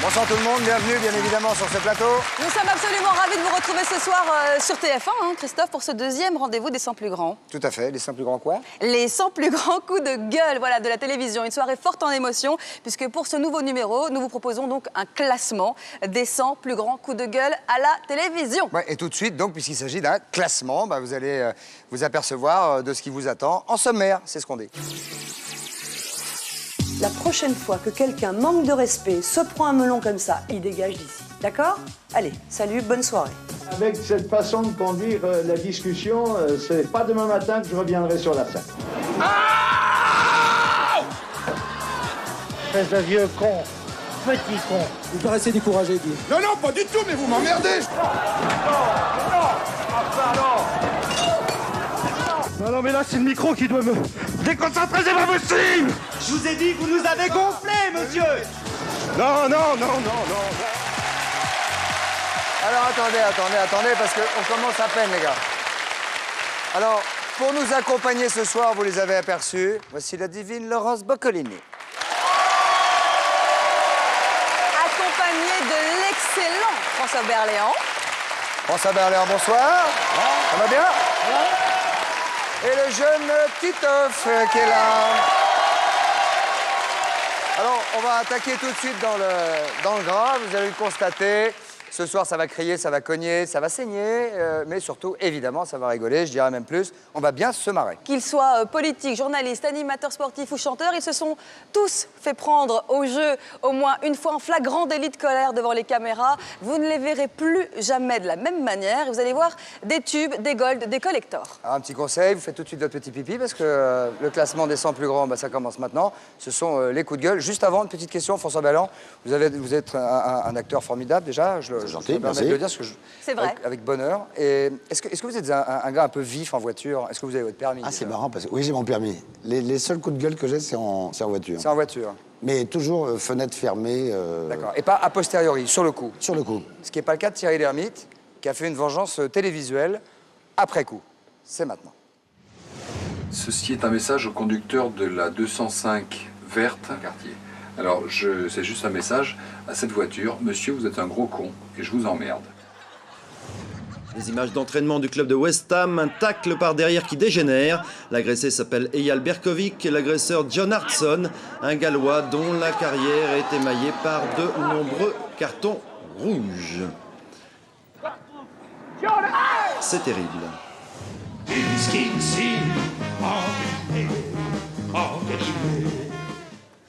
Bonsoir tout le monde, bienvenue bien évidemment sur ce plateau. Nous sommes absolument ravis de vous retrouver ce soir sur TF1, hein, Christophe, pour ce deuxième rendez-vous des 100 plus grands. Tout à fait, les 100 plus grands quoi? Les 100 plus grands coups de gueule, voilà, de la télévision. Une soirée forte en émotion, puisque pour ce nouveau numéro, nous vous proposons donc un classement des 100 plus grands coups de gueule à la télévision. Ouais, et tout de suite, donc, puisqu'il s'agit d'un classement, vous allez vous apercevoir de ce qui vous attend en sommaire, c'est ce qu'on dit. La prochaine fois que quelqu'un manque de respect, se prend un melon comme ça, il dégage d'ici. D'accord? Allez, salut, bonne soirée. Avec cette façon de conduire la discussion, c'est pas demain matin que je reviendrai sur la scène. Espèce de vieux con, petit con. Vous paraissez découragé, Guy. Non, non, pas du tout, mais vous m'emmerdez. Non, mais là, c'est le micro qui doit me déconcentrer, c'est pas possible. Je vous ai dit que vous nous avez gonflé, monsieur. Non. Alors attendez, parce qu'on commence à peine, les gars. Alors, pour nous accompagner ce soir, vous les avez aperçus, voici la divine Laurence Boccolini. Accompagné de l'excellent François Berléand. François Berléand, bonsoir. Ça va bien? Et le jeune Titoff qui est là. Alors, on va attaquer tout de suite dans le gras. Vous allez le constater. Ce soir, ça va crier, ça va cogner, ça va saigner. Mais surtout, évidemment, ça va rigoler. Je dirais même plus, on va bien se marrer. Qu'ils soient politiques, journalistes, animateurs sportifs ou chanteurs, ils se sont tous fait prendre au jeu au moins une fois en flagrant délit de colère devant les caméras. Vous ne les verrez plus jamais de la même manière. Et vous allez voir des tubes, des golds, des collectors. Alors, un petit conseil, vous faites tout de suite votre petit pipi parce que le classement des 100 plus grands, ça commence maintenant. Ce sont les coups de gueule. Juste avant, une petite question, François Berléand. Vous êtes un acteur formidable déjà. Gentil, je me permets merci. de le dire, parce que C'est vrai. Avec bonheur. Et est-ce que vous êtes un gars un peu vif en voiture? Est-ce que vous avez votre permis? Ah, c'est marrant parce que oui, j'ai mon permis. Les seuls coups de gueule que j'ai, c'est en voiture. C'est en voiture. Mais toujours fenêtre fermée. D'accord. Et pas a posteriori, sur le coup. Sur le coup. Ce qui n'est pas le cas de Thierry Lhermitte, qui a fait une vengeance télévisuelle après coup. C'est maintenant. Ceci est un message au conducteur de la 205 verte quartier. Alors, c'est juste un message à cette voiture. Monsieur, vous êtes un gros con et je vous emmerde. Des images d'entraînement du club de West Ham, un tacle par derrière qui dégénère. L'agressé s'appelle Eyal Berkovic et l'agresseur John Hartson, un Gallois dont la carrière est émaillée par de nombreux cartons rouges. C'est terrible.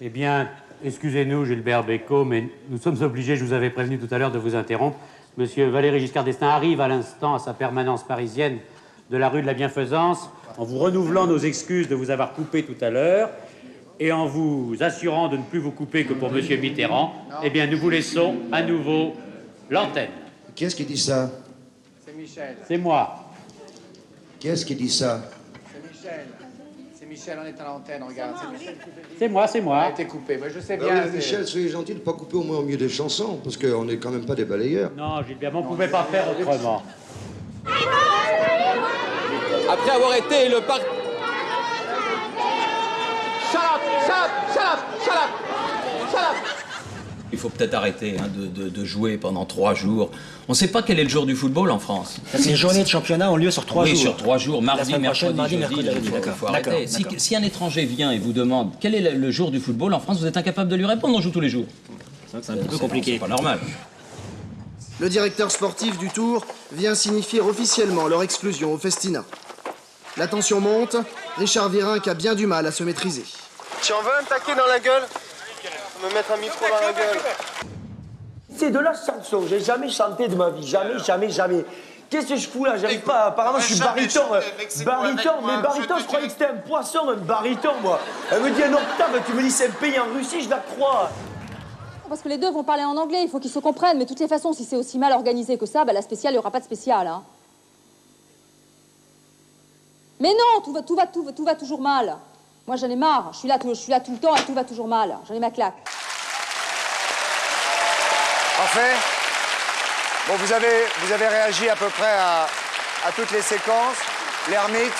Eh bien, excusez-nous, Gilbert Bécaud, mais nous sommes obligés, je vous avais prévenu tout à l'heure de vous interrompre. Monsieur Valéry Giscard d'Estaing arrive à l'instant à sa permanence parisienne de la rue de la Bienfaisance, en vous renouvelant nos excuses de vous avoir coupé tout à l'heure et en vous assurant de ne plus vous couper que pour Monsieur Mitterrand. Eh bien, nous vous laissons à nouveau l'antenne. Qui est-ce qui dit ça? C'est Michel. C'est moi. Qui est-ce qui dit ça? C'est Michel. C'est Michel, on est à l'antenne, regarde. C'est Michel. C'est moi, c'est On moi. a été coupé, moi je sais bien. Michel, soyez gentil de ne pas couper au moins au milieu des chansons, parce qu'on n'est quand même pas des balayeurs. Non, Gilbert, on ne pouvait pas faire autrement. Après avoir été le parti... Il faut peut-être arrêter de jouer pendant 3 jours. On ne sait pas quel est le jour du football en France. Les journées de championnat ont lieu sur 3 jours. Oui, sur 3 jours, mardi, semaine prochaine, mercredi, mardi, jeudi, mercredi, il faut d'accord. arrêter. D'accord. Si un étranger vient et vous demande quel est le jour du football en France, vous êtes incapable de lui répondre, on joue tous les jours. C'est un peu compliqué. C'est pas normal. Le directeur sportif du Tour vient signifier officiellement leur exclusion au festina. La tension monte, Richard Virenque a bien du mal à se maîtriser. Tu en veux un taquet dans la gueule? Me mettre un micro dans la gueule. C'est de la chanson, j'ai jamais chanté de ma vie, jamais. Qu'est-ce que je fous là? J'arrive pas, apparemment je suis baryton. Mais baryton, je croyais que c'était un poisson, un baryton moi. Elle me dit un octave, tu me dis c'est un pays en Russie, je la crois. Parce que les deux vont parler en anglais, il faut qu'ils se comprennent. Mais de toutes les façons, si c'est aussi mal organisé que ça, la spéciale, il n'y aura pas de spéciale. Hein. Mais non, tout va toujours mal. Moi, j'en ai marre. Je suis là tout le temps et tout va toujours mal. J'en ai ma claque. Parfait. Bon, vous avez réagi à peu près à toutes les séquences. L'ermite.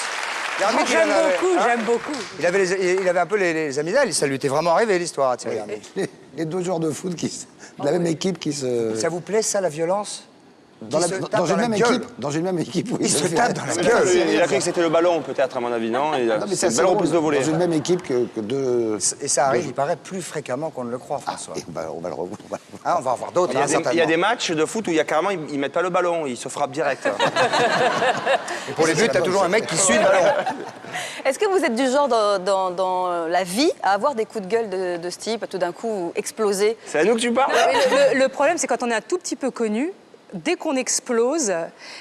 J'aime beaucoup. Il avait un peu les amygdales, ça lui était vraiment arrivé l'histoire à Thierry Lhermitte. Les 2 joueurs de foot de la même équipe qui se... Ça vous plaît, ça, la violence? Dans une même équipe, oui. Ils se tapent dans la gueule. Il a cru que c'était le ballon, peut-être, à mon avis, non? Non, mais c'est le ballon plus de voler. Dans une même équipe que deux... Et ça arrive, il paraît, plus fréquemment qu'on ne le croit, François. On va le revoir. Ah, on va en voir d'autres, Il y a des matchs de foot où il y a carrément, ils mettent pas le ballon, ils se frappent direct. Et pour les buts, t'as toujours un mec qui suit le ballon. Est-ce que vous êtes du genre dans la vie à avoir des coups de gueule de ce type, à tout d'un coup exploser? C'est à nous que tu parles? Le problème, c'est quand on est un tout petit peu connu, dès qu'on explose,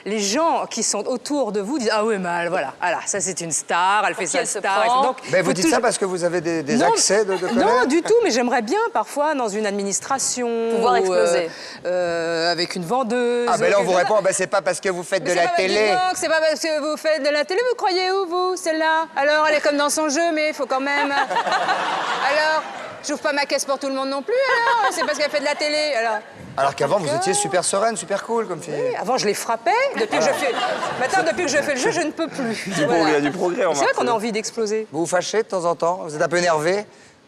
les gens qui sont autour de vous disent « Ah oui, mais voilà, ça c'est une star, elle fait sa star. » Donc, mais vous dites ça parce que vous avez des accès de colère? Non, du tout, mais j'aimerais bien parfois dans une administration... Pouvoir exploser. Avec une vendeuse... Ah ben là on vous répond, c'est pas parce que vous faites de la télé. C'est pas parce que vous faites de la télé, vous croyez où vous, celle-là? Alors, elle est comme dans son jeu, mais il faut quand même... Alors, j'ouvre pas ma caisse pour tout le monde non plus, alors? C'est parce qu'elle fait de la télé, alors... Alors qu'avant, vous étiez super sereine, super cool comme fille. Oui, avant, je les frappais. Depuis que je fais... Maintenant, depuis que je fais le jeu, je ne peux plus. Il y a du progrès, C'est vrai qu'on a envie d'exploser. Vous vous fâchez de temps en temps? Vous êtes un peu énervé?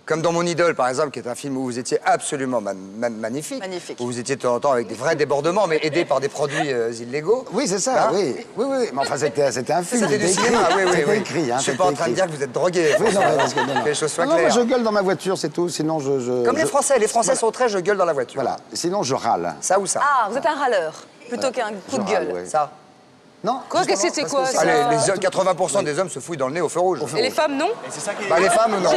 Comme dans Mon Idole, par exemple, qui est un film où vous étiez absolument magnifique. Magnifique. Où vous étiez de temps en temps avec des vrais débordements, mais aidés par des produits illégaux. Oui, c'est ça, oui. Oui. Mais enfin, c'était un film. C'était du cinéma, oui. C'était écrit. Je suis pas en train de dire que vous êtes drogué. Oui, non, parce que que les choses soient non, claires. moi, je gueule dans ma voiture, c'est tout. Sinon, Comme les Français. Les Français sont très, je gueule dans la voiture. Voilà. Sinon, je râle. Ça ou ça? Ah, vous êtes un râleur, plutôt qu'un coup de gueule. Ouais. Ça? Non. Quoi, qu'est-ce que c'est quoi, ça? Allez, 80% des hommes se fouillent dans le nez au feu rouge. Et les femmes, non? Bah, les femmes, non.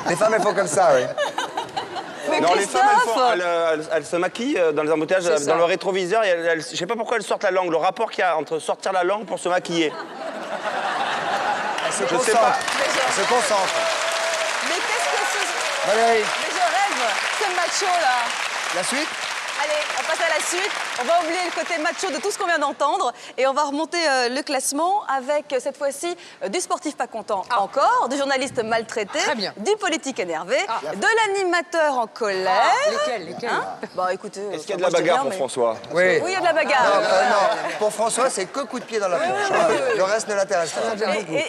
Les femmes, elles font comme ça, oui. Mais non, les femmes, Christophe, elles se maquillent dans les embouteillages, dans le rétroviseur, et je sais pas pourquoi elles sortent la langue. Le rapport qu'il y a entre sortir la langue pour se maquiller. Elles se Je sais concentrent. pas. Elles se concentrent. mais qu'est-ce que c'est? Valérie, Mais je rêve, ce macho là. la suite? Allez, on passe à la suite. On va oublier le côté macho de tout ce qu'on vient d'entendre et on va remonter le classement avec cette fois-ci du sportif pas content encore, du journaliste maltraité, du politique énervé, de l'animateur en colère. Lesquels Bah écoutez, Est-ce qu'il y a de la bagarre pour François? Oui. Oui, il y a de la bagarre. Non, pour François, c'est que coup de pied dans la planche. Le reste ne l'intéresse pas.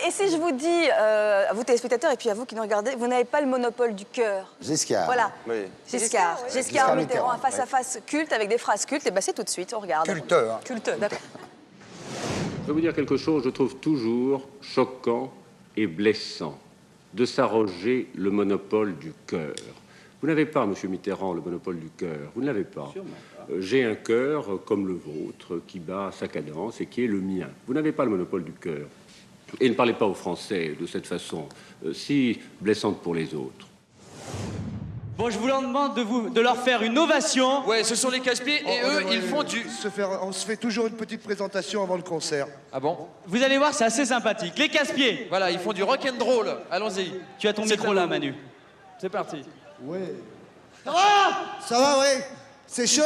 Et si je vous dis, à vous téléspectateurs et puis à vous qui nous regardez, vous n'avez pas le monopole du cœur. Giscard. Voilà. Oui. Giscard Mitterrand, un face-à-face culte avec des phrases cultes. Et bah c'est tout de suite, on regarde. Culteux, hein. Culteux, d'accord. Je vais vous dire quelque chose, je trouve toujours choquant et blessant de s'arroger le monopole du cœur. Vous n'avez pas, Monsieur Mitterrand, le monopole du cœur. Vous ne l'avez pas. J'ai un cœur comme le vôtre qui bat sa cadence et qui est le mien. Vous n'avez pas le monopole du cœur. Et ne parlez pas aux Français de cette façon si blessante pour les autres. Bon, je vous demande de leur faire une ovation. Ouais, ce sont les casse-pieds et eux, ils font du... On se fait toujours une petite présentation avant le concert. Ah bon? Vous allez voir, c'est assez sympathique. Les casse-pieds. Voilà, ils font du rock'n'roll. Allons-y. Tu as ton micro là, Manu. C'est parti. Ouais. Ça va? Ça va, ouais. C'est chaud.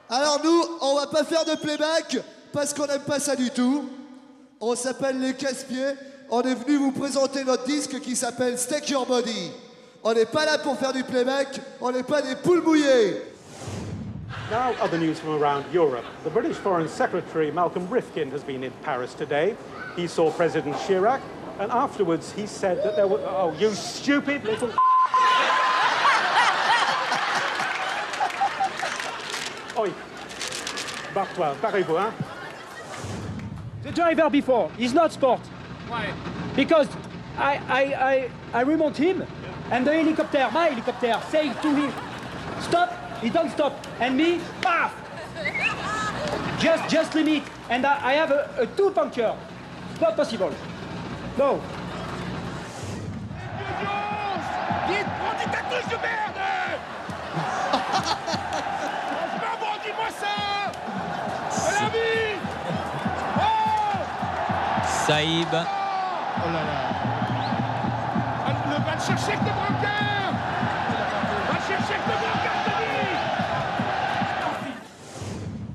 Alors nous, on va pas faire de playback parce qu'on n'aime pas ça du tout. On s'appelle les casse-pieds. On est venu vous présenter notre disque qui s'appelle Steak Your Body. On n'est pas là pour faire du playback, on n'est pas des poules mouillées. Now, other news from around Europe. The British Foreign Secretary Malcolm Rifkin has been in Paris today. He saw President Chirac, and afterwards he said that there were... Oh, you stupid little... Oi. Barre-toi, barrez-vous, hein? The driver before, he's not sport. Why? Because I remote him, and the helicopter, my helicopter, say to him, stop, he don't stop, and me, paf! Just limit, and I have a two puncture. It's not possible. No. Vite, prends ta touche de merde! Franchement, bon, dis-moi ça! À la vie! Saïb. Oh là là! Va le chercher avec le brancard! Va le chercher avec le brancard, Denis!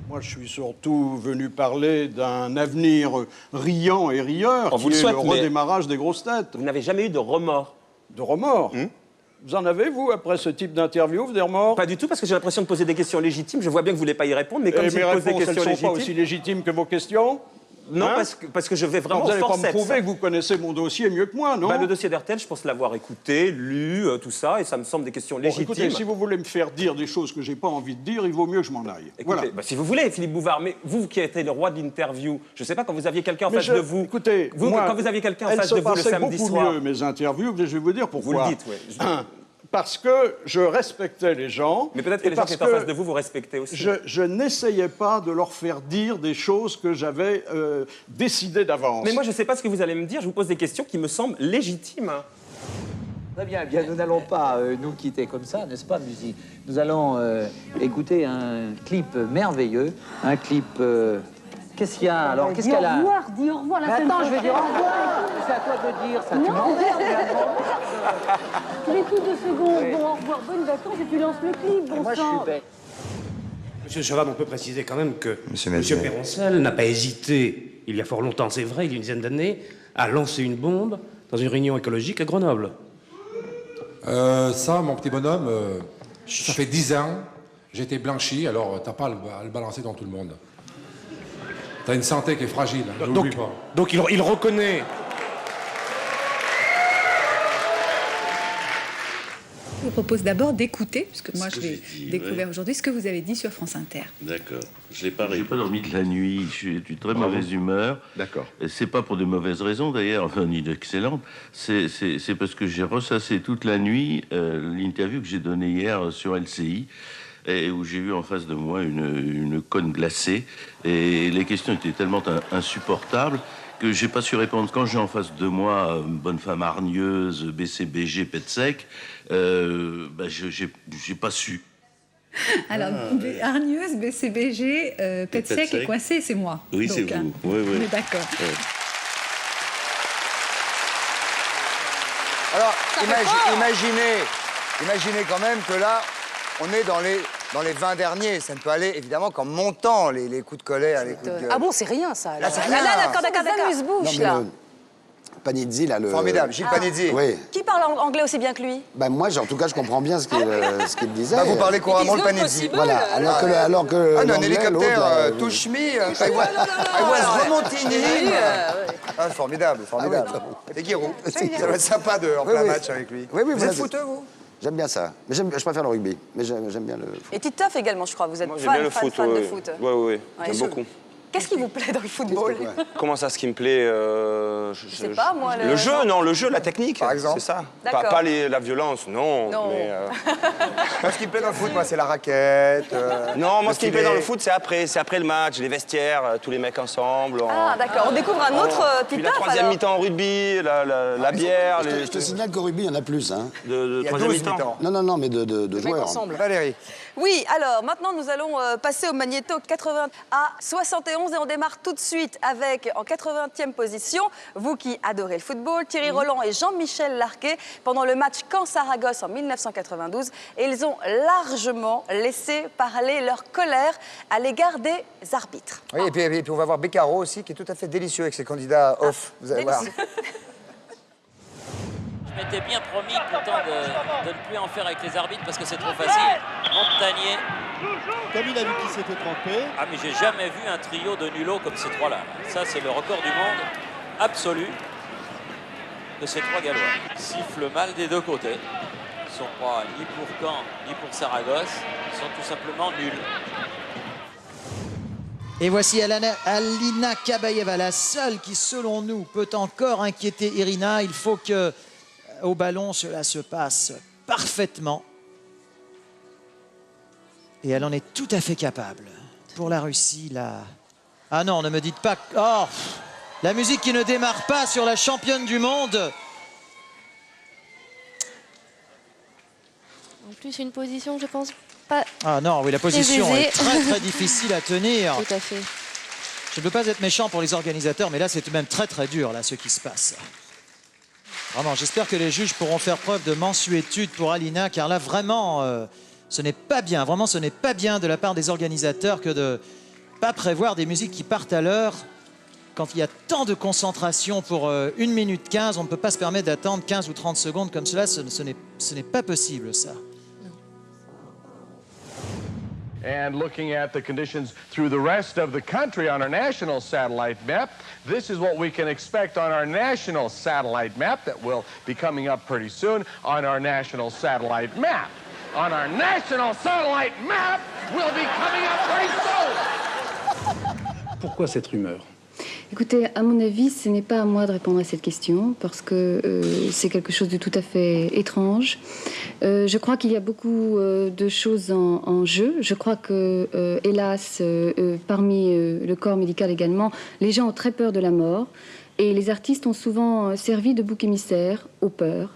Moi, je suis surtout venu parler d'un avenir riant et rieur, On qui vous le est souhaite, le mais redémarrage des grosses têtes. Vous n'avez jamais eu de remords? De remords? Vous en avez, vous, après ce type d'interview, des remords? Pas du tout, parce que j'ai l'impression de poser des questions légitimes. Je vois bien que vous ne voulez pas y répondre, mais comme Et je mes pose des réponses, elles questions ne sont pas légitimes... aussi légitimes que vos questions? Non, Hein? parce que je vais vraiment Vous n'allez au pas me forceps. prouver que vous connaissez mon dossier mieux que moi, non? Le dossier d'RTL, je pense l'avoir écouté, lu, tout ça, et ça me semble des questions Bon, légitimes. écoutez, si vous voulez me faire dire des choses que j'ai pas envie de dire, il vaut mieux que je m'en aille. Écoutez, Voilà. si vous voulez, Philippe Bouvard, mais vous qui avez été le roi de l'interview, je ne sais pas, quand vous aviez quelqu'un en Mais face de vous... Écoutez, vous, moi, quand vous aviez quelqu'un en elles face se de vous le passaient samedi beaucoup soir... mieux, mes interviews, je vais vous dire pourquoi. Vous le dites, oui. Parce que je respectais les gens. Mais peut-être que les gens qui étaient en face de vous, vous respectez aussi. Je n'essayais pas de leur faire dire des choses que j'avais décidées d'avance. Mais moi, je ne sais pas ce que vous allez me dire, je vous pose des questions qui me semblent légitimes. Très bien, bien, nous n'allons pas nous quitter comme ça, n'est-ce pas, Musi? Nous allons écouter un clip merveilleux, un clip... Qu'est-ce qu'il y a alors? Qu'est-ce qu'elle a? Dis au revoir, dis au revoir. Mais attends, je vais dire au revoir. C'est à toi de dire ça. Tu m'emmerdes. Tu m'écoutes 2 secondes. Bon, au revoir, bonnes vacances et tu lances le clip, bon Moi, je sang. suis bête. Monsieur Chavannes, on peut préciser quand même que Monsieur Monsieur Mazet. Péroncel n'a pas hésité, il y a fort longtemps, c'est vrai, il y a une dizaine d'années, à lancer une bombe dans une réunion écologique à Grenoble. Ça, mon petit bonhomme, ça fait 10 ans, j'ai été blanchi, alors t'as pas à le balancer dans tout le monde. T'as une santé qui est fragile, hein, n'oublie pas. Donc il reconnaît. Je vous propose d'abord d'écouter, puisque moi Ce je que l'ai j'ai dit, découvert ouais. aujourd'hui, ce que vous avez dit sur France Inter. D'accord. Je l'ai pas dormi de la nuit. Je suis de très mauvaise humeur. D'accord. Et c'est pas pour de mauvaises raisons d'ailleurs, enfin ni d'excellentes. C'est parce que j'ai ressassé toute la nuit l'interview que j'ai donnée hier sur LCI. Et où j'ai eu en face de moi une conne glacée. Et les questions étaient tellement insupportables que j'ai pas su répondre. Quand j'ai en face de moi une bonne femme hargneuse, BCBG, pète sec, j'ai pas su. Alors, hargneuse, BCBG, pète sec et coincé, c'est moi. Oui, Donc, c'est vous. hein, Oui, oui. on est d'accord. Ouais. Alors, imaginez quand même que là, on est dans les 20 derniers. Ça ne peut aller, évidemment, qu'en montant les coups de colère, les coups de gueule. Ah bon, c'est rien, ça. Là, c'est alors. rien. Là, d'accord. Amuse-bouche, là. Panizzi, là, le... Formidable, Gilles Panizzi. Oui. Qui parle anglais aussi bien que lui? Ben, moi, en tout cas, je comprends bien ce qu'il disait. Bah, vous parlez couramment le Panizzi. Voilà, alors que un l'anglais, hélicoptère l'autre, touche me, I was remonting him. Ah, formidable. Et Giroud. Ça va être sympa en plein match avec lui. Vous êtes footeux, vous? J'aime bien ça. Mais je préfère le rugby. Mais j'aime bien le foot. Et Titoff également, je crois. Vous êtes Moi, j'aime bien le fan foot, de oui. foot. Oui, j'aime beaucoup. Qu'est-ce qui vous plaît dans le football? Comment ça, ce qui me plaît Je sais pas, moi. Le jeu, non, le jeu, la technique, par exemple. C'est ça. D'accord. Pas la violence, non. Mais, Moi, ce qui me plaît dans le foot, moi, c'est la raquette. non, moi, ce qui me plaît dans le foot, c'est après le match, les vestiaires, tous les mecs ensemble. Ah, d'accord. On découvre un autre Puis la Titoff, troisième alors. mi-temps en rugby, la bière. Je te signale qu'au rugby, il y en a plus. Hein. De troisième mi-temps. Non, mais de joueurs. Valérie. Oui, alors maintenant nous allons passer au magnéto 80 à 71 et on démarre tout de suite avec en 80e position, vous qui adorez le football, Thierry Roland et Jean-Michel Larquet pendant le match Caen-Saragosse en 1992 et ils ont largement laissé parler leur colère à l'égard des arbitres. Oui, et puis on va voir Beccaro aussi qui est tout à fait délicieux avec ses candidats off. Vous allez voir. Je m'étais bien promis pourtant de ne plus en faire avec les arbitres parce que c'est trop facile. Montagnier. Comme il a vu qu'il s'était trompé. Ah mais j'ai jamais vu un trio de nulos comme ces trois-là. Ça c'est le record du monde absolu de ces trois Gallois. Ils sifflent mal des deux côtés. Ils ne sont pas ni pour Caen ni pour Saragosse. Ils sont tout simplement nuls. Et voici Alina Kabaeva, la seule qui, selon nous, peut encore inquiéter Irina. Il faut que, au ballon, cela se passe parfaitement. Et elle en est tout à fait capable. Pour la Russie, là... Ah non, ne me dites pas... Oh, la musique qui ne démarre pas sur la championne du monde. En plus, une position, je pense, pas... Ah non, oui, la position aisée. est très difficile à tenir. Tout à fait. Je ne veux pas être méchant pour les organisateurs, mais là, c'est tout de même très dur, là, ce qui se passe. Vraiment, j'espère que les juges pourront faire preuve de mansuétude pour Alina, car là, vraiment, ce n'est pas bien. Vraiment, ce n'est pas bien de la part des organisateurs que de ne pas prévoir des musiques qui partent à l'heure. Quand il y a tant de concentration pour 1 minute 15, on ne peut pas se permettre d'attendre 15 ou 30 secondes comme cela. Ce n'est pas possible, ça. And looking at the conditions through the rest of the country on our national satellite map, this is what we can expect on our national satellite map that will be coming up pretty soon on our national satellite map. On our national satellite map will be coming up pretty soon. Pourquoi cette rumeur? Écoutez, à mon avis, ce n'est pas à moi de répondre à cette question parce que c'est quelque chose de tout à fait étrange. Je crois qu'il y a beaucoup de choses en jeu. Je crois que, hélas, parmi le corps médical également, les gens ont très peur de la mort et les artistes ont souvent servi de bouc émissaire aux peurs.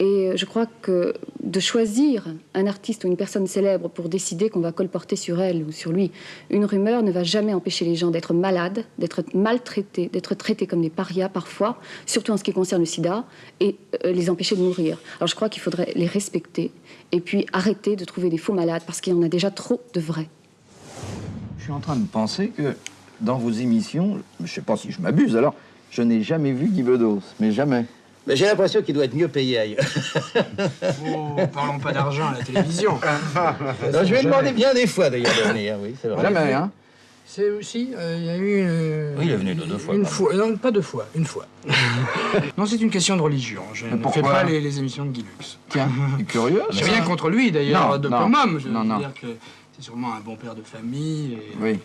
Et je crois que de choisir un artiste ou une personne célèbre pour décider qu'on va colporter sur elle ou sur lui une rumeur ne va jamais empêcher les gens d'être malades, d'être maltraités, d'être traités comme des parias parfois, surtout en ce qui concerne le sida, et les empêcher de mourir. Alors je crois qu'il faudrait les respecter et puis arrêter de trouver des faux malades parce qu'il y en a déjà trop de vrais. Je suis en train de penser que dans vos émissions, je ne sais pas si je m'abuse, alors je n'ai jamais vu Guy Bedos, mais jamais. Mais j'ai l'impression qu'il doit être mieux payé ailleurs. Oh, parlons pas d'argent à la télévision. Non, je lui ai demandé bien des fois d'ailleurs de venir, oui, c'est vrai. Jamais, hein. C'est aussi, il y a eu... Oui, il est venu deux fois. Une fois, non, pas deux fois, une fois. Non, c'est une question de religion. Je ne fais pas les émissions de Guy Lux. Tiens, c'est curieux. J'ai rien contre lui d'ailleurs, de comme homme. Je veux dire que c'est sûrement un bon père de famille. Et... Oui.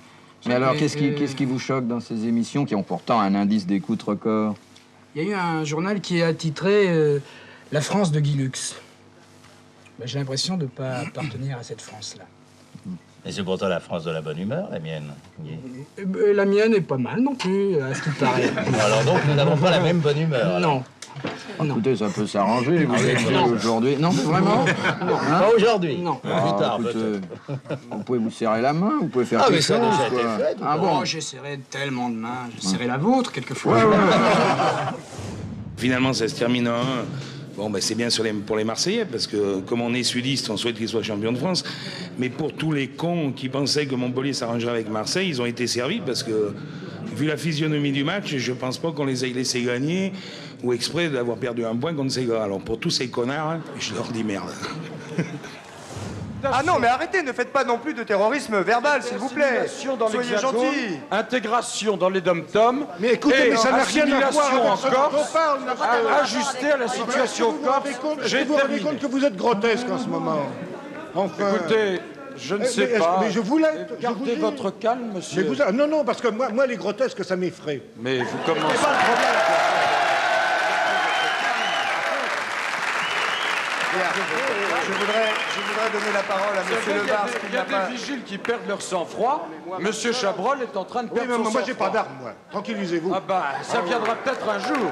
Mais alors, qu'est-ce qui vous choque dans ces émissions qui ont pourtant un indice d'écoute record? Il y a eu un journal qui a titré La France de Guy Lux. Ben, j'ai l'impression de ne pas appartenir à cette France-là. Et c'est pourtant la France de la bonne humeur, la mienne. La mienne est pas mal non plus, à ce qu'il paraît. Alors donc, nous n'avons pas la même bonne humeur. Non. Écoutez, ça peut s'arranger, vous êtes aujourd'hui. Non, vraiment? Non, pas aujourd'hui. Non. Plus tard, vous pouvez vous serrer la main, vous pouvez faire quelque chose. Ah, mais ça a déjà été fait. Ah bon? J'ai serré tellement de mains. J'ai serré la vôtre, quelquefois. Finalement, ça se termine en 1. Bon, ben, c'est bien pour les Marseillais, parce que comme on est sudiste, on souhaite qu'ils soient champions de France. Mais pour tous les cons qui pensaient que Montpellier s'arrangerait avec Marseille, ils ont été servis, parce que, vu la physionomie du match, je pense pas qu'on les ait laissés gagner, ou exprès d'avoir perdu un point contre ces gars. Alors pour tous ces connards, je leur dis merde. Ah non, mais arrêtez, ne faites pas non plus de terrorisme verbal, s'il vous plaît. Soyez gentils. Intégration dans les dom-toms. Mais écoutez, mais ça n'a rien à voir avec en Corse, ajuster à la situation corse. Vous vous rendez compte que vous êtes grotesque en ce moment. Enfin... Écoutez, je ne sais pas. Mais je voulais... Gardez votre calme, monsieur. Mais non, non, parce que moi, les grotesques, ça m'effraie. Mais vous commencez... C'est pas le problème. Je voudrais donner la parole à M. Levars. Il y a des vigiles qui perdent leur sang-froid. Monsieur Chabrol est en train de perdre son sang-froid. Moi, j'ai pas d'armes, moi. Tranquillisez-vous. Ah bah, ça viendra peut-être un jour.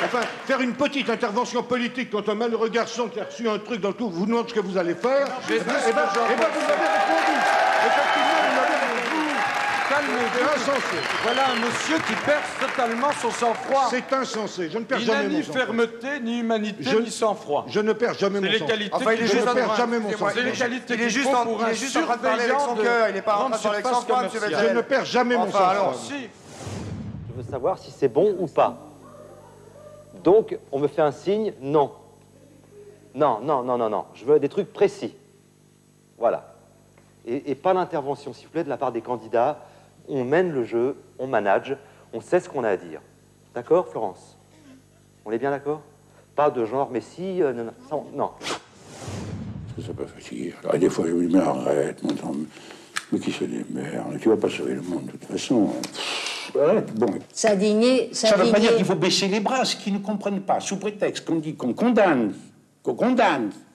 Enfin, faire une petite intervention politique contre un malheureux garçon qui a reçu un truc dans le tout, vous demandez ce que vous allez faire. Eh ben, vous m'avez répondu. Effectivement, vous m'avez répondu. Calmez-vous. Insensé. Voilà un monsieur qui perd totalement son sang-froid. C'est insensé. Je ne perds jamais mon sang-froid. Il n'a ni fermeté, ni humanité, ni sang-froid. Je ne perds jamais mon sang-froid. Enfin, il est juste je ne perds jamais mon sang-froid. C'est les qualités il est juste en train de parler avec son cœur. Il n'est pas en train de parler avec son froid, M. Vettel. Je ne perds jamais mon sang-froid. Alors, si. Je veux savoir si c'est bon ou pas. Donc, on me fait un signe, non. Non, non, non, non, non. Je veux des trucs précis. Voilà. Et pas l'intervention, s'il vous plaît, de la part des candidats. On mène le jeu, on manage, on sait ce qu'on a à dire. D'accord, Florence? On est bien d'accord? Pas de genre, mais si, non, non, non. Ça peut fatiguer. Alors, des fois, je me dis, mais arrête, mon temps, mais qui se démerde, tu vas pas sauver le monde de toute façon. Arrête, bon. S'indigner, Ça ne veut pas dire qu'il faut baisser les bras, ce qu'ils ne comprennent pas, sous prétexte qu'on dit qu'on condamne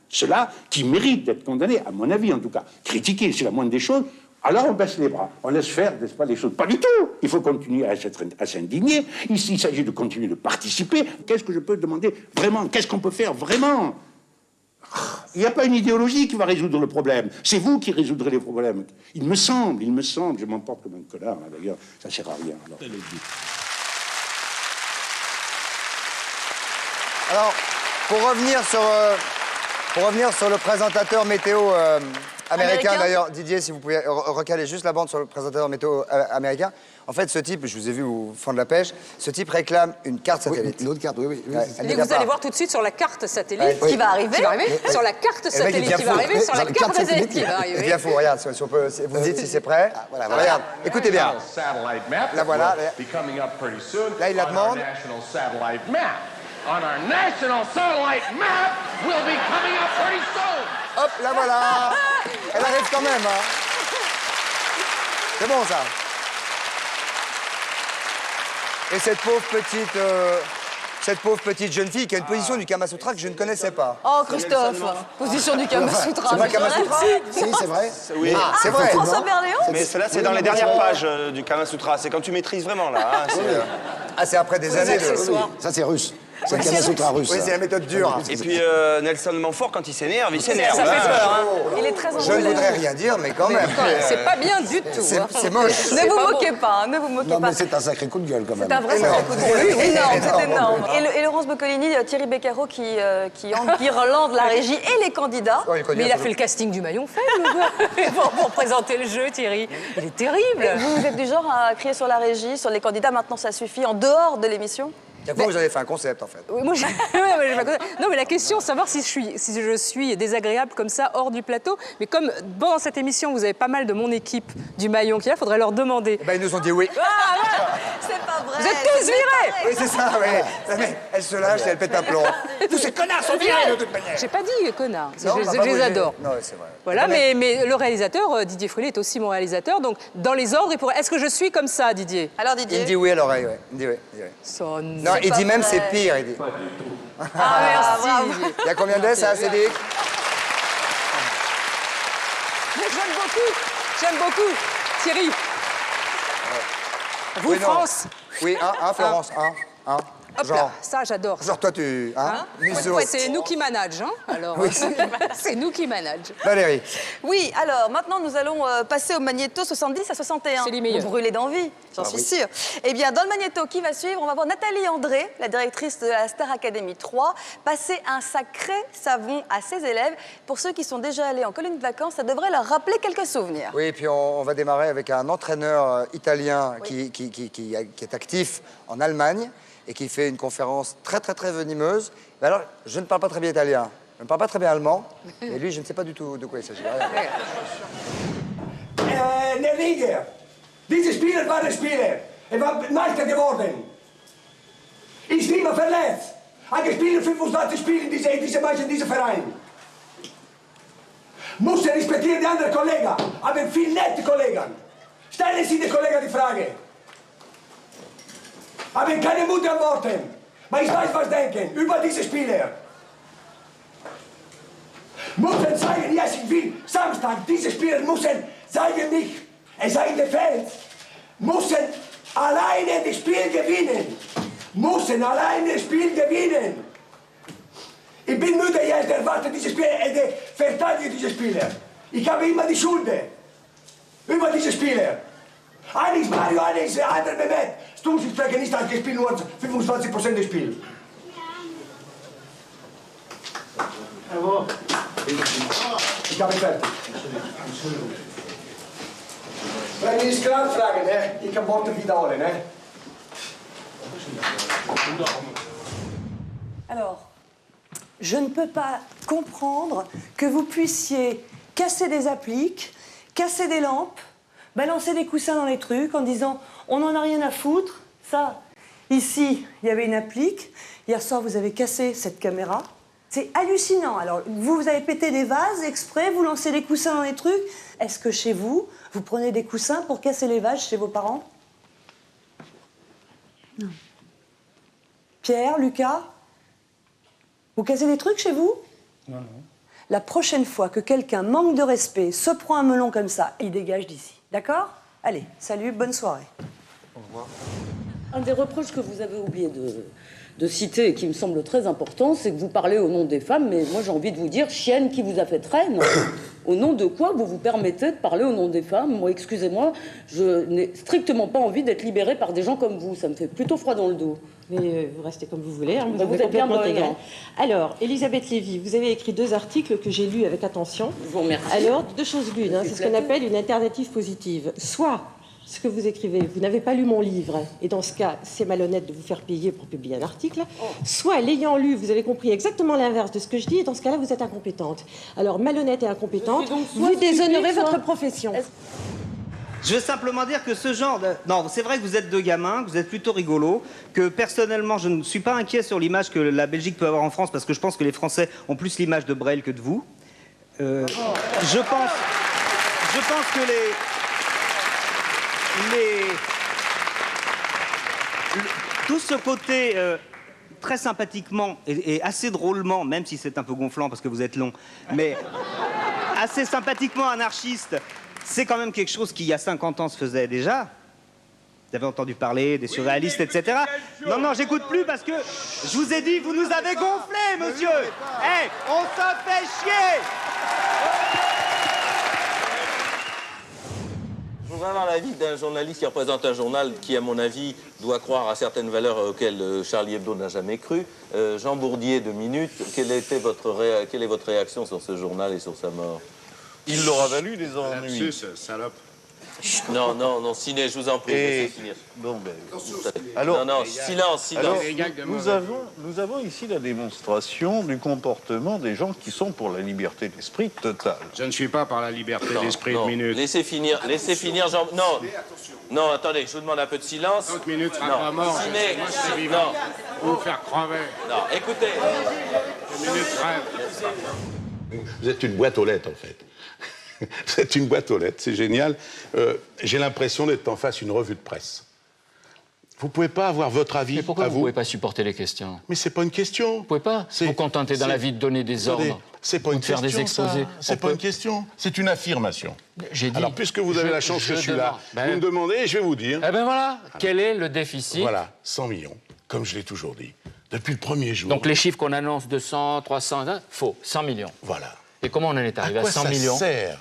ceux-là qui méritent d'être condamnés, à mon avis en tout cas. Critiquer, c'est la moindre des choses. Alors on baisse les bras, on laisse faire, n'est-ce pas, les choses. Pas du tout. Il faut continuer à s'indigner. Ici, il s'agit de continuer de participer. Qu'est-ce que je peux demander vraiment? Qu'est-ce qu'on peut faire vraiment? Il n'y a pas une idéologie qui va résoudre le problème. C'est vous qui résoudrez les problèmes. Il me semble, je m'emporte comme un connard, là, d'ailleurs, ça ne sert à rien. Alors, pour revenir sur le présentateur météo Américain d'ailleurs, Didier, si vous pouvez recaler juste la bande sur le présentateur météo américain. En fait, ce type, je vous ai vu au fond de la pêche, ce type réclame une carte satellite. Une autre carte, oui. Et vous allez voir tout de suite sur la carte satellite qui va arriver. Sur la carte satellite qui va arriver, sur la carte satellite qui va arriver. C'est bien fou, regarde, si on peut, vous me dites si c'est prêt. Voilà, regarde, écoutez bien. Là, voilà. Là, il la demande. On our national satellite map will be coming up pretty soon. Hop, là voilà. Elle arrive quand même. Hein. C'est bon ça. Et cette pauvre petite jeune fille qui a une position du Kama Sutra que je ne connaissais pas. Oh Christophe, position du Kama Sutra. C'est pas Kama Sutra? Si, c'est vrai. Oui. Ah, c'est vrai. François Berléand? Mais cela, c'est dans les dernières pages du Kama Sutra. C'est quand tu maîtrises vraiment, là. Hein, c'est après des années de... Ça, c'est russe. C'est le Kama Sutra russe. Oui, c'est la méthode dure. Et puis Nelson Montfort, quand il s'énerve, il s'énerve. Ça fait peur, hein. Il est très Je ne voudrais rien dire, mais quand même. C'est pas bien du tout. C'est moche. Ne vous moquez pas, ne vous moquez pas. Non, mais c'est un sacré coup de gueule, quand même. C'est un vrai sacré coup de gueule. Énorme, c'est énorme. Et Laurence Boccolini, Thierry Beccaro qui enguirlande la régie et les candidats. Mais il a fait le casting du maillon faible, pour présenter le jeu, Thierry. Il est terrible. Vous êtes du genre à crier sur la régie, sur les candidats, maintenant ça suffit, en dehors de l'émission? Vous avez fait un concept, en fait. Oui, moi, non, mais la question, savoir si je suis désagréable comme ça, hors du plateau. Mais comme dans cette émission, vous avez pas mal de mon équipe du maillon qui est là, il faudrait leur demander. Eh ben, ils nous ont dit oui. C'est pas vrai. Vous êtes tous virés. Oui, c'est ça, oui. Mais elle se lâche et elle pète un plomb. Tous ces connards sont virés, de toute manière. J'ai pas dit connards. Non, je les adore. Non, c'est vrai. Voilà, mais le réalisateur, Didier Frulet, est aussi mon réalisateur. Donc, dans les ordres, est-ce que je suis comme ça, Didier? Alors, Didier? Il me dit oui à l'oreille, oui. Il me dit oui. Non, il dit même c'est pire, il dit. Ah, merci. Il y a combien d'ess, ça, Cédric? J'aime beaucoup. Thierry. Vous, oui, France. Oui, Florence, Hop genre, là, ça j'adore. Genre toi tu... Ouais, c'est nous qui manage, hein. Alors, oui. c'est nous qui manage. Valérie. Oui, alors maintenant nous allons passer au magnéto 70 à 61. C'est les meilleurs. Vous brûlez d'envie, j'en suis sûre. Eh bien, dans le magnéto qui va suivre, on va voir Nathalie André, la directrice de la Star Academy 3, passer un sacré savon à ses élèves. Pour ceux qui sont déjà allés en colonie de vacances, ça devrait leur rappeler quelques souvenirs. Oui, et puis on va démarrer avec un entraîneur italien qui est actif en Allemagne et qui fait une conférence très venimeuse. Mais alors, je ne parle pas très bien italien, je ne parle pas très bien allemand, et lui, je ne sais pas du tout de quoi il s'agit. Der Liga. Diese Spieler war der Spieler. War Meister geworden. Ist immer verletzt. Hat gespielt 25 Spiele in diese Mannschaft, in diesem Verein. Muss respektieren die anderen Kollegen, aber viele nette Kollegen. Stellen Sie den Kollegen die Frage. Haben keine Mut am Worten. Aber ich weiß, was denken über diese Spieler. Müssen zeigen, ja, ich will Samstag, diese Spieler müssen zeigen mich, es sei in der Feld, müssen alleine das Spiel gewinnen. Müssen alleine das Spiel gewinnen. Ich bin müde jetzt, erwarte diese Spieler, verteidige diese Spieler. Ich habe immer die Schuld über diese Spieler. Einer ist Mario, einer ist der andere Mehmet. Stumms, ich spreche nicht, ich spiele nur 25% des Spiels. Ich habe fertig. Wenn ich es klar frage, ne? Ich kann Worte wiederholen. Ne? Alors, je ne peux pas comprendre que vous puissiez casser des appliques, casser des lampes, balancer des coussins dans les trucs en disant on n'en a rien à foutre. Ça, ici, il y avait une applique. Hier soir, vous avez cassé cette caméra. C'est hallucinant. Alors, vous avez pété des vases exprès, vous lancez des coussins dans les trucs. Est-ce que chez vous, vous prenez des coussins pour casser les vases chez vos parents? Non. Pierre, Lucas, vous cassez des trucs chez vous? Non. La prochaine fois que quelqu'un manque de respect, se prend un melon comme ça, il dégage d'ici. D'accord? Allez, salut, bonne soirée. Au revoir. Un des reproches que vous avez oublié de citer et qui me semble très important, c'est que vous parlez au nom des femmes, mais moi j'ai envie de vous dire, chienne qui vous a fait reine, au nom de quoi vous vous permettez de parler au nom des femmes? Moi, excusez-moi, je n'ai strictement pas envie d'être libérée par des gens comme vous, ça me fait plutôt froid dans le dos. Mais vous restez comme vous voulez, hein, Vous êtes bien bonne, égal. hein. Alors, Elisabeth Lévy, vous avez écrit 2 articles que j'ai lus avec attention. Je vous remercie. Alors, 2 choses l'une, hein, c'est ce qu'on appelle une alternative positive. Soit ce que vous écrivez, vous n'avez pas lu mon livre, et dans ce cas, c'est malhonnête de vous faire payer pour publier un article. Soit, l'ayant lu, vous avez compris exactement l'inverse de ce que je dis, et dans ce cas-là, vous êtes incompétente. Alors, malhonnête et incompétente, vous déshonorez votre profession. Je veux simplement dire que ce genre de... Non, c'est vrai que vous êtes 2 gamins, que vous êtes plutôt rigolos, que personnellement, je ne suis pas inquiet sur l'image que la Belgique peut avoir en France, parce que je pense que les Français ont plus l'image de Brel que de vous. Je pense que tout ce côté très sympathiquement et assez drôlement, même si c'est un peu gonflant parce que vous êtes long, mais assez sympathiquement anarchiste, c'est quand même quelque chose qui, il y a 50 ans, se faisait déjà. Vous avez entendu parler des surréalistes, etc. Non, non, j'écoute plus parce que je vous ai dit, vous nous avez gonflé, monsieur. Hey, on s'en fait chier. Je voudrais avoir l'avis d'un journaliste qui représente un journal qui, à mon avis, doit croire à certaines valeurs auxquelles Charlie Hebdo n'a jamais cru. Jean Bourdier, de Minutes, quelle est votre réaction sur ce journal et sur sa mort? Il l'aura valu des ennuis. Là-dessus, salope. Non, non, non, Ciné, je vous en prie, laissez finir. Bon, ben... Alors, non, non, silence, silence. Alors, nous avons ici la démonstration du comportement des gens qui sont pour la liberté d'esprit totale. Je ne suis pas par la liberté d'esprit de Minutes. Laissez finir, Jean... Non, non, attendez, je vous demande un peu de silence. 30 minutes sera non. pas mort. Ciné, Moi, je suis vivant. non. Vous vous faire crever. Non, écoutez. 2 minutes rêve. Vous êtes une boîte aux lettres, en fait. C'est une boîte aux lettres, c'est génial. J'ai l'impression d'être en face d'une revue de presse. Vous ne pouvez pas avoir votre avis. Mais pourquoi vous ne pouvez pas supporter les questions? Mais c'est pas une question. Vous ne pouvez pas vous contenter dans la vie de donner des ordres. C'est pas une faire question, des exposés. C'est pas une question, c'est une affirmation. J'ai dit. Alors, puisque vous avez la chance que je suis là, vous me demandez et je vais vous dire. Eh ben voilà, quel est le déficit? Voilà, 100 millions, comme je l'ai toujours dit, depuis le premier jour. Donc les chiffres qu'on annonce, 200, 300, faux, 100 millions. Voilà. Et comment on en est arrivé à 100 millions?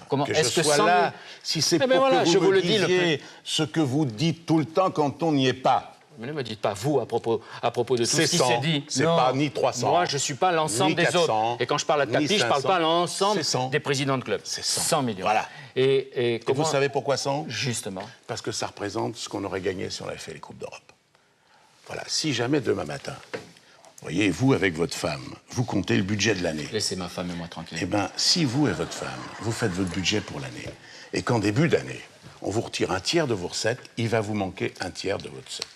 Comment que je sois là, si c'est pour que vous me disiez ce que vous dites tout le temps quand on n'y est pas. Mais ne me dites pas vous à propos de tout ce qui s'est dit. C'est pas ni 300. Moi, je ne suis pas l'ensemble des autres. Et quand je parle à tapis, je ne parle pas à l'ensemble des présidents de club. C'est 100 millions. Voilà. Et vous savez pourquoi 100? Justement. Parce que ça représente ce qu'on aurait gagné si on avait fait les Coupes d'Europe. Voilà. Si jamais demain matin, voyez, vous avec votre femme, vous comptez le budget de l'année. Laissez ma femme et moi tranquille. Eh bien, si vous et votre femme, vous faites votre budget pour l'année, et qu'en début d'année, on vous retire un tiers de vos recettes, il va vous manquer un tiers de votre recette.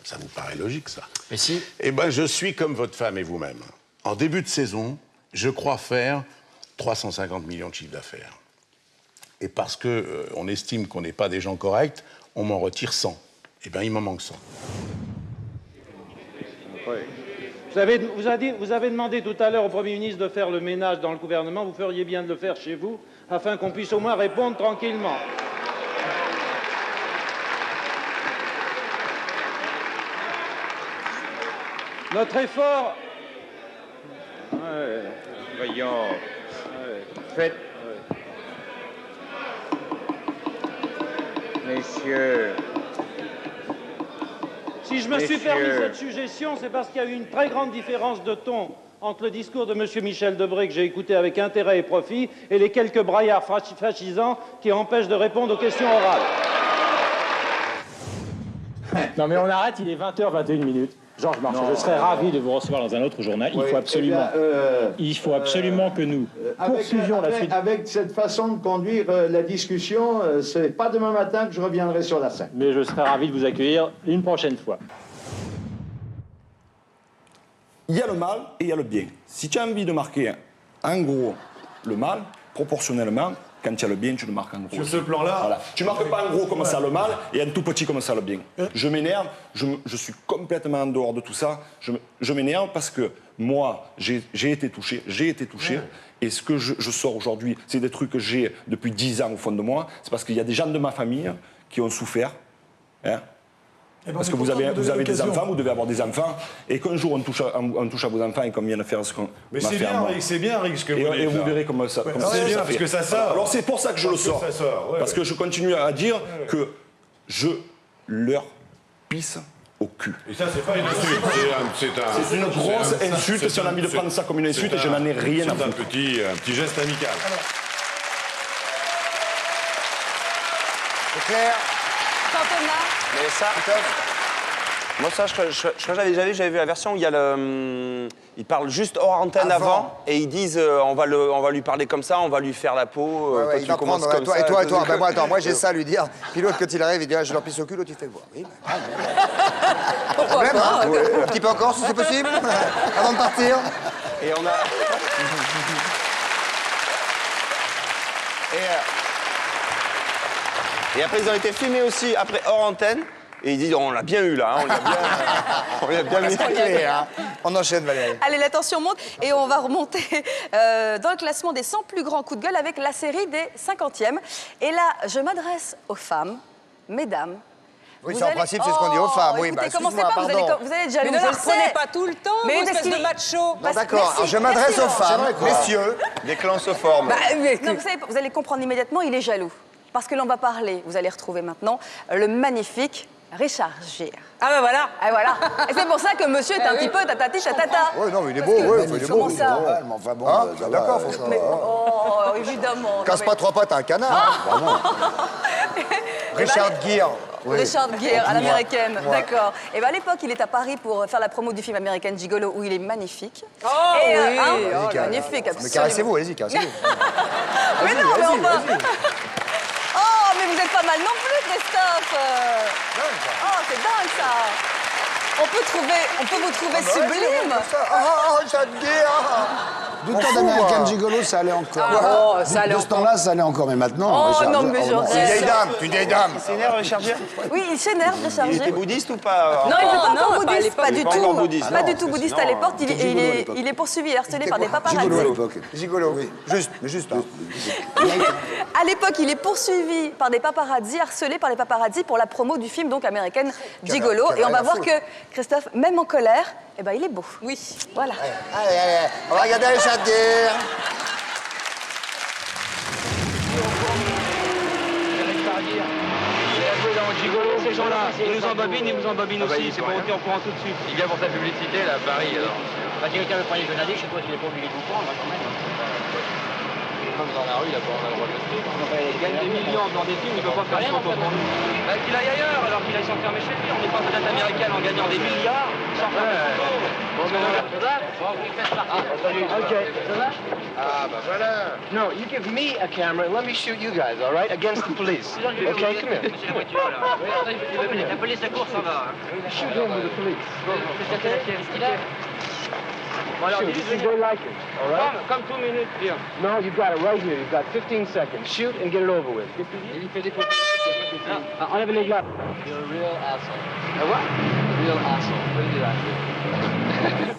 Ça vous paraît logique, ça? Mais si. Eh bien, je suis comme votre femme et vous-même. En début de saison, je crois faire 350 millions de chiffre d'affaires. Et parce qu'on estime qu'on n'est pas des gens corrects, on m'en retire 100. Eh bien, il m'en manque 100. Vous avez demandé tout à l'heure au Premier ministre de faire le ménage dans le gouvernement. Vous feriez bien de le faire chez vous, afin qu'on puisse au moins répondre tranquillement. Notre effort... Ouais, voyons. Ouais. Faites... Messieurs... Si je me suis permis cette suggestion, c'est parce qu'il y a eu une très grande différence de ton entre le discours de M. Michel Debré, que j'ai écouté avec intérêt et profit, et les quelques braillards fascisants qui empêchent de répondre aux questions orales. Non mais on arrête, il est 20h21. Georges Marchand, je serais ravi de vous recevoir dans un autre journal. Il faut absolument que nous poursuivions la suite. Avec cette façon de conduire la discussion, c'est pas demain matin que je reviendrai sur la scène. Mais je serais ravi de vous accueillir une prochaine fois. Il y a le mal et il y a le bien. Si tu as envie de marquer en gros le mal, proportionnellement, quand tu as le bien, tu le marques en gros. Sur ce plan-là... Voilà. Tu marques pas en gros comme ça le mal et en tout petit comme ça le bien. Je m'énerve, je suis complètement en dehors de tout ça. Je m'énerve parce que moi, j'ai été touché. Et ce que je sors aujourd'hui, c'est des trucs que j'ai depuis 10 ans au fond de moi. C'est parce qu'il y a des gens de ma famille qui ont souffert. Hein. Parce que vous avez des enfants, vous devez avoir des enfants, et qu'un jour on touche à vos enfants et qu'on vient de faire ce qu'on m'a fait à moi. C'est bien, Rick, ce que vous dites. Et vous verrez comment ça. C'est bien, parce que ça sort. Alors c'est pour ça que je le sors. Parce que je continue à dire que je leur pisse au cul. Et ça, c'est pas une insulte, C'est une grosse insulte si on a envie de prendre ça comme une insulte et je n'en ai rien à foutre. C'est un petit geste amical. C'est clair. Mais ça, moi ça, je crois que j'avais vu la version où il y a le, ils parlent juste hors antenne avant et ils disent on va lui parler comme ça, on va lui faire la peau. Ouais, toi, il tu va commences prendre, comme toi, ça. et toi. Ben moi, attends, moi j'ai ça à lui dire. Puis l'autre, quand il arrive, il dit je leur pisse au cul, l'autre il fait voir. Oui, problème, hein. Un petit peu encore, si c'est possible, avant de partir. Et on a. Et après, ils ont été filmés aussi, après hors antenne. Et ils disent on l'a bien eu là, hein, on l'a bien mis. Hein. On enchaîne, Valérie. Allez, la tension monte et on va remonter dans le classement des 100 plus grands coups de gueule avec la série des 50e. Et là, je m'adresse aux femmes, mesdames. Oui, c'est en principe, c'est ce qu'on dit aux femmes. Oui, écoutez, bah, commencez excuse-moi, pas, pardon. vous allez être jaloux. Mais ne je le le prenez sais. pas tout le temps, Mais vous, espèce parce de qu'il- macho. Bon, d'accord, alors je m'adresse aux femmes, messieurs. Dès que l'on se forme. Bah, non, vous savez, vous allez comprendre immédiatement, il est jaloux. Parce que l'on va parler, vous allez retrouver maintenant, le magnifique Richard Gere. Ah ben voilà. Ah voilà. Et c'est pour ça que monsieur est un petit peu tatati tatata. Oui, non, mais il est Parce beau, que- oui, il est beau. Comment ça Mais enfin bon, Hein ça va, D'accord, François. Mais, oh, évidemment. Casse Non, pas mais- trois pattes à un canard. Richard Gere. Oui. Richard Gere, à l'américaine, Moi. d'accord. Et ben à l'époque, il est à Paris pour faire la promo du film American Gigolo où il est magnifique. Oh Et, oui. hein, magnifique, absolument. Mais caressez-vous, allez-y, caressez-vous. Mais non, mais Vas-y, enfin. vas-y. Oh, mais vous êtes pas mal non plus, Christophe. Oh, c'est dingue ça. On peut vous trouver sublime. Richard Gere. Du temps d'American Gigolo, ça allait encore. Oh, ça allait De ce temps-là, ça allait encore, mais maintenant. Oh, Richard non, Gere, mais oh, je non. C'est une vieille dame, c'est une vieille dame. Il s'énerve, Richard Gere. Oui, il s'énerve, Richard Il était Gere. bouddhiste ou pas Non, il n'est pas non, encore pas à bouddhiste, l'époque. pas Il du est pas encore tout. bouddhiste. Pas Non, du tout bouddhiste à l'époque. c'était gigolo à l'époque. Il est poursuivi et harcelé par des Gigolo à paparazzis. l'époque. Gigolo, oui. Juste, mais juste. Hein. À l'époque, il est poursuivi par des paparazzis, harcelé par des paparazzis pour la promo du film donc American Gigolo. qui avait Et on rien va à voir foutre. que Christophe, même en colère, eh ben, il est beau. Oui. Voilà. Allez, on va regarder Richard Gere. Ces gens-là, ils nous embobinent aussi, c'est pour monter en courant tout de suite. Il vient pour sa publicité, là, à Paris, alors. Bah, quelqu'un veut prendre les journalistes, je suppose qu'il n'est pas obligé de vous prendre, quand même. Comme dans la rue, il a pas le droit de le suivre. Il gagne des millions dans des films, il ne peut pas faire rien photo pour nous. Bah, qu'il aille ailleurs, alors qu'il aille s'enfermer chez lui. On n'est pas vedette américaine en gagnant des milliards, sans faire des photos. Bon, ça va? Bon, vous faites partie. Ok, ça va? Ah, bah voilà. No, you give me a camera and let me shoot you guys, all right? Against the police. Okay, come here. C'est la voiture, là. La police de course, ça va. Shoot him with the police. Qu'est-ce qu'il a? Bon, alors, shoot, see they like it, all right? Comme 2 minutes, bien. No, you've got it right here. You've got 15 seconds. Shoot and get it over with. Il fait des photos. Enlève les gars. You're a real asshole. A what? Real asshole. What did you asshole?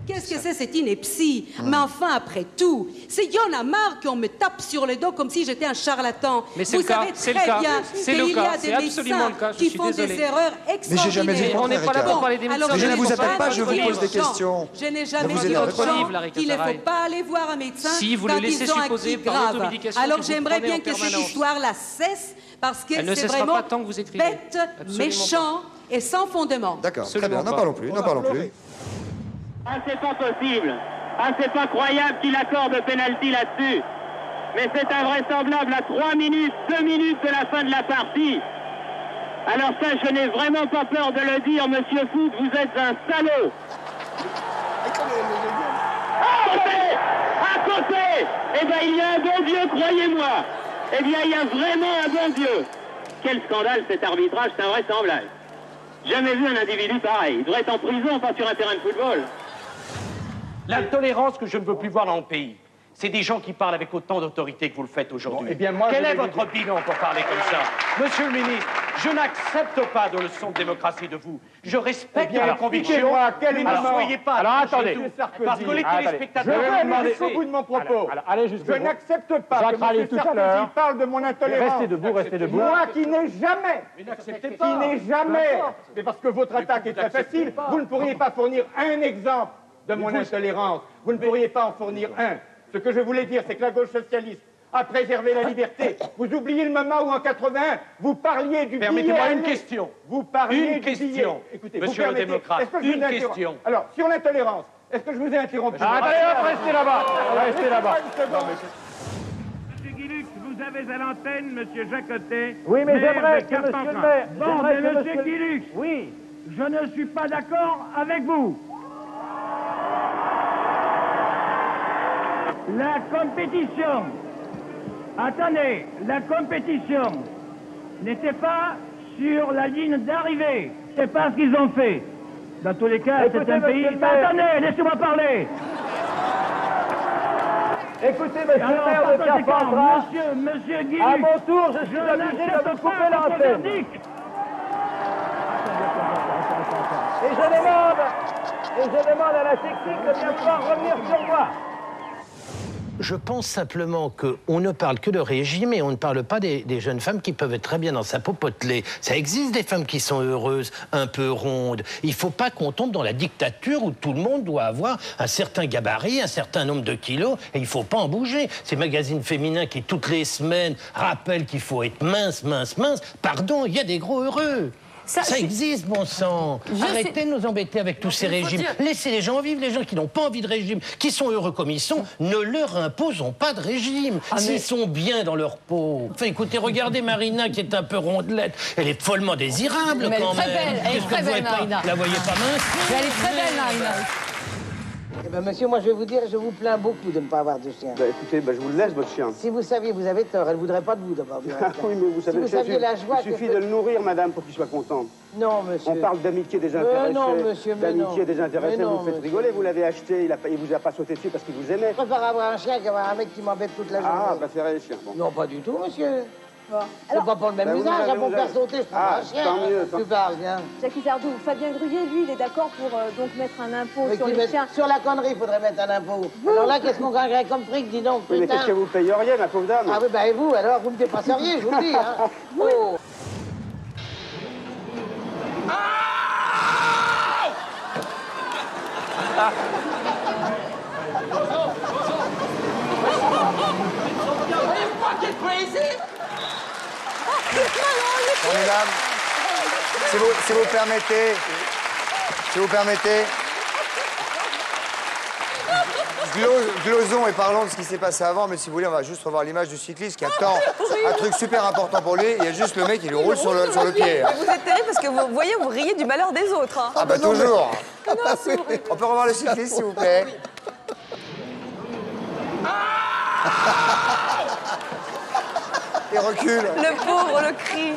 Qu'est-ce que c'est cette ineptie? Mais enfin, après tout, c'est y en a marre qu'on me tape sur le dos comme si j'étais un charlatan. Mais c'est Vous le cas, savez c'est très le cas, bien c'est le qu'il y cas, a c'est des absolument médecins le cas, je qui suis font désolé. des erreurs Mais j'ai jamais dit extraordinaires. le On n'est pas là contraire, pour parler des Alors, médecins. Mais je ne vous jamais attaque pas, dit je vous aux pose des gens- questions. Je n'ai Ne jamais vous dit énervez aux pas. gens Larry qu'il ne Casaray. faut pas aller voir un médecin Si vous quand le laissez ils ont un supposer qui par grave. l'automédication Alors que vous j'aimerais prenez bien en que cette permanence. histoire-là cesse parce que Elle ne c'est cessera vraiment pas tant que vous écrivez. bête, Absolument méchant et sans fondement. D'accord, très Absolument bien, n'en pas. parlons plus, n'en parlons plus. Ah, c'est pas possible. Ah, c'est pas croyable qu'il accorde penalty là-dessus. Mais c'est invraisemblable à 3 minutes, 2 minutes de la fin de la partie. Alors ça, je n'ai vraiment pas peur de le dire, monsieur Foot, vous êtes un salaud. À côté, eh bien, il y a un bon Dieu, croyez-moi. Eh bien, il y a vraiment un bon Dieu. Quel scandale cet arbitrage, c'est invraisemblable. Jamais vu un individu pareil. Il devrait être en prison, pas sur un terrain de football. L'intolérance que je ne veux plus voir dans le pays, c'est des gens qui parlent avec autant d'autorité que vous le faites aujourd'hui. Bon, eh bien, moi, Quel je est vais vous votre bilan pour parler comme ça? Monsieur le ministre, je n'accepte pas de leçons de démocratie de vous. Je respecte Eh bien, les convictions. expliquez-moi à quel mais moment- ne soyez pas... Alors, touché attendez. tout. Sarkozy. Parce que les Attendez. téléspectateurs... Je vais vont aller demander- jusqu'au bout de mon propos. Allez jusqu'au Je bout. n'accepte pas Jacques que Rallye M. tout à Sarkozy l'heure. parle de mon intolérance. Restez debout, restez debout. Moi qui n'ai jamais, qui n'ai jamais, mais parce que votre attaque est très facile, vous ne pourriez pas fournir un exemple de mon intolérance. Vous ne pourriez pas en fournir un. Ce que je voulais dire, c'est que la gauche socialiste à préserver la liberté. Vous oubliez le moment où, en 81, vous parliez du billet. Permettez-moi une question. Vous parliez du billet. Écoutez, Monsieur le démocrate, une question. Alors, sur l'intolérance, est-ce que je vous ai interrompu? Allez, hop, restez là-bas. Restez là-bas. Monsieur Guilux, vous avez à l'antenne Monsieur Jacotet. Oui, mais j'aimerais que monsieur le maire... Bon, mais Monsieur Guilux, oui, je ne suis pas d'accord avec vous. La compétition, attendez, la compétition n'était pas sur la ligne d'arrivée. C'est pas ce qu'ils ont fait. Dans tous les cas, c'est un pays... Attendez, laissez-moi parler. Écoutez, monsieur le maire de Carpentras, Monsieur Guilux, à mon tour, je suis obligé de vous couper l'antenne. Et je demande à la technique de bien pouvoir revenir sur moi. Je pense simplement qu'on ne parle que de régime et on ne parle pas des jeunes femmes qui peuvent être très bien dans sa peau potelée. Ça existe des femmes qui sont heureuses, un peu rondes. Il ne faut pas qu'on tombe dans la dictature où tout le monde doit avoir un certain gabarit, un certain nombre de kilos et il ne faut pas en bouger. Ces magazines féminins qui, toutes les semaines, rappellent qu'il faut être mince, mince, mince. Pardon, il y a des gros heureux. Ça existe, bon sang. Arrêtez de nous embêter avec tous ces régimes. Laissez les gens vivre, les gens qui n'ont pas envie de régime, qui sont heureux comme ils sont, ne leur imposons pas de régime. S'ils sont bien dans leur peau. Enfin, écoutez, regardez Marina qui est un peu rondelette. Elle est follement désirable mais quand elle est très même. belle, elle est très belle, Marina. La voyez pas mince? Mais elle est très belle, Marina. Eh ben, monsieur, moi, je vais vous dire, je vous plains beaucoup de ne pas avoir de chien. Bah, écoutez, je vous le laisse, votre chien. Si vous saviez, vous avez tort. Elle ne voudrait pas de vous d'avoir. Oui, mais vous savez, si vous saviez la joie il suffit de le nourrir, madame, pour qu'il soit content. Non, monsieur. On parle d'amitié désintéressée. Non, monsieur, d'amitié désintéressée, mais non, vous me faites rigoler. Vous l'avez acheté, il vous a pas sauté dessus parce qu'il vous aimait. Je préfère avoir un chien qu'avoir un mec qui m'embête toute la journée. Ah, préférez les chiens. Bon. Non, pas du tout, monsieur. Bon. C'est pas pour le même usage, à mon faire sauter, je prends un chien. Tant mieux. Tu parles bien. Jacques Sardou, Fabien Gruyère, lui, il est d'accord pour donc mettre un impôt sur les chiens. Sur la connerie, il faudrait mettre un impôt. Alors là, qu'est-ce qu'on gagnerait comme fric, dis donc, Oui, mais qu'est-ce que vous payeriez, ma pauvre dame? Ah oui, bah et vous, alors, vous me dépasseriez, je vous le dis, hein. Oh. Mesdames, si vous permettez, glosons et parlons de ce qui s'est passé avant, mais si vous voulez, on va juste revoir l'image du cycliste qui attend un truc super important pour lui. Il y a juste le mec qui lui roule sur le pied. Mais vous êtes terrible parce que vous voyez, vous riez du malheur des autres. Hein. Ah bah toujours. Non, c'est horrible. On peut revoir le cycliste, s'il vous plaît. Il recule. Le pauvre, le cri.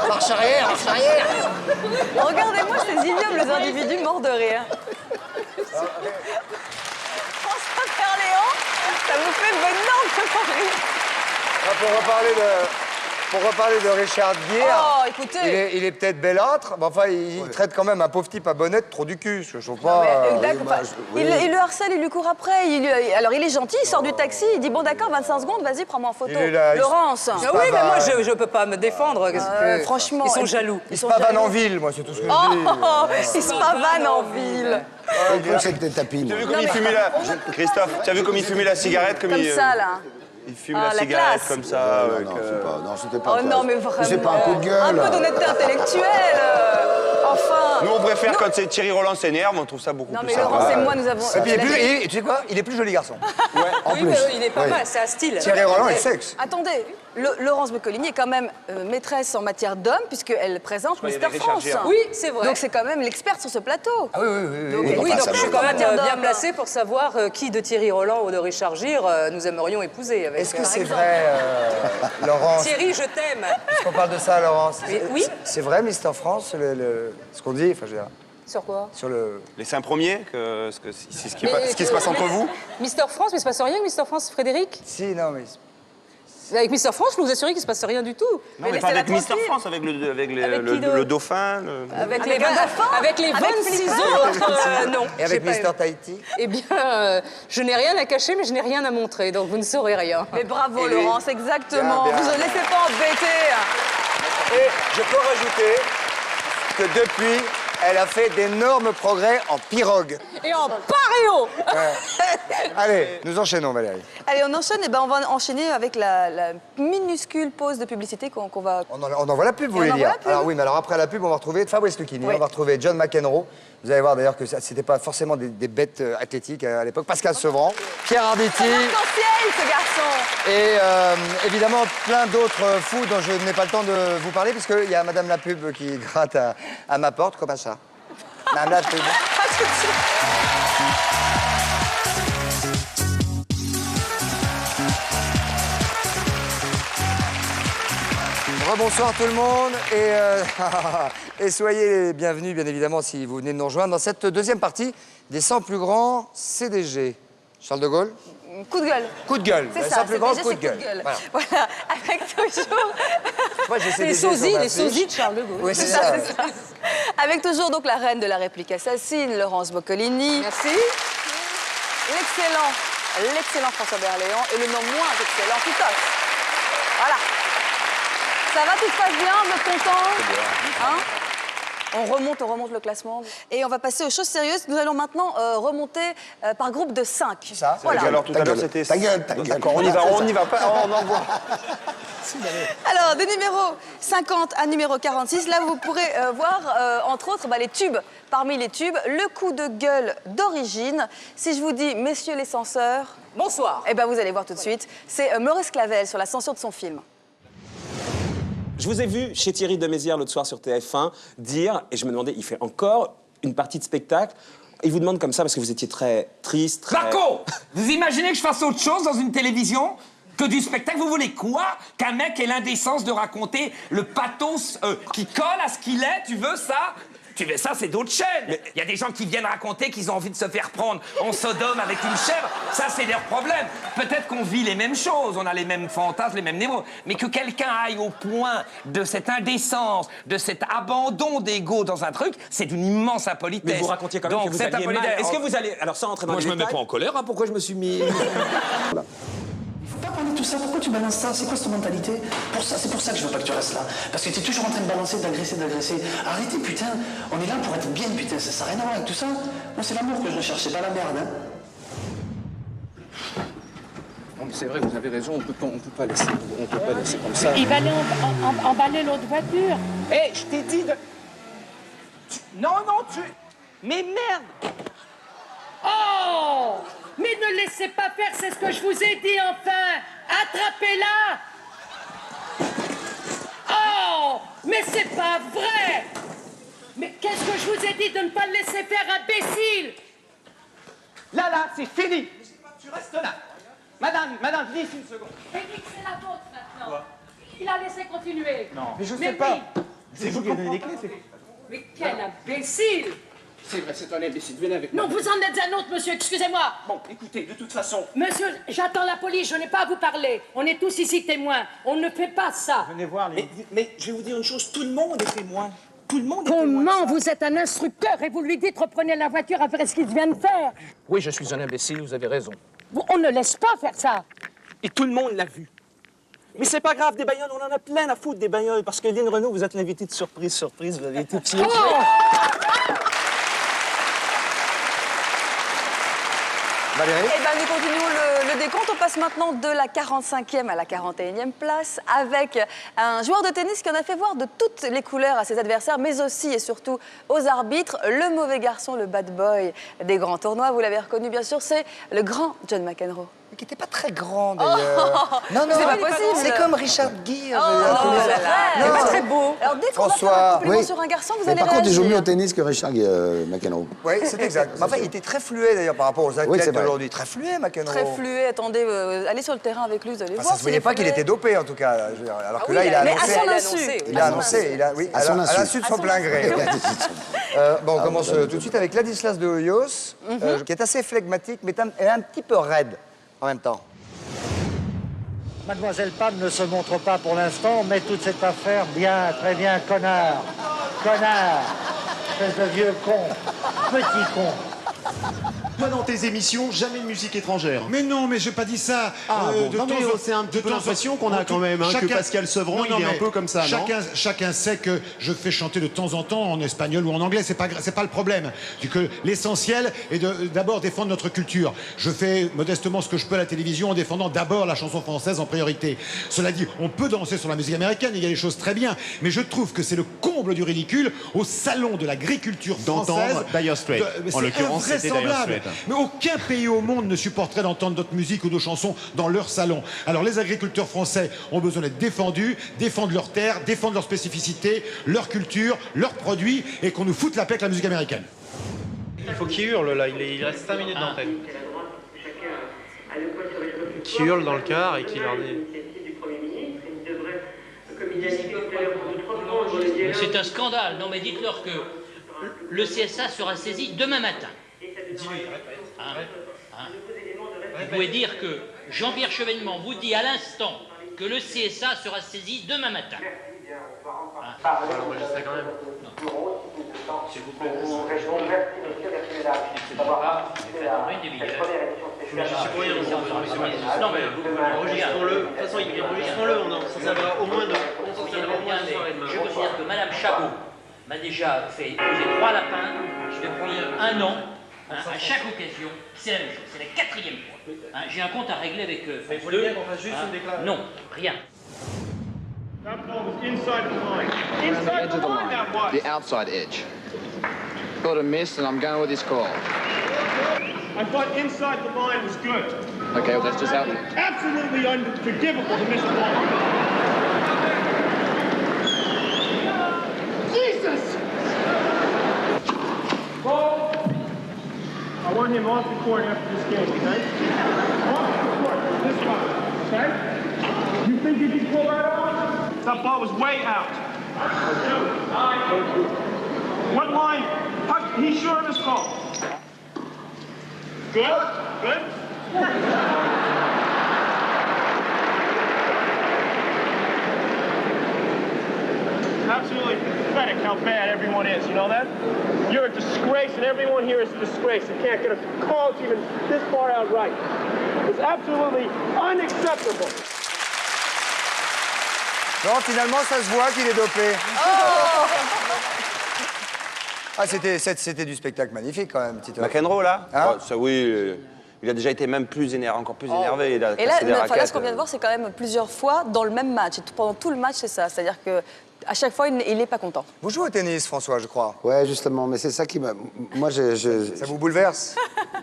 Marche arrière, marche arrière. Regardez-moi ces ignobles individus morts de rire. François Berléand, ça vous fait énormément rire. Pour reparler de Richard Gere, Oh, écoutez. il est peut-être belâtre, mais enfin, il traite quand même un pauvre type à bonnette trop du cul. Je trouve Non, pas. mais, il le harcèle, il lui court après. Alors il est gentil, il sort du taxi, il dit bon d'accord, 25 secondes, vas-y, prends-moi en photo. Il est là, Laurence. Ah oui, mais moi je peux pas me défendre. Franchement. Ils sont jaloux. Il se pavane en ville, moi, c'est tout ce que je dis. Il se pavane en ville. C'était tapis. Tu as vu comme il fumait la... Christophe, tu as vu comme il fumait la cigarette Comme ça, là. Il fume Ah, la la cigarette classe. comme ça. Non, c'était pas. Oh non, mais vraiment. C'est pas un coup de gueule. Un peu d'honnêteté intellectuelle. Enfin. Nous, on préfère quand c'est Thierry Roland s'énerve, on trouve ça beaucoup Non, plus mais sympa. Laurence et moi, nous avons. Et puis, tu sais quoi? Il est plus joli garçon. En Oui, plus. mais il est pas Oui. mal, c'est un style. Thierry Roland est sexe. Attendez, Laurence Boccolini est quand même maîtresse en matière d'hommes, puisqu'elle présente croyais Mister les France. Richard Gere. Oui, c'est vrai. Donc c'est quand même l'experte sur ce plateau. Ah oui, oui, oui. Donc, oui. Oui, enfin, donc ça je suis va. quand même matière bien d'homme. placée pour savoir qui de Thierry Roland ou de Richard Gere nous aimerions épouser. Avec, Est-ce que par c'est exemple. vrai, Laurence? Thierry, je t'aime. Est-ce qu'on parle de ça, Laurence? Oui. C'est vrai, Mister France, ce qu'on dit, enfin, je veux dire, Sur quoi? sur le... Les 5 premiers, c'est ce qui se passe entre vous? Mister France, mais il se passe rien avec Mister France, Frédéric? Si, non, mais... Avec Mister France, je peux vous assurer qu'il se passe rien du tout. Non, mais pas avec Mister France, avec le dauphin. Avec les 26 autres, non. Et avec j'ai pas Mister eu. Tahiti? Eh bien, je n'ai rien à cacher, mais je n'ai rien à montrer, donc vous ne saurez rien. Mais bravo, Et lui Laurence, exactement. Bien, bien. Vous ne laissez pas embêter. Et je peux rajouter que depuis Elle a fait d'énormes progrès en pirogue. Et en paréo. Allez, nous enchaînons, Valérie. Allez, on enchaîne. Et ben, on va enchaîner avec la minuscule pause de publicité qu'on va... On envoie la pub, vous voulez dire? Alors oui, mais alors après la pub, on va retrouver Fabrice Lucchini, on va retrouver John McEnroe. Vous allez voir d'ailleurs que c'était pas forcément des bêtes athlétiques à l'époque. Pascal Sevran, Pierre Arditi. C'est l'arc-en-ciel, ce garçon. Et évidemment, plein d'autres fous dont je n'ai pas le temps de vous parler, puisqu'il y a Madame la pub qui gratte à ma porte, comme ça. Madame la pub. Rebonsoir tout le monde et soyez les bienvenus, bien évidemment, si vous venez de nous rejoindre dans cette deuxième partie des 100 plus grands CDG. Charles de Gaulle? Coup de gueule. Coup de gueule. C'est Les ça, 100 plus grands CDG, coups de gueule. Voilà, avec toujours... Les sosies de Charles de Gaulle. Oui, c'est ça. Avec toujours donc la reine de la réplique assassine, Laurence Boccolini. Merci. L'excellent François Berléand et le non moins excellent Titoff. Voilà. Ça va, tout se passe bien, vous êtes contents? Hein? On remonte le classement. Et on va passer aux choses sérieuses. Nous allons maintenant remonter par groupe de 5. C'est ça. Voilà. Alors tout à l'heure, c'était... Ta gueule. D'accord, on y va pas, on envoie. Alors, de numéro 50 à numéro 46, là, vous pourrez voir, entre autres, les tubes. Parmi les tubes, le coup de gueule d'origine. Si je vous dis, messieurs les censeurs... Bonsoir. Eh bien, vous allez voir tout de suite. C'est Maurice Clavel sur la censure de son film. Je vous ai vu chez Thierry de Mézières l'autre soir sur TF1 dire, et je me demandais, il fait encore une partie de spectacle. Il vous demande comme ça parce que vous étiez très triste, très... Marco, vous imaginez que je fasse autre chose dans une télévision que du spectacle? Vous voulez quoi? Qu'un mec ait l'indécence de raconter le pathos qui colle à ce qu'il est? Tu veux ça? Tu veux ça, c'est d'autres chaînes. Il y a des gens qui viennent raconter qu'ils ont envie de se faire prendre en Sodome avec une chèvre. Ça, c'est leur problème. Peut-être qu'on vit les mêmes choses, on a les mêmes fantasmes, les mêmes névroses. Mais que quelqu'un aille au point de cette indécence, de cet abandon d'ego dans un truc, c'est d'une immense impolitesse. Mais vous racontiez quand même donc, que vous alliez mal. Est-ce que vous allez... Alors, sans entrer dans les détails... Moi, je me mets pas en colère, hein, pourquoi je me suis mis... Pas parler de tout ça, pourquoi tu balances ça? C'est quoi cette mentalité? C'est pour ça que je veux pas que tu restes là. Parce que t'es toujours en train de balancer, d'agresser. Arrêtez, putain. On est là pour être bien, putain. Ça n'a rien à voir avec tout ça. Moi, c'est l'amour que je recherche, c'est pas la merde, hein. Non, mais c'est vrai, vous avez raison, on peut pas laisser comme ça. Il va aller emballer l'autre voiture. Hé, je t'ai dit de... Non, tu... Mais merde! Oh! Mais ne laissez pas faire, c'est ce que je vous ai dit, enfin! Attrapez-la! Oh! Mais c'est pas vrai! Mais qu'est-ce que je vous ai dit de ne pas le laisser faire, imbécile? Là, c'est fini! Tu restes là! Madame, viens ici une seconde. Félix, c'est la vôtre maintenant. Quoi? Il a laissé continuer. Non. Mais je sais pas. C'est vous qui avez donné les clés, Mais quel imbécile! C'est vrai, c'est un imbécile. Venez avec moi. Non, vous en êtes un autre, monsieur, excusez-moi. Bon, écoutez, de toute façon... Monsieur, j'attends la police, je n'ai pas à vous parler. On est tous ici témoins. On ne fait pas ça. Venez voir les... Mais je vais vous dire une chose, tout le monde est témoin. Tout le monde est Comment vous êtes un instructeur et vous lui dites reprenez la voiture après ce qu'il vient de faire? Oui, je suis un imbécile, vous avez raison. On ne laisse pas faire ça. Et tout le monde l'a vu. Mais c'est pas grave, des bagnoles, on en a plein à foutre des bagnoles. Parce que Lynn Renault, vous êtes l'invité de surprise, vous avez été piégé. Valérie? Eh bien, nous continuons le décompte. On passe maintenant de la 45e à la 41e place avec un joueur de tennis qui en a fait voir de toutes les couleurs à ses adversaires, mais aussi et surtout aux arbitres. Le mauvais garçon, le bad boy des grands tournois. Vous l'avez reconnu, bien sûr, c'est le grand John McEnroe. Mais qui n'était pas très grand, d'ailleurs. Non, c'est pas possible. C'est comme Richard Gere. Il est très beau. Alors, dès qu'on va faire un compliment sur un garçon, vous allez Par contre, il joue réagir. mieux au tennis que Richard McEnroe. Oui, c'est exact. Mais enfin, il était très fluet, d'ailleurs, par rapport aux athlètes d'aujourd'hui. Très fluet, McEnroe. Très fluet. Attendez, allez sur le terrain avec lui, vous allez voir. Ça ne se voyait pas qu'il était dopé, en tout cas. Alors que là, il a annoncé. Mais à son insu. Il a annoncé, à l'insu de son plein gré. Bon, on commence tout de suite avec Ladislas de Hoyos, qui est assez flegmatique, mais un petit peu raide en même temps. Mademoiselle Pam ne se montre pas pour l'instant, mais toute cette affaire, bien, très bien, connard. Connard. Espèce de vieux con. Petit con. toi dans tes émissions, jamais de musique étrangère. Mais non, mais j'ai pas dit ça. C'est un petit peu l'impression qu'on a quand même, que Pascal Sevran, il est un peu comme ça, non? Chacun sait que je fais chanter de temps en temps en espagnol ou en anglais, c'est pas le problème. C'est que l'essentiel est d'abord défendre notre culture. Je fais modestement ce que je peux à la télévision en défendant d'abord la chanson française en priorité. Cela dit, on peut danser sur la musique américaine, il y a des choses très bien, mais je trouve que c'est le comble du ridicule au salon de l'agriculture française. D'entendre Dire Straits. En l'occurrence, c'était Dire Straits. Mais aucun pays au monde ne supporterait d'entendre notre musique ou nos chansons dans leur salon. Alors les agriculteurs français ont besoin d'être défendus, défendre leurs terres, défendre leurs spécificités, leur culture, leurs produits, et qu'on nous foute la paix avec la musique américaine. Il faut qu'il hurle là, il reste 5 minutes d'antenne. Qui hurle dans le car et qui leur dit... C'est un scandale. Non mais dites-leur que le CSA sera saisi demain matin. Vous pouvez dire que Jean-Pierre Chevènement vous dit à l'instant que le CSA sera saisi demain matin. Enregistrez quand même. S'il vous plaît. Non mais enregistrons-le. De toute façon, enregistrons-le. Ça va au moins de... Je considère que Madame Chabot m'a déjà fait poser 3 lapins depuis 1 an, à chaque occasion. C'est la même chose, c'est la 4e fois. J'ai un compte à régler avec eux. Il faut bien qu'on fasse juste une déclaration. Non, rien. That ball was inside the line. Inside the line, that was. The outside edge. Got a miss, and I'm going with his call. I thought inside the line was good. Okay, well, that's just out. Absolutely unforgivable to miss the ball. Jesus! Ball. I want him off the court after this game, okay? Off the court, this one, okay? You think you can pull that off? That ball was way out. What line? He's sure of his call. Good? Good? Absolutely pathetic how bad everyone is, you know that? You're a disgrace and everyone here is a disgrace. You can't get a call even this far out right. It's absolutely unacceptable. Non, finalement, ça se voit qu'il est dopé. Ah, c'était du spectacle magnifique, quand même, Tito. McEnroe, là Hein ça, oui, il a déjà été même plus énervé, encore plus énervé. Il a Et là, cassé des raquettes. ce qu'on vient de voir, c'est quand même plusieurs fois dans le même match. Et pendant tout le match, c'est ça. C'est-à-dire qu'à chaque fois, il n'est pas content. Vous jouez au tennis, François, je crois. Ouais, justement, mais c'est ça qui m'a... Moi, Ça vous bouleverse?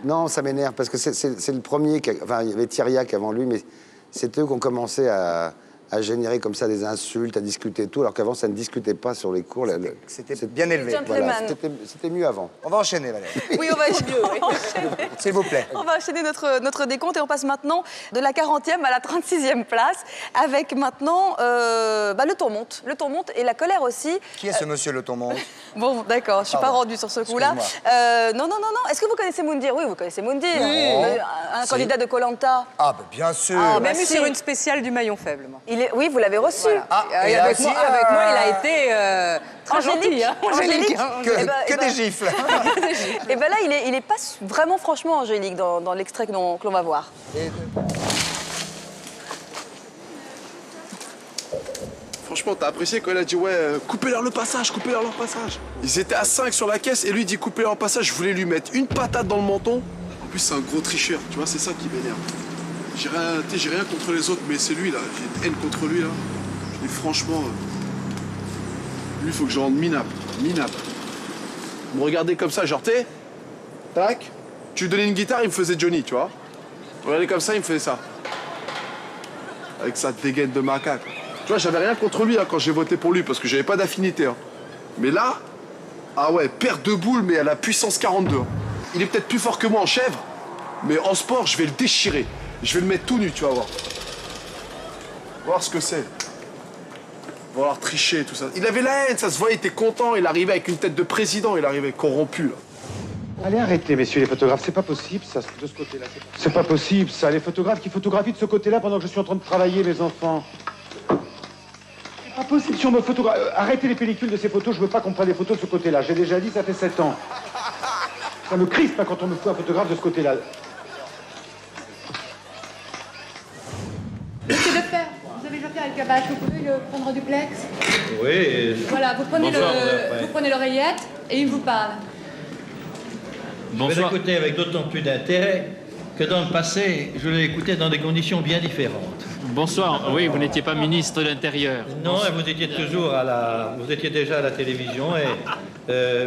Non, ça m'énerve, parce que c'est le premier... Enfin, il y avait Thiriac avant lui, mais c'est eux qui ont commencé à générer comme ça des insultes, à discuter et tout, alors qu'avant, ça ne discutait pas sur les cours. C'était bien élevé. Voilà, c'était mieux avant. On va enchaîner, Valérie. Oui, on va enchaîner. S'il vous plaît. On va enchaîner notre décompte et on passe maintenant de la 40e à la 36e place avec maintenant le ton monte. Le ton monte et la colère aussi. Qui est ce monsieur Le Ton Monte? Bon, d'accord, je ne suis pas rendue sur ce coup-là. Non. Est-ce que vous connaissez Moundir? Oui, vous connaissez Moundir. Oui. Un candidat de Koh Lanta. Ah, ben, bien sûr. Même eu sur une spéciale du maillon faible, moi. Oui, vous l'avez reçu. Voilà. Et avec moi, il a été très gentil. Angélique. Que des gifles. Et bien là, il est pas vraiment franchement angélique dans l'extrait que l'on va voir. Franchement, t'as apprécié quand il a dit ouais, coupez-leur le passage, coupez-leur leur passage. Ils étaient à 5 sur la caisse et lui il dit coupez-leur le passage. Je voulais lui mettre une patate dans le menton. En plus, c'est un gros tricheur, tu vois, c'est ça qui m'énerve. J'ai rien contre les autres, mais c'est lui là, j'ai une haine contre lui là. Et franchement, lui, il faut que je rende minable. Vous me regardez comme ça, genre t'es, tac, tu lui donnais une guitare, il me faisait Johnny, tu vois. Regardez comme ça, il me faisait ça. Avec sa dégaine de macaque. Tu vois, j'avais rien contre lui hein, quand j'ai voté pour lui, parce que j'avais pas d'affinité. Hein. Mais là, ah ouais, perte de boule, mais à la puissance 42. Hein. Il est peut-être plus fort que moi en chèvre, mais en sport, je vais le déchirer. Je vais le mettre tout nu, tu vas voir. Voir ce que c'est. Voir tricher, tout ça. Il avait la haine, ça se voyait, il était content. Il arrivait avec une tête de président, il arrivait corrompu, là. Allez, arrêtez, messieurs les photographes. C'est pas possible, ça, de ce côté-là. C'est pas possible, ça. Les photographes qui photographient de ce côté-là pendant que je suis en train de travailler, mes enfants. C'est pas possible, si on me photographie... Arrêtez les pellicules de ces photos, je veux pas qu'on prenne des photos de ce côté-là. J'ai déjà dit, ça fait 7 ans. Ça me crispe hein, quand on me fout un photographe de ce côté-là. Monsieur Defer, vous avez jeté avec Kabash, vous pouvez le prendre en duplex? Oui. Voilà, vous prenez Bonsoir, vous prenez l'oreillette et il vous parle. Je vais l'écouter avec d'autant plus d'intérêt que dans le passé, je l'ai écouté dans des conditions bien différentes. Bonsoir. Oui, vous n'étiez pas ministre de l'Intérieur. Non, vous étiez toujours vous étiez déjà à la télévision et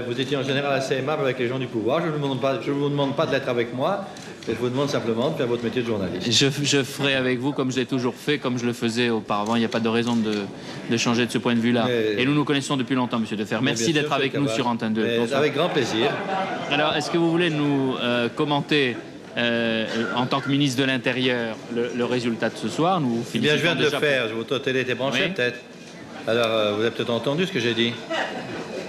vous étiez en général assez aimable avec les gens du pouvoir. Je ne vous demande pas de l'être avec moi. Je vous demande simplement de faire votre métier de journaliste. Je ferai avec vous comme je l'ai toujours fait, comme je le faisais auparavant. Il n'y a pas de raison de changer de ce point de vue-là. Et nous nous connaissons depuis longtemps, Monsieur Defer. Merci d'être avec nous sur Antenne 2. Avec grand plaisir. Alors, est-ce que vous voulez nous commenter, en tant que ministre de l'Intérieur, le résultat de ce soir? Eh bien, je viens de le faire. Votre télé était branchée, peut-être. Alors, vous avez peut-être entendu ce que j'ai dit.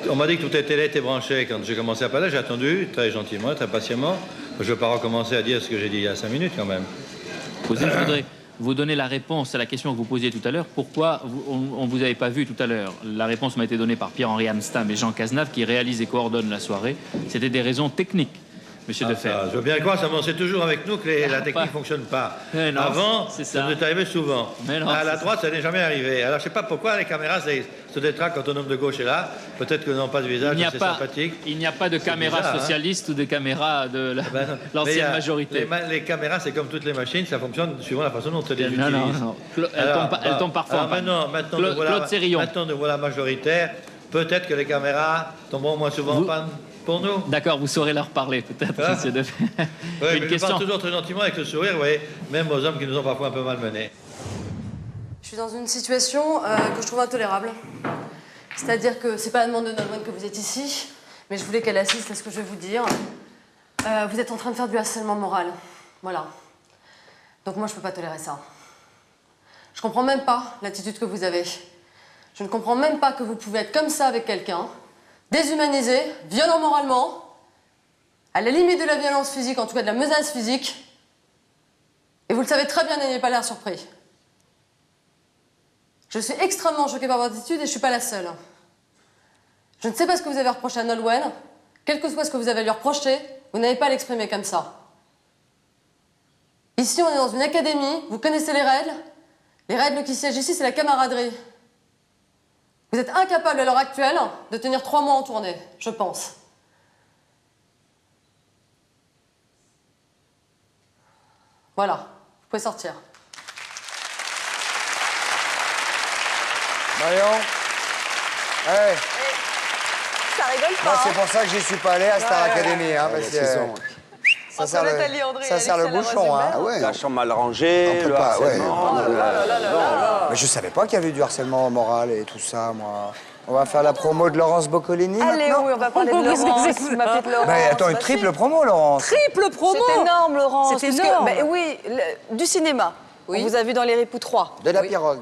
On m'a dit que toutes les télés étaient branchées. Quand j'ai commencé à parler, j'ai attendu très gentiment, très patiemment. Je ne vais pas recommencer à dire ce que j'ai dit il y a 5 minutes, quand même. Je voudrais vous donner la réponse à la question que vous posiez tout à l'heure. Pourquoi on ne vous avait pas vu tout à l'heure? La réponse m'a été donnée par Pierre-Henri Amstam et Jean Cazenave, qui réalisent et coordonnent la soirée. C'était des raisons techniques, Monsieur Defer. Je veux bien croire, c'est toujours avec nous que la technique ne fonctionne pas. Non, avant, ça nous est arrivé souvent. Non, à la droite, ça n'est jamais arrivé. Alors, je ne sais pas pourquoi les caméras se détraquent quand un homme de gauche est là. Peut-être que n'ont pas de visage assez sympathique. Il n'y a pas de caméra socialiste ou de caméra de l'ancienne majorité. Les caméras, c'est comme toutes les machines, ça fonctionne suivant la façon dont on les utilise. Non. Elles tombent parfois en panne. Maintenant, Claude voilà majoritaire. Peut-être que les caméras tomberont moins souvent en panne. Pour nous. D'accord, vous saurez leur parler peut-être, Monsieur Defer. Oui, mais je parle toujours très gentiment avec le sourire, vous voyez, même aux hommes qui nous ont parfois un peu malmenés. Je suis dans une situation que je trouve intolérable. C'est-à-dire que c'est pas la demande de Nolwenn que vous êtes ici, mais je voulais qu'elle assiste à ce que je vais vous dire. Vous êtes en train de faire du harcèlement moral. Voilà. Donc moi, je peux pas tolérer ça. Je comprends même pas l'attitude que vous avez. Je ne comprends même pas que vous pouvez être comme ça avec quelqu'un, déshumanisé, violent moralement, à la limite de la violence physique, en tout cas de la menace physique, et vous le savez très bien, n'ayez pas l'air surpris. Je suis extrêmement choquée par votre attitude et je ne suis pas la seule. Je ne sais pas ce que vous avez reproché à Nolwenn, quel que soit ce que vous avez à lui reprocher, vous n'avez pas à l'exprimer comme ça. Ici, on est dans une académie, vous connaissez les règles. Les règles qui siègent ici, c'est la camaraderie. Vous êtes incapable à l'heure actuelle de tenir 3 mois en tournée, je pense. Voilà, vous pouvez sortir. Marion. Hey. Ça rigole pas. Non, c'est pour ça que j'y suis pas allé à Star Academy. Hein, parce que ça sert le bouchon. Hein. Ah ouais. La chambre mal rangée, le harcèlement. Mais je savais pas qu'il y avait du harcèlement moral et tout ça, moi. On va faire la promo de Laurence Boccolini. Allez, maintenant. oui, on va parler de Laurence. Vous m'appelez de Laurence. Mais attends, une triple promo, Laurence. Triple promo. C'est énorme, Laurence. C'est énorme. Oui, du cinéma. Oui. On vous a vu dans Les Ripoux 3. De la pirogue.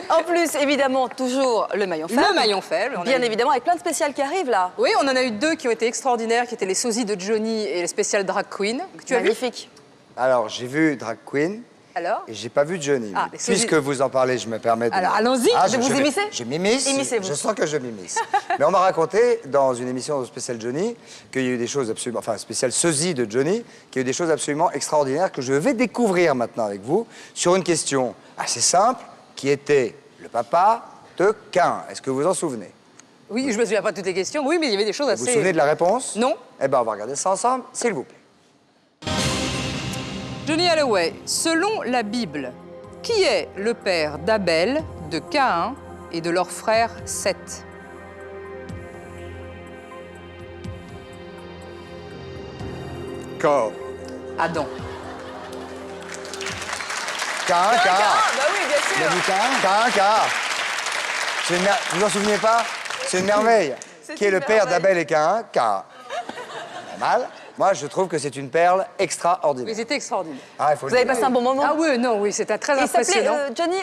En plus, évidemment, toujours le maillon faible. Le maillon faible. Bien évidemment, avec plein de spéciales qui arrivent là. Oui, on en a eu 2 qui ont été extraordinaires, qui étaient les sosies de Johnny et les spéciales Drag Queen. Tu as vu? Magnifique. Alors, j'ai vu Drag Queen. Alors? Et j'ai pas vu Johnny. Ah, Mais puisque vous en parlez, je me permets de... Alors, allons-y. Vous immiscez? Je m'immisce. Immiscez-vous. Je sens que je m'immisce. Mais on m'a raconté, dans une émission spéciale Johnny, qu'il y a eu des choses absolument... Enfin, spéciale sosie de Johnny, qu'il y a eu des choses absolument extraordinaires que je vais découvrir maintenant avec vous sur une question assez simple, qui était le papa de Cain. Est-ce que vous vous en souvenez? Oui, je me souviens pas de toutes les questions. Oui, mais il y avait des choses assez... Vous vous souvenez de la réponse? Non. Eh bien, on va regarder ça ensemble, s'il vous plaît. Johnny Holloway, selon la Bible, qui est le père d'Abel, de Caïn et de leur frère Seth? Cain. Adam. Cain. Bah oui, bien sûr. Cain. Vous vous en souvenez pas? C'est une merveille. Qui est le père d'Abel et Cain? Cain. Pas mal. Moi, je trouve que c'est une perle extraordinaire. Oui, c'était extraordinaire. Ah, il faut Vous avez passé un bon moment? Ah oui, non, oui, c'était très impressionnant. Il s'appelait Johnny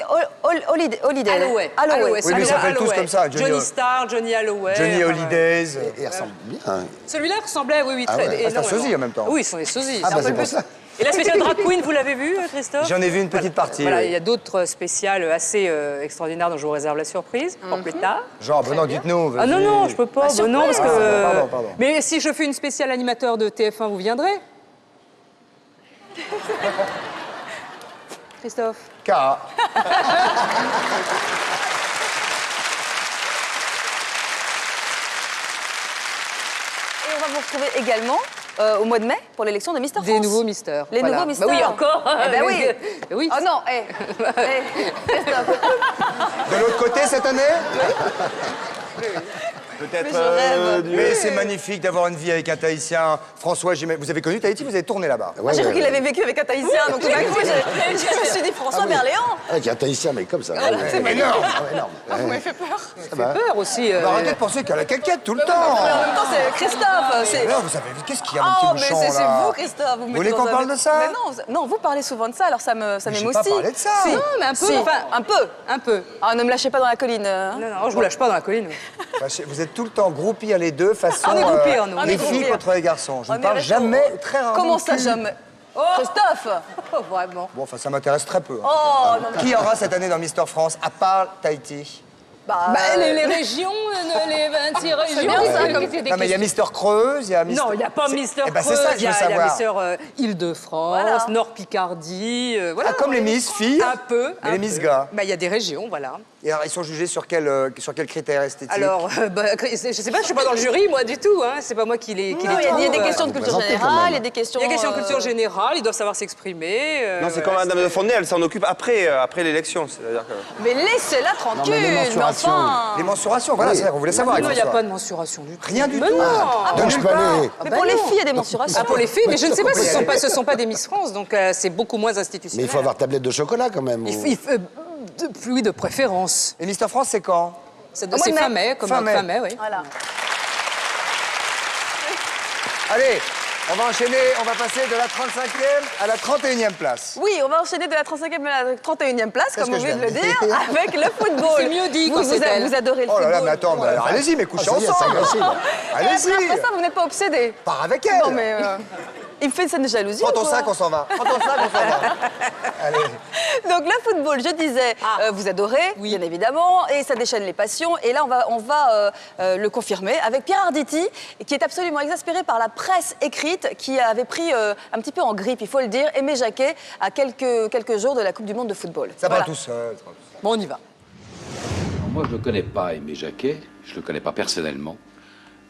Holiday. Holiday. Oui, mais ils s'appellent tous comme ça. Johnny Star, Johnny Holloway. Johnny Holidays. Et il ressemble bien. Celui-là ressemblait, oui, Ah très. ouais. C'est un sosie en même temps. Oui, ils sont des sosies. Ah, C'est bah un peu c'est le pour but. ça. Et la spéciale drag queen, vous l'avez vue, Christophe? J'en ai vu une petite partie. Voilà, oui. il y a d'autres spéciales assez extraordinaires dont je vous réserve la surprise pour plus tard. Genre, ben non, dites-nous. Ah non, non, je peux pas. Ah, Non, parce que... Pardon. Mais si je fais une spéciale animateur de TF1, vous viendrez? Christophe. K. Et on va vous retrouver également au mois de mai pour l'élection de Mister France. Des nouveaux Misters. Les nouveaux Misters. Bah oui, encore. Eh ben oui. Oui. Oh non, Christophe. De l'autre côté cette année? Peut-être. Mais je rêve. Mais c'est magnifique d'avoir une vie avec un Tahitien. François, vous avez connu Tahiti, vous avez tourné là-bas. J'ai cru qu'il avait vécu avec un Tahitien, donc tout d'un coup, je me suis dit François Berléand. Avec un Tahitien, mais comme ça. C'est énorme. énorme. Vous m'avez fait peur. Ça fait peur aussi. Arrêtez de penser qu'à la caquette tout le temps. Mais en même temps, c'est Christophe. Alors, vous savez, qu'est-ce qu'il y a, mon Oh, petit mais bouchon, c'est là? vous, Christophe. Vous voulez qu'on parle de ça? Mais non, vous parlez souvent de ça, alors ça m'émoustille. j'ai pas parlé de ça. Si. Non, mais un peu. Si. Enfin, un peu. Un peu. Ah, ne me lâchez pas dans la colline. Non, non, je vous lâche pas dans la colline. Vous êtes tout le temps groupis à les deux, façon On est groupés, nous. les filles contre les garçons. Je On ne est parle restés jamais, au- très rarement. Comment de ça, cul. jamais? Christophe. Oh, vraiment. Bon, enfin, ça m'intéresse très peu. Oh, non, Qui aura cette année dans Mister France, à part Tahiti? Les régions, les 26 régions. bien ça, comme Non, mais il y a Mister Creuse, il y a Mister... Non, il n'y a pas Mister Eh ben, c'est Creuse, ça que je veux il y a savoir. Mister Île-de-France, Voilà. Nord-Picardie, voilà. Ah, comme les Miss filles, Un peu. mais un les Miss peu. gars. Bah, il y a des régions, voilà. Et alors, ils sont jugés sur quels critères esthétiques? Alors, je sais pas, je suis pas dans le jury, moi, du tout. Hein. C'est pas moi qui les Non, il y a des questions de culture générale, il y a des questions... Il y a des questions de culture générale, ils doivent savoir s'exprimer. Non, c'est comme Madame de Fontenay, elle s'en occupe après l'élection. C'est-à-dire que... Mais laissez-la tranquille, mais les mais mensurations. enfin... Les mensurations, voilà, Oui. c'est ça qu'on voulait savoir. Non, il avec n'y a François. pas de mensuration du tout. Rien du Mais tout. non. De Donc, je nulle peux part. aller. Mais pour les filles, il y a des mensurations. Ah, pour les filles, mais je ne sais pas, ce sont pas des Miss France, donc c'est beaucoup moins Mais institutionnel. il faut avoir tablette de chocolat quand même. Oui, de préférence. Et Mister France, c'est quand? C'est Au mois de fin mai. mai, comme Fin mai. fin mai, oui. Voilà. Allez, on va enchaîner, on va passer de la 35e à la 31e place. Oui, on va enchaîner de la 35e à la 31e place, comme que on je vient de le viens de dire, dire avec le football. C'est mieux dit vous, quand c'est elle. vous adorez le Oh là football. là, mais attends, mais alors, allez-y, mais couchez ça y est, ensemble. c'est gâché, là. Et Allez-y. après ça, vous n'êtes pas obsédé. Pars avec elle. Non, mais il me fait une scène de jalousie. Prends ou ton quoi sac, on s'en va. Prends ton sac, on s'en va. Allez. Donc le football, je disais, vous adorez, bien évidemment, et ça déchaîne les passions. Et là, on va le confirmer avec Pierre Arditi, qui est absolument exaspéré par la presse écrite, qui avait pris un petit peu en grippe, il faut le dire, Aimé Jacquet, à quelques jours de la Coupe du Monde de football. Ça Voilà. part tout seul. Bon, on y va. Moi, je ne le connais pas, Aimé Jacquet. Je ne le connais pas personnellement.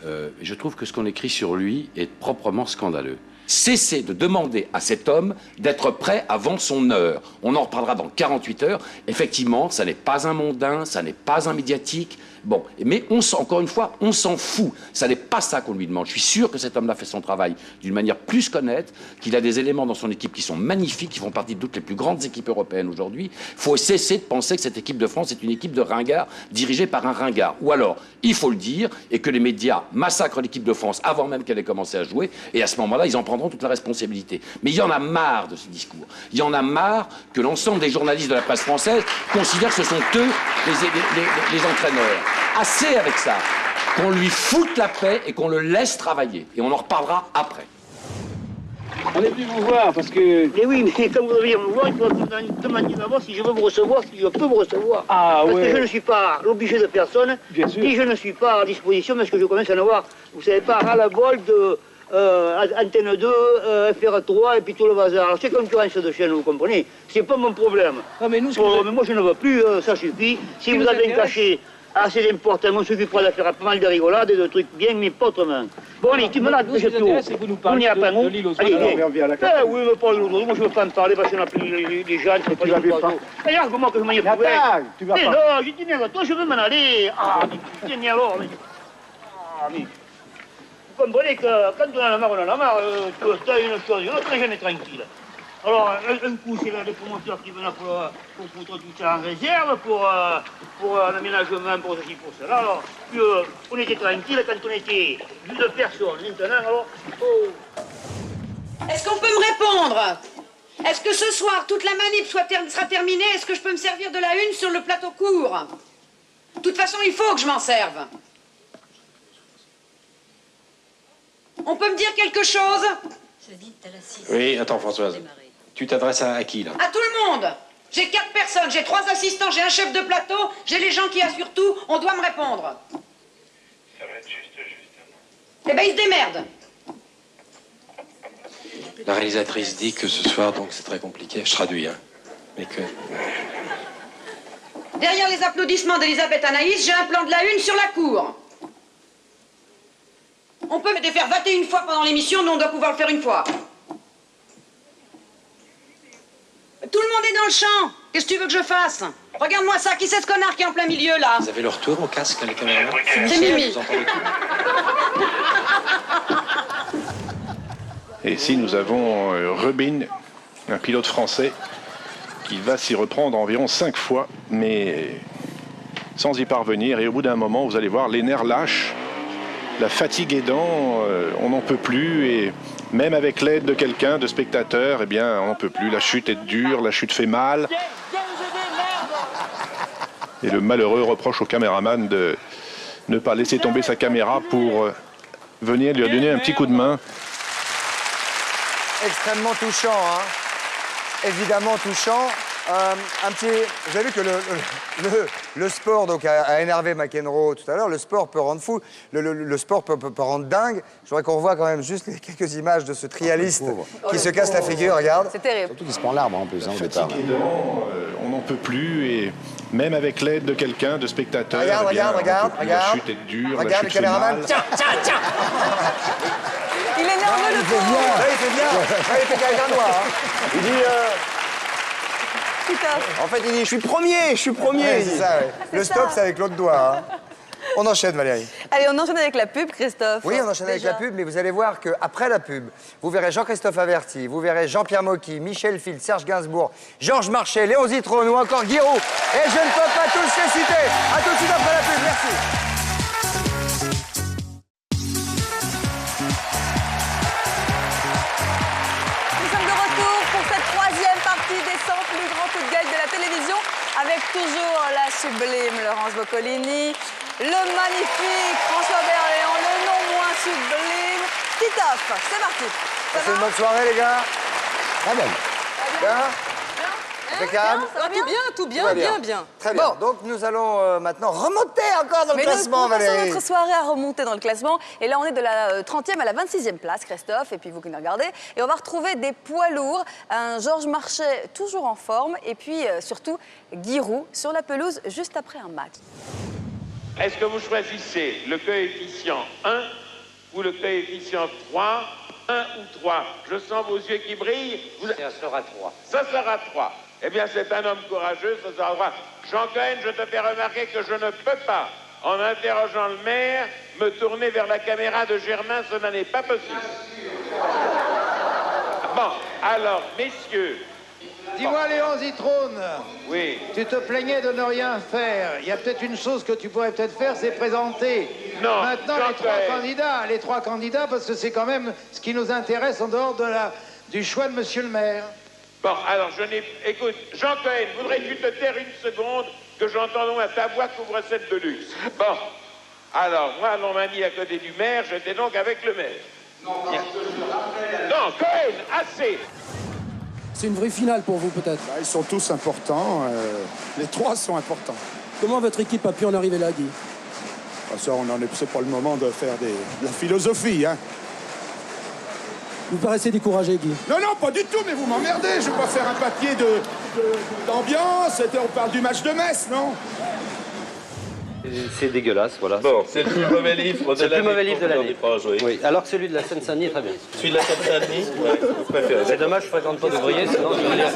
Je trouve que ce qu'on écrit sur lui est proprement scandaleux. Cessez de demander à cet homme d'être prêt avant son heure. On en reparlera dans 48 heures. Effectivement, ça n'est pas un mondain, ça n'est pas un médiatique. Bon, mais encore une fois, on s'en fout. Ça n'est pas ça qu'on lui demande. Je suis sûr que cet homme-là fait son travail d'une manière plus qu'honnête, qu'il a des éléments dans son équipe qui sont magnifiques, qui font partie de toutes les plus grandes équipes européennes aujourd'hui. Il faut cesser de penser que cette équipe de France est une équipe de ringards dirigée par un ringard. Ou alors, il faut le dire, et que les médias massacrent l'équipe de France avant même qu'elle ait commencé à jouer, et à ce moment-là, ils en prendront toute la responsabilité. Mais il y en a marre de ce discours. Il y en a marre que l'ensemble des journalistes de la presse française considèrent que ce sont eux les entraîneurs. Assez avec ça. Qu'on lui foute la paix et qu'on le laisse travailler. Et on en reparlera après. On est venu vous voir parce que... Mais oui, mais comme vous devez me voir, il faut demander d'abord si je veux vous recevoir, si je peux vous recevoir. Ah, parce ouais. que je ne suis pas l'obligé de personne, Bien sûr. ni je ne suis pas à disposition, parce que je commence à en avoir, vous savez pas, ras la bol de Antenne 2, FR3 et puis tout le bazar. Alors c'est concurrence de chaîne, vous comprenez. C'est pas mon problème. Non, mais nous, mais moi je ne veux plus, ça suffit. Si vous avez un cachet assez important, on s'occupera de faire pas mal de rigolades et de trucs bien, mais pas autrement. Bon, allez, tu me l'as dit, c'est tout. On n'y a pas, non? Allez, viens. Oui, mais pas l'eau. Moi, je ne veux pas en parler parce qu'on a pris les gens, c'est pas les oiseaux. Regarde comment que je m'en ai prouvé. tu vas Mais pas. non, j'ai dit, mais toi, je veux m'en aller. Ah, mais tiens, alors. Ah, mais... Vous comprenez que quand on en a marre, tu as une chose, une autre, on n'est jamais tranquille. Alors, un coup, c'est les promoteurs qui viennent là pour foutre tout ça en réserve, pour l'aménagement, pour ceci, pour cela. Alors, puis, on était tranquille quand on était 2 personnes. Maintenant, alors, oh. Est-ce qu'on peut me répondre? Est-ce que ce soir, toute la manip sera terminée? Est-ce que je peux me servir de la une sur le plateau court? De toute façon, il faut que je m'en serve. On peut me dire quelque chose? Oui, attends Françoise. Tu t'adresses à qui là? À tout le monde. J'ai 4 personnes, j'ai 3 assistants, j'ai un chef de plateau, j'ai les gens qui assurent tout, on doit me répondre. Ça va être juste. Eh ben, ils se démerdent. La réalisatrice dit que ce soir, donc c'est très compliqué, je traduis, hein, mais que... Derrière les applaudissements d'Elisabeth Anaïs, j'ai un plan de la une sur la cour. On peut me défaire 21 fois pendant l'émission, nous on doit pouvoir le faire une fois. Tout le monde est dans le champ. Qu'est-ce que tu veux que je fasse? Regarde-moi ça, qui c'est ce connard qui est en plein milieu là? Vous avez le retour au casque, les caméras? C'est Mimi. Vous entendez tout? Et ici, nous avons Rubin, un pilote français, qui va s'y reprendre environ 5 fois, mais sans y parvenir. Et au bout d'un moment, vous allez voir, les nerfs lâchent, la fatigue aidant, on n'en peut plus. Et même avec l'aide de quelqu'un, de spectateurs, eh bien, on n'en peut plus. La chute est dure, la chute fait mal. Et le malheureux reproche au caméraman de ne pas laisser tomber sa caméra pour venir lui donner un petit coup de main. Extrêmement touchant, hein. Évidemment touchant. Vous avez vu que le sport donc, a énervé McEnroe tout à l'heure. Le sport peut rendre fou. Le sport peut rendre dingue. Je voudrais qu'on revoie quand même juste quelques images de ce trialiste qui se casse la figure, regarde. C'est terrible. Surtout qu'il se prend l'arbre en plus, hein, au départ. On n'en peut plus. Et même avec l'aide de quelqu'un, de spectateurs, Regarde, eh bien, regarde, on peut plus. regarde. La chute est dure, la Regarde chute le caméraman. fait mal. Tiens. Il est nerveux, le pauvre. Ouais, il fait bien. Ouais, il fait qu'avec un doigt. Hein. Il dit... En fait, il dit, je suis premier. Ouais, c'est ça, ouais. C'est Le ça. stop, c'est avec l'autre doigt. Hein. On enchaîne, Valérie. Allez, on enchaîne avec la pub, Christophe. Oui, on enchaîne avec Déjà. la pub, mais vous allez voir qu'après la pub, vous verrez Jean-Christophe Averti, vous verrez Jean-Pierre Mocky, Michel Field, Serge Gainsbourg, Georges Marchais, Léon Zitrone ou encore Guiraud. Et je ne peux pas tous les citer. À tout de suite après la pub, merci. Nous sommes de retour pour cette 3e partie des 100 plus grands coups de gueule de la télévision, avec toujours la sublime Laurence Boccolini, le magnifique François Berléand, le non moins sublime Titoff. C'est parti. Passez une bonne soirée, les gars. Très bien. Bien. Impeccable. Tout bien, Tout va bien. Très bien. Donc nous allons maintenant remonter encore dans le Mais classement, nous passons Valérie. notre soirée à remonter dans le classement. Et là, on est de la 30e à la 26e place, Christophe, et puis vous qui nous regardez. Et on va retrouver des poids lourds, un Georges Marchais toujours en forme, et puis surtout Guiraud sur la pelouse juste après un match. Est-ce que vous choisissez le coefficient 1 ou le coefficient 3? 1 ou 3? Je sens vos yeux qui brillent. Ça sera 3. Ça sera 3. Eh bien, c'est un homme courageux, ça sera 3. Jean Cohen, je te fais remarquer que je ne peux pas, en interrogeant le maire, me tourner vers la caméra de Germain, cela n'est pas possible. Bon, alors, messieurs... Dis-moi, Léon Zitrone. Oui. Tu te plaignais de ne rien faire. Il y a peut-être une chose que tu pourrais peut-être faire, c'est présenter. Non, Maintenant, les trois candidats, parce que c'est quand même ce qui nous intéresse en dehors du choix de Monsieur le maire. Bon, alors, écoute, Jean Cohen, voudrais-tu te taire une seconde que j'entende moins ta voix couvre celle de luxe? Bon, alors, moi, l'on m'a mis à côté du maire, j'étais donc avec le maire. Non, Cohen, assez. C'est une vraie finale pour vous, peut-être? Ils sont tous importants. Les 3 sont importants. Comment votre équipe a pu en arriver là, Guy? Ça, c'est pas le moment de faire de la philosophie, hein. Vous paraissez découragé, Guy. Non, pas du tout, mais vous m'emmerdez. Je vais pas faire un papier d'ambiance. On parle du match de Metz, non? C'est dégueulasse, voilà. Bon, c'est le plus mauvais livre C'est le plus mauvais livre de l'année. Oui. Alors que celui de la Seine-Saint-Denis est très bien. Celui de la Seine-Saint-Denis, vous préférez. C'est dommage, je fréquente pas d'ouvriers, sinon je vais dire.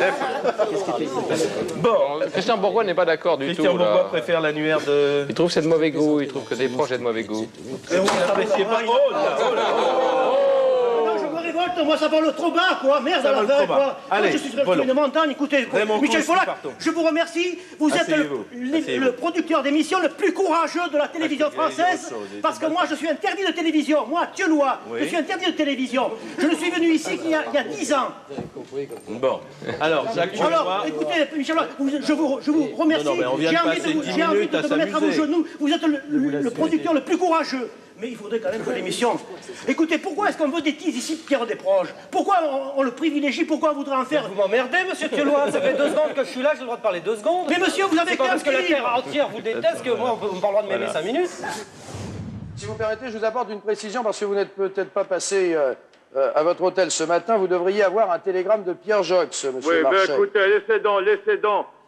Bon, Christian Bourgois n'est pas d'accord du tout. Christian Bourgois préfère l'annuaire de... Il trouve que c'est de mauvais goût, il trouve que des proches est de mauvais goût. Et vous ne travaillez pas... Oh là, Moi, ça vole trop bas, quoi. Merde, à la fin, quoi. Allez, moi, je suis sur une montagne, écoutez. Michel Follac, je vous remercie. Vous êtes le producteur d'émissions le plus courageux de la télévision française. Parce que moi, je suis interdit de télévision. Moi, Thieulois, je suis interdit de télévision. Je ne suis venu ici qu'il y a 10 ans. Bon. Alors, Jacques Thieulois... Alors, écoutez, Michel Follac, je vous remercie. Non, mais on vient de passer 10 minutes à de me mettre à vos s'amuser. genoux. Vous êtes le producteur le plus courageux. Mais il faudrait quand même que l'émission... Écoutez, pourquoi est-ce qu'on veut des tises ici de Pierre Desproges? Pourquoi on le privilégie? Pourquoi on voudrait en faire... Vous m'emmerdez, monsieur Thielois. Ça fait 2 secondes que je suis là, j'ai le droit de parler 2 secondes. Mais monsieur, vous avez C'est pas parce que la 15 terre entière vous déteste que moi, on me parlera de m'aimer 5 minutes. Si vous permettez, je vous apporte une précision parce que vous n'êtes peut-être pas passé à votre hôtel ce matin. Vous devriez avoir un télégramme de Pierre Jox, monsieur Oui, Marchais. ben écoutez,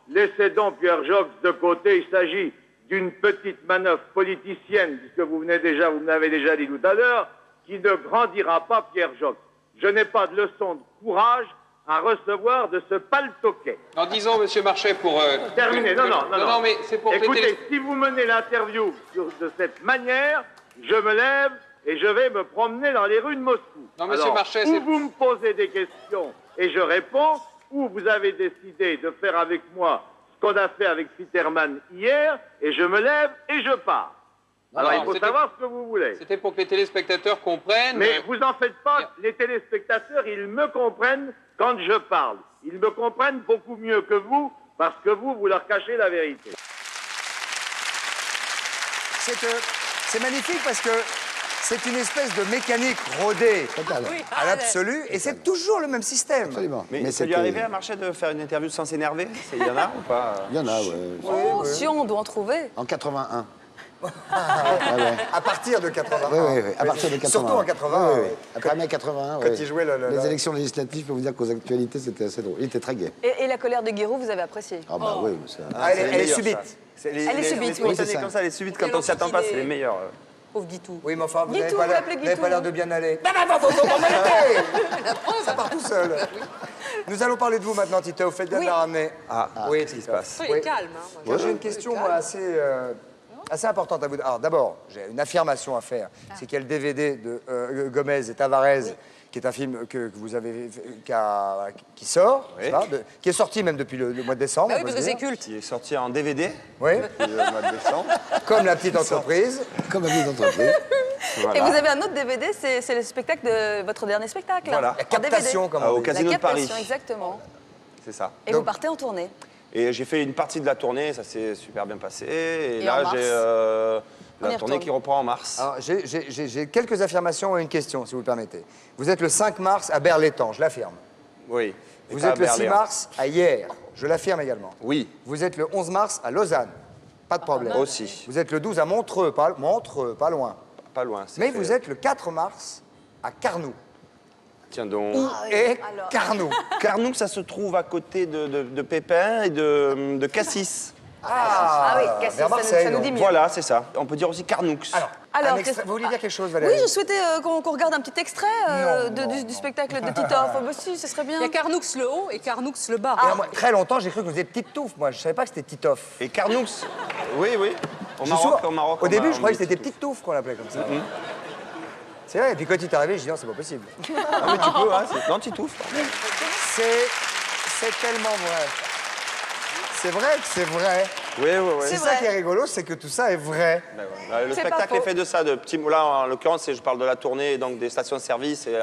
laissez donc Pierre Jox de côté. Il s'agit d'une petite manœuvre politicienne, puisque vous m'avez déjà dit tout à l'heure, qui ne grandira pas Pierre Jox. Je n'ai pas de leçon de courage à recevoir de ce paltoquet. En disant, monsieur Marchais, pour... Terminé, non, mais c'est pour... Écoutez, si vous menez l'interview de cette manière, je me lève et je vais me promener dans les rues de Moscou. Non, monsieur Alors, Marchais, ou vous me posez des questions et je réponds, ou vous avez décidé de faire avec moi ce qu'on a fait avec Fitterman hier, et je me lève et je pars. Alors, il faut savoir ce que vous voulez. C'était pour que les téléspectateurs comprennent... Mais vous en faites pas, les téléspectateurs, ils me comprennent quand je parle. Ils me comprennent beaucoup mieux que vous, parce que vous leur cachez la vérité. C'est magnifique parce que c'est une espèce de mécanique rodée à l'absolu, et c'est toujours le même système. Absolument. Mais ça lui est arrivé à Marchais de faire une interview sans s'énerver? Il y en a ou pas? Il y en a, Oh, si on doit en trouver. En 81. À partir de 81. Oui, à partir de 81. Surtout en 81. Oui. Après mai 81, Quand il jouait les élections législatives, je peux vous dire qu'aux actualités, c'était assez drôle. Il était très gai. Et la colère de Guérou, vous avez apprécié? Ah bah oui, ça... elle est subite. Elle est subite, oui. oui. C'est comme ça, elle est subite quand on s'y attend pas, c'est les meilleurs. Pauvre Guitou. Oui, mais enfin, vous Guitou, n'avez pas l'air de bien aller. Non, faut m'arrêter. Ça part tout seul. Nous allons parler de vous maintenant, Tito. Vous faites bien de la ramener. Oui, qu'est-ce qui se passe? Il est calme. Moi, j'ai une question moi, assez importante à vous. Alors, d'abord, j'ai une affirmation à faire. C'est qu'il y a le DVD de Gomez et Tavares, qui est un film que vous avez qui sort, qui est sorti même depuis le mois de décembre. Bah oui, parce que c'est culte. Qui est sorti en DVD. Oui. Depuis le mois de décembre. Comme la petite entreprise. Comme la petite entreprise. Voilà. Et vous avez un autre DVD, c'est le spectacle de votre dernier spectacle. Voilà. La captation, comme on dit. Au Casino La de Paris. captation, exactement. C'est ça. Et vous partez en tournée. Et j'ai fait une partie de la tournée, ça s'est super bien passé. Et en là, mars, j'ai on y la tournée retourne. qui reprend en mars. Alors, j'ai quelques affirmations et une question, si vous le permettez. Vous êtes le 5 mars à Berlétan, je l'affirme. Oui. Vous êtes le 6 mars à Hyères, je l'affirme également. Oui. Vous êtes le 11 mars à Lausanne, pas de problème. Aussi. Vous êtes le 12 à Montreux, pas loin. Pas loin. Mais vous êtes le 4 mars à Carnoux. Tiens donc. Et Carnoux. Carnoux, ça se trouve à côté de Pépin et de Cassis. Ah oui, Cassis, vers Marseille, ça nous dit mieux. Voilà, c'est ça. On peut dire aussi Carnoux. Alors, vous vouliez dire quelque chose, Valérie? Oui, je souhaitais qu'on regarde un petit extrait du spectacle de Titoff. Bah si, ce serait bien. Il y a Carnoux le haut et Carnoux le bas. Et moi, très longtemps, j'ai cru que vous étiez Petite Touffe, moi. Je savais pas que c'était Titoff. Et Carnoux, oui. Au Je Maroc, suis au Maroc. Au début, on je croyais que dit c'était Petite Touffe qu'on l'appelait comme ça. C'est vrai, et puis quand il est arrivé, je dis non, c'est pas possible. Ah, mais tu peux, hein, c'est l'antitouffe. C'est tellement vrai. C'est vrai que c'est vrai. Oui. C'est ça qui est rigolo, c'est que tout ça est vrai. Ben ouais. Le spectacle est fait de ça, de petits mots. Là, en l'occurrence, je parle de la tournée, donc des stations-service et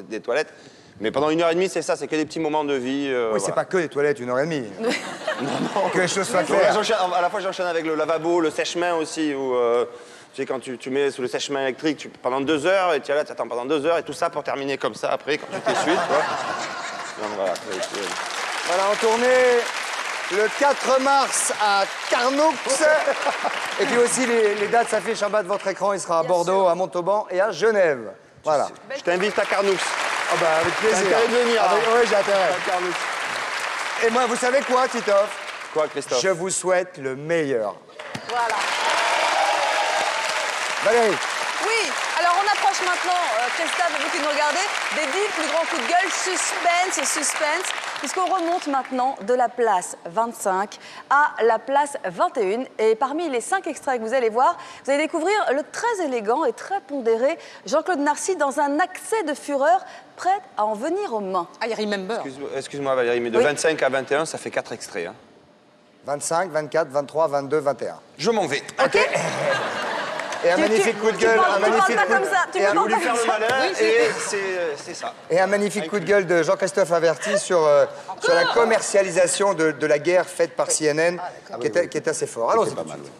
des toilettes. Mais pendant 1h30, c'est ça, c'est que des petits moments de vie. Oui, c'est pas que les toilettes, 1h30. Non. Que les choses soient Ouais, claires. à la fois, j'enchaîne avec le lavabo, le sèche-main aussi, où tu sais, quand tu mets sous le sèche-main électrique pendant 2 heures, et tu es là, tu attends pendant 2 heures, et tout ça pour terminer comme ça après, quand tu t'essuies, tu vois. Donc, Voilà, en tournée le 4 mars à Carnoux. Et puis aussi, les dates s'affichent en bas de votre écran. Il sera à Bordeaux, à Montauban et à Genève. Voilà. Je t'invite à Carnoux. Ah bah, avec plaisir. T'as intérêt de venir. Oui, j'ai intérêt. À Carnoux. Et moi, vous savez quoi, Titoff? Quoi, Christophe? Je vous souhaite le meilleur. Voilà. Valérie. Oui, alors on approche maintenant, Christophe, vous qui nous regardez, des 10 plus grands coups de gueule, suspense, puisqu'on remonte maintenant de la place 25 à la place 21. Et parmi les 5 extraits que vous allez voir, vous allez découvrir le très élégant et très pondéré Jean-Claude Narcy dans un accès de fureur, prêt à en venir aux mains. I remember. Excuse-moi, Valérie, mais de 25 à 21, ça fait 4 extraits. Hein. 25, 24, 23, 22, 21. Je m'en vais. OK. Et un magnifique coup de gueule, Tu parles pas comme ça, tu et me un- parles pas faire comme le ça. malin, et c'est ça. Et un magnifique coup de gueule de Jean-Christophe Averti sur la commercialisation de la guerre faite par CNN, qui est assez fort. Allons-y. Pas mal, oui.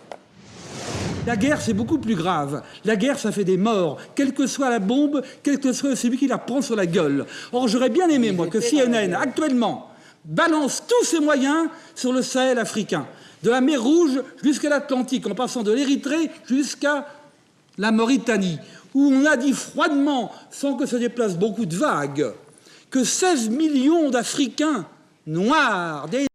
La guerre, c'est beaucoup plus grave. La guerre, ça fait des morts, quelle que soit la bombe, quel que soit celui qui la prend sur la gueule. Or, j'aurais bien aimé, moi, que CNN, actuellement, balance tous ses moyens sur le Sahel africain, de la mer Rouge jusqu'à l'Atlantique, en passant de l'Érythrée jusqu'à la Mauritanie, où on a dit froidement, sans que se déplacent beaucoup de vagues, que 16 millions d'Africains noirs, des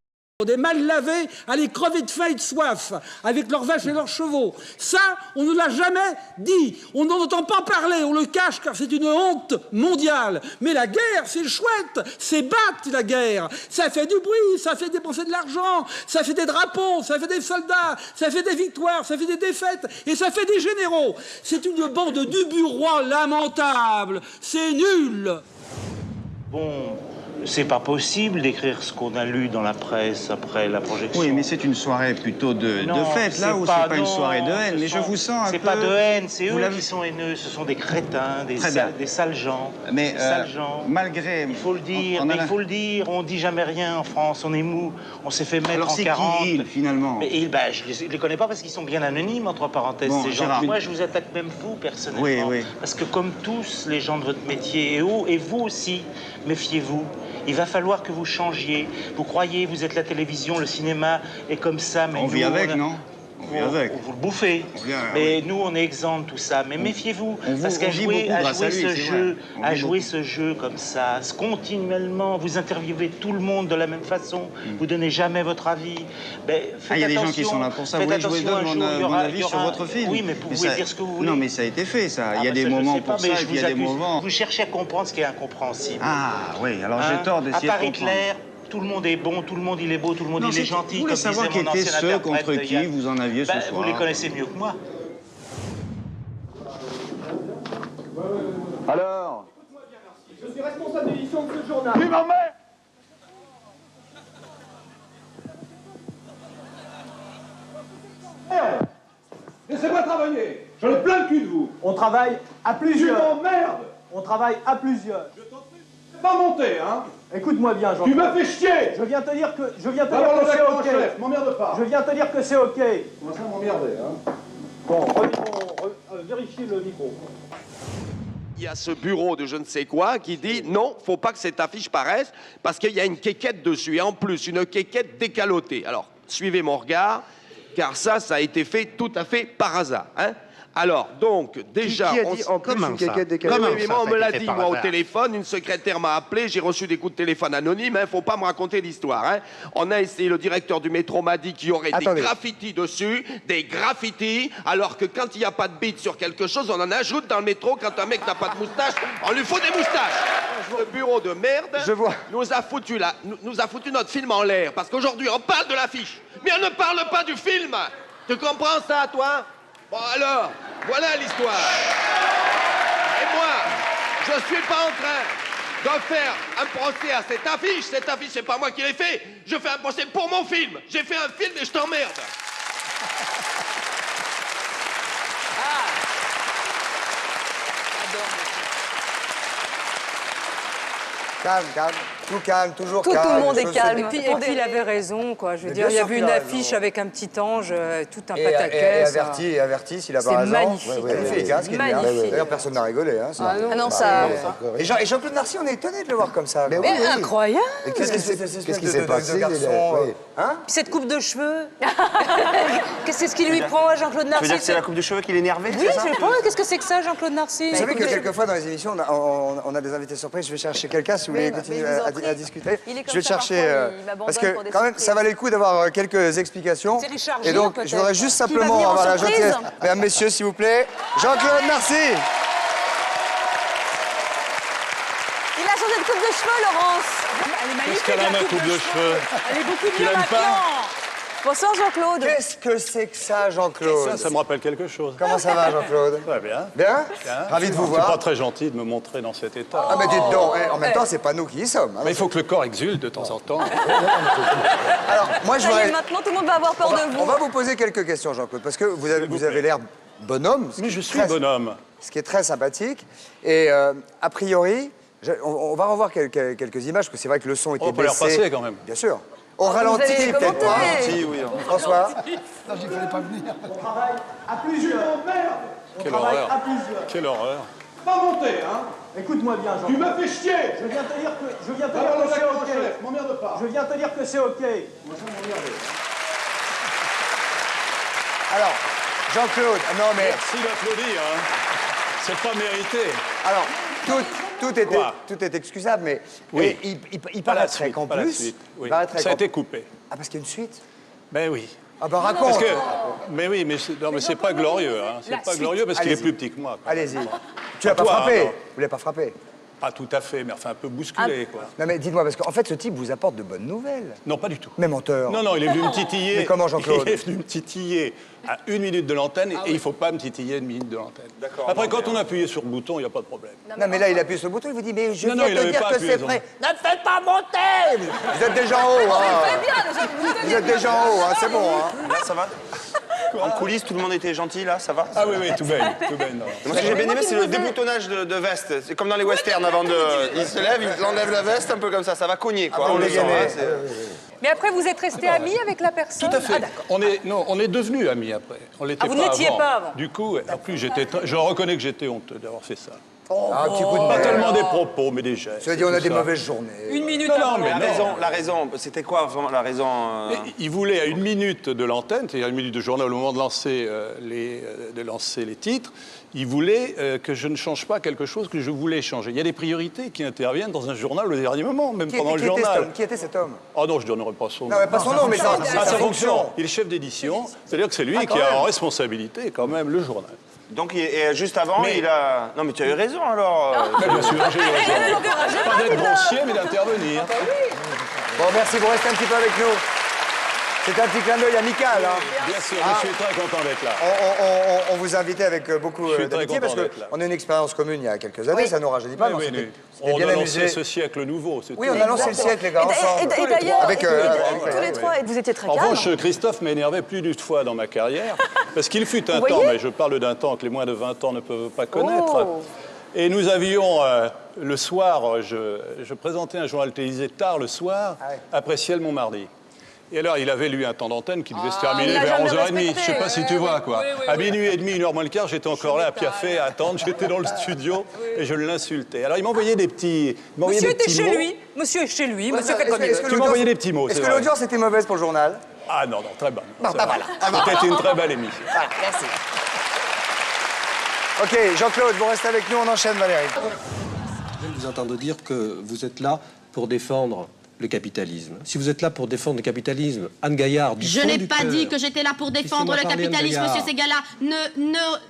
mal lavés, allaient crever de faim et de soif avec leurs vaches et leurs chevaux. Ça, on ne l'a jamais dit. On n'en entend pas parler, on le cache car c'est une honte mondiale. Mais la guerre, c'est chouette, c'est battre la guerre. Ça fait du bruit, ça fait dépenser de l'argent, ça fait des drapeaux, ça fait des soldats, ça fait des victoires, ça fait des défaites et ça fait des généraux. C'est une bande du bureau lamentable. C'est nul. Bon, c'est pas possible d'écrire ce qu'on a lu dans la presse après la projection. Oui, mais c'est une soirée plutôt de fête, là, où c'est pas une soirée de haine. Mais je vous sens un peu... C'est pas de haine, c'est eux qui sont haineux. Ce sont des crétins, des sales gens. Mais des sales gens. Malgré... Il faut le dire, mais il faut le dire. On dit jamais rien en France, on est mou. On s'est fait mettre en 40. Alors c'est qui, finalement? Mais je les connais pas parce qu'ils sont bien anonymes, entre parenthèses, ces gens. Moi, je vous attaque même vous, personnellement. Oui, oui. Parce que comme tous les gens de votre métier, et vous aussi, méfiez-vous. Il va falloir que vous changiez. Vous croyez, vous êtes la télévision, le cinéma est comme ça, mais on vit avec, non? On vit avec. Vous le bouffez. Mais nous, on est exempt de tout ça. Mais méfiez-vous, parce qu'à jouer ce jeu comme ça, continuellement, vous interviewez tout le monde de la même façon, vous donnez jamais votre avis. Il y a des gens qui sont là pour ça. Vous voulez que je vous donne mon avis sur votre film? Oui, mais vous pouvez dire ce que vous voulez. Non, mais ça a été fait, ça. Il y a des moments pour ça, et puis il y a des moments... Vous cherchez à comprendre ce qui est incompréhensible. Ah, oui, alors j'ai tort d'essayer de comprendre. À part Hitler, tout le monde est bon, tout le monde il est beau, tout le monde il est gentil. Vous voulez savoir qui étaient ceux contre qui vous en aviez ce soir? Vous les connaissez mieux que moi. Alors? Je suis responsable d'édition de ce journal. Tu m'emmènes? Merde! Laissez-moi travailler. J'en ai plein le cul de vous. On travaille à plusieurs. Tu m'emmerdes. On travaille à plusieurs. Je t'en prie. C'est pas monté, hein? Écoute-moi bien, Jean. Tu m'as fait chier. Je viens te dire que c'est OK. Chef, m'emmerde pas. Je viens te dire que c'est OK. Comment ça m'emmerder, hein? Bon, vérifiez le micro. Il y a ce bureau de je ne sais quoi qui dit non, faut pas que cette affiche paraisse parce qu'il y a une quéquette dessus. Et en plus, une quéquette décalotée. Alors, suivez mon regard, car ça a été fait tout à fait par hasard. Hein? Alors, donc, déjà... Qui a dit en plus une quéquette décalotée? Oui, moi, on me l'a dit, moi, au téléphone. Une secrétaire m'a appelé, j'ai reçu des coups de téléphone anonymes. Hein, faut pas me raconter l'histoire. Hein. On a essayé, le directeur du métro m'a dit qu'il y aurait des graffitis dessus, des graffitis, alors que quand il n'y a pas de bite sur quelque chose, on en ajoute dans le métro. Quand un mec n'a pas de moustache, on lui faut des moustaches. Le bureau de merde nous a foutu notre film en l'air. Parce qu'aujourd'hui, on parle de l'affiche, mais on ne parle pas du film. Tu comprends ça, toi? Bon alors, voilà l'histoire. Et moi, je suis pas en train de faire un procès à cette affiche. Cette affiche, c'est pas moi qui l'ai fait. Je fais un procès pour mon film. J'ai fait un film et je t'emmerde. Calme, tout calme, toujours calme. Tout le monde est calme. Et puis il avait raison, quoi. Je veux dire, il y a vu une affiche avec un petit ange, tout un pataquès. Et averti s'il a pas raison. C'est magnifique. Magnifique, hein, ce qui est bien. D'ailleurs, personne n'a rigolé. Hein, non, ça... Et Jean-Claude Narcy, on est étonné de le voir comme ça. Mais incroyable. Qu'est-ce qui s'est passé, cette coupe de cheveux. Qu'est-ce qui lui prend à Jean-Claude Narcy? Tu veux dire que c'est la coupe de cheveux qui l'énervait? Oui, je sais pas. Qu'est-ce que c'est que ça, Jean-Claude Narcy? Vous savez que quelquefois dans les émissions, on a des invités surprises. Je vais chercher quelqu'un si vous voulez continuer à discuter. Je vais chercher parce que quand même ça valait le coup d'avoir quelques explications. Et donc je voudrais juste simplement avoir la gentillesse, mesdames, messieurs, s'il vous plaît, Jean-Claude Narcy. Il a changé de coupe de cheveux, Laurence. Elle est magnifique. Qu'est-ce qu'elle a, ma coupe de cheveux? Elle est beaucoup mieux maintenant. Bonsoir Jean-Claude. Qu'est-ce que c'est que ça, Jean-Claude? Ça me rappelle quelque chose. Comment ça va, Jean-Claude? Très bien. Bien? Ravi de vous voir. C'est pas très gentil de me montrer dans cet état. Ah, mais dites donc, en même temps, c'est pas nous qui y sommes. Mais il faut que le corps exulte de temps en temps. Alors, moi, je voudrais... Maintenant, tout le monde va avoir peur de vous. On va vous poser quelques questions, Jean-Claude, parce que vous avez l'air bonhomme. Mais je suis bonhomme. Ce qui est très sympathique. Et a priori, on va revoir quelques images, parce que c'est vrai que le son était baissé. On peut les repasser quand même. Bien sûr. Au ralenti, allez les peut-être commenter. pas. Si, oui. François. Non, j'y fallait pas venir. On travaille à plusieurs. Merde. Quelle horreur. Quelle horreur. Pas monter, hein. Écoute-moi bien, Jean. Tu me fais chier. Je viens te dire que c'est OK. M'emmerde pas. Je viens te dire que c'est OK. Moi, ça m'emmerde. Alors, Jean-Claude, non mais... Merci d'applaudir, hein. C'est pas mérité. Alors, tout est excusable, mais Oui. il Pas la paraîtrait suite, qu'en pas la plus... suite, oui. il paraîtrait Ça a qu'en- été coupé. Ah, parce qu'il y a une suite? Ben oui. Ah bah raconte. Parce que, mais oui, mais c'est pas glorieux. Hein. C'est pas glorieux parce qu'il est Allez-y. plus petit que moi. quand même. Allez-y. Tu l'as pas Toi, frappé? alors. Vous l'avez pas frappé? Pas tout à fait, mais enfin un peu bousculé, quoi. Non mais dites-moi, parce qu'en fait, ce type vous apporte de bonnes nouvelles. Non, pas du tout. Mais menteur. Non, non, il est venu me titiller. Mais comment, Jean-Claude? Il est venu me titiller à 1 minute de l'antenne et il ne faut pas me titiller à 1 minute de l'antenne. Après, quand on appuyait sur le bouton, il n'y a pas de problème. Non mais là, il appuie sur le bouton, il vous dit, mais je Non, viens non, il te avait dire pas que appuyé c'est sur prêt. Ne me faites pas monter. Vous êtes déjà en haut, hein. Vous êtes déjà en haut, hein, c'est bon, hein. Là, ça va? En coulisses, tout le monde était gentil, là, ça va? Ah oui, oui, tout baigne, tout baigne. Moi, ce que j'ai bien aimé, c'est le déboutonnage de veste. C'est comme dans les westerns avant de. Il se lève, il enlève la veste, un peu comme ça va cogner, quoi. Ah, On le vous sent, gagnez. hein, c'est- Mais après, vous êtes resté amis avec la personne? Tout à fait. Ah, d'accord. On est devenus amis après. On l'était Ah, vous n'étiez pas avant. Du coup, en plus, je reconnais que j'étais honteux d'avoir fait ça. Un petit coup de Pas merde. tellement des propos, mais des gestes. Cela dit, on a tout des ça. mauvaises journées. 1 minute Non, avant mais l'antenne. La raison, c'était quoi vraiment la raison Mais il voulait, à 1 minute de l'antenne, c'est-à-dire 1 minute de journal, au moment de lancer, les titres, il voulait que je ne change pas quelque chose que je voulais changer. Il y a des priorités qui interviennent dans un journal au dernier moment, même pendant le journal. Qui était cet homme? Oh non, je ne donnerai pas son nom. Non, mais pas son nom, mais sa fonction. Il est chef d'édition, c'est-à-dire que c'est lui qui a en responsabilité quand même le journal. Donc, et juste avant, Mais- il a. Non, mais tu as eu raison alors. Mais bien sûr, j'ai eu raison. Pas d'être grossier, mais d'intervenir. Bon, merci, vous restez un petit peu avec nous. C'est un petit clin d'œil amical, hein. Bien sûr, je suis très content d'être là. On vous a invité avec beaucoup Je suis très d'amitié parce content d'être là. qu'on a une expérience commune il y a quelques années, ça ne nous rajeunit pas, mais on s'était On bien a amusé. lancé ce siècle nouveau. c'est Oui, tout. on a lancé le siècle, les gars, ensemble. Et d'ailleurs, Avec, tous les trois, et vous étiez très En calme. revanche, Christophe m'énervait plus d'une fois dans ma carrière, parce qu'il fut un Vous temps, voyez mais je parle d'un temps que les moins de 20 ans ne peuvent pas connaître, Oh. et nous avions, le soir, je présentais un journal télévisé tard le soir, après Ciel Montmardi. Et alors, il avait, lui, un temps d'antenne qui devait se terminer il l'a vers jamais 11h30. respecté. Je sais pas si tu vois, quoi. À minuit et demi, 1h moins le quart, j'étais encore là à piaffer, à attendre. J'étais dans le studio et je l'insultais. Alors, il m'envoyait des petits mots. Monsieur était chez lui. Monsieur est chez lui. Monsieur fait comme il est-ce veut. que Tu m'envoyais des petits mots, Est-ce c'est que vrai. l'audience était mauvaise pour le journal? Ah non, non, très bonne. Bon, C'est bah vrai. voilà. C'était une très belle émission. Voilà, merci. Ok, Jean-Claude, vous restez avec nous, on enchaîne, Valérie. Je viens de vous entendre dire que vous êtes là pour défendre le capitalisme. Si vous êtes là pour défendre le capitalisme, Anne Gaillard, du Je fond n'ai du pas cœur, dit que j'étais là pour défendre le Laissez-moi parler, capitalisme, Anne monsieur Gaillard. Segala.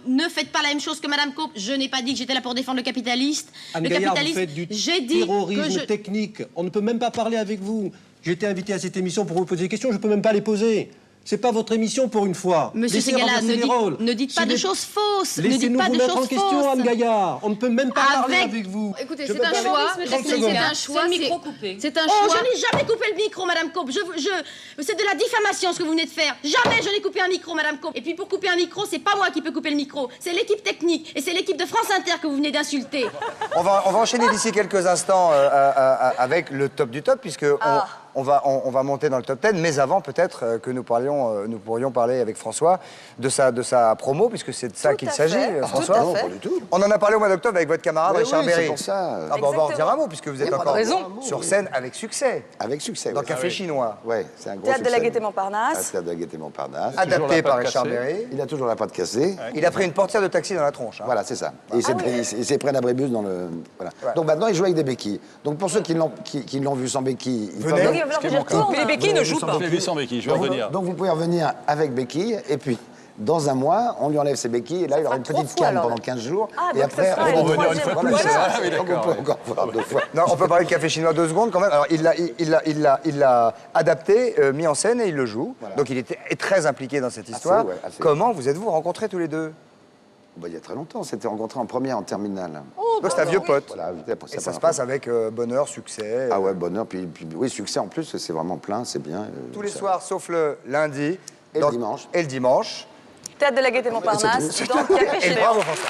Ne faites pas la même chose que Madame Cope. Je n'ai pas dit que j'étais là pour défendre le capitaliste. Anne Le Gaillard, vous capitalisme, faites du j'ai dit que terrorisme je... technique. On ne peut même pas parler avec vous. J'ai été invité à cette émission pour vous poser des questions, je ne peux même pas les poser. C'est pas votre émission pour une fois. Monsieur Laissez Segala, renverser les rôles. ne dites pas Si de les- choses fausses. Ne dites Laissez-nous pas vous de mettre en choses question, fausses. Anne Gaillard. On ne peut même pas parler avec vous. Écoutez, Je c'est peux un pas- choix. 30 C'est secondes. un choix. C'est le micro coupé. C'est un Oh, choix. je n'ai jamais coupé le micro, Madame Cope. C'est de la diffamation ce que vous venez de faire. Jamais je n'ai coupé un micro, Madame Cope. Et puis pour couper un micro, c'est pas moi qui peux couper le micro. C'est l'équipe technique et c'est l'équipe de France Inter que vous venez d'insulter. On va enchaîner d'ici quelques instants avec le top du top, puisque on va monter dans le top 10, mais avant peut-être que nous pourrions parler avec François de sa promo, puisque c'est de ça qu'il s'agit, François. Non, pas du tout. On en a parlé au mois d'octobre avec votre camarade Oui, Richard oui, Berry. c'est pour ça. Ah, bah, on va en dire un mot, puisque vous êtes Il y a pas encore de raison. sur scène avec succès. Avec succès, Dans oui. Café Chinois. Ouais, c'est un gros Théâtre de la succès. Gaîté Montparnasse. Théâtre de la Gaîté Montparnasse. Adapté par Richard Berry. Il a toujours la patte cassée. Il a pris une portière de taxi dans la tronche. hein. Voilà, c'est ça. Et il s'est pris un abribus dans le... Voilà. Ouais. Donc maintenant, il joue avec des béquilles. Donc pour ceux qui l'ont vu sans béquilles... ils Venez. peuvent- Il va falloir que j'y retourne. Mais les béquilles ne jouent pas. Je l'ai vu sans béquille, je vais Donc, revenir. donc vous pouvez revenir avec béquilles, et puis dans un mois, on lui enlève ses béquilles, et là, il aura une fera petite 3 fois, canne alors. pendant 15 jours. Ah, et donc après, ce sera on une revient troisième Voilà, fois. c'est ça. Ah oui, Donc d'accord, on peut encore voir 2 fois. Non, on peut parler de Café Chinois 2 secondes quand même. Alors, il l'a adapté, mis en scène et il le joue. Voilà. Donc, il était très impliqué dans cette histoire. ouais, assez. Comment vous êtes-vous rencontrés tous les deux? Bah, il y a très longtemps, on s'était rencontrés en première, en terminale. Donc, c'est un vieux pote. Voilà, Et ça se passe avec bonheur, succès. Ah ouais, bonheur, puis oui, succès en plus, c'est vraiment plein, c'est bien. Tous les ça- soirs, sauf le lundi. Et le dimanche. Et le dimanche. Théâtre de la Gaîté Montparnasse. C'est Dans Café Et Chinois. bravo, François.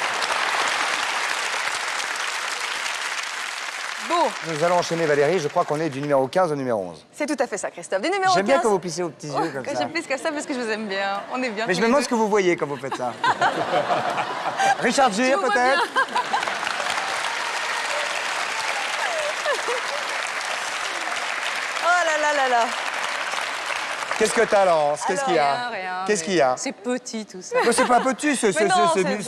Bon. Nous allons enchaîner, Valérie. Je crois qu'on est du numéro 15 au numéro 11. C'est tout à fait ça, Christophe. Du numéro 15... J'aime bien quand vous pissez aux petits yeux comme que ça. je pisse comme ça parce que je vous aime bien. On est bien. Mais je me demande ce que vous voyez quand vous faites ça. Richard Gere, peut-être? Oh là là là là. Qu'est-ce que t'as, Laurence? Qu'est-ce qu'il y a? Rien. Qu'est-ce qu'il y a? C'est petit tout ça. C'est pas petit, c'est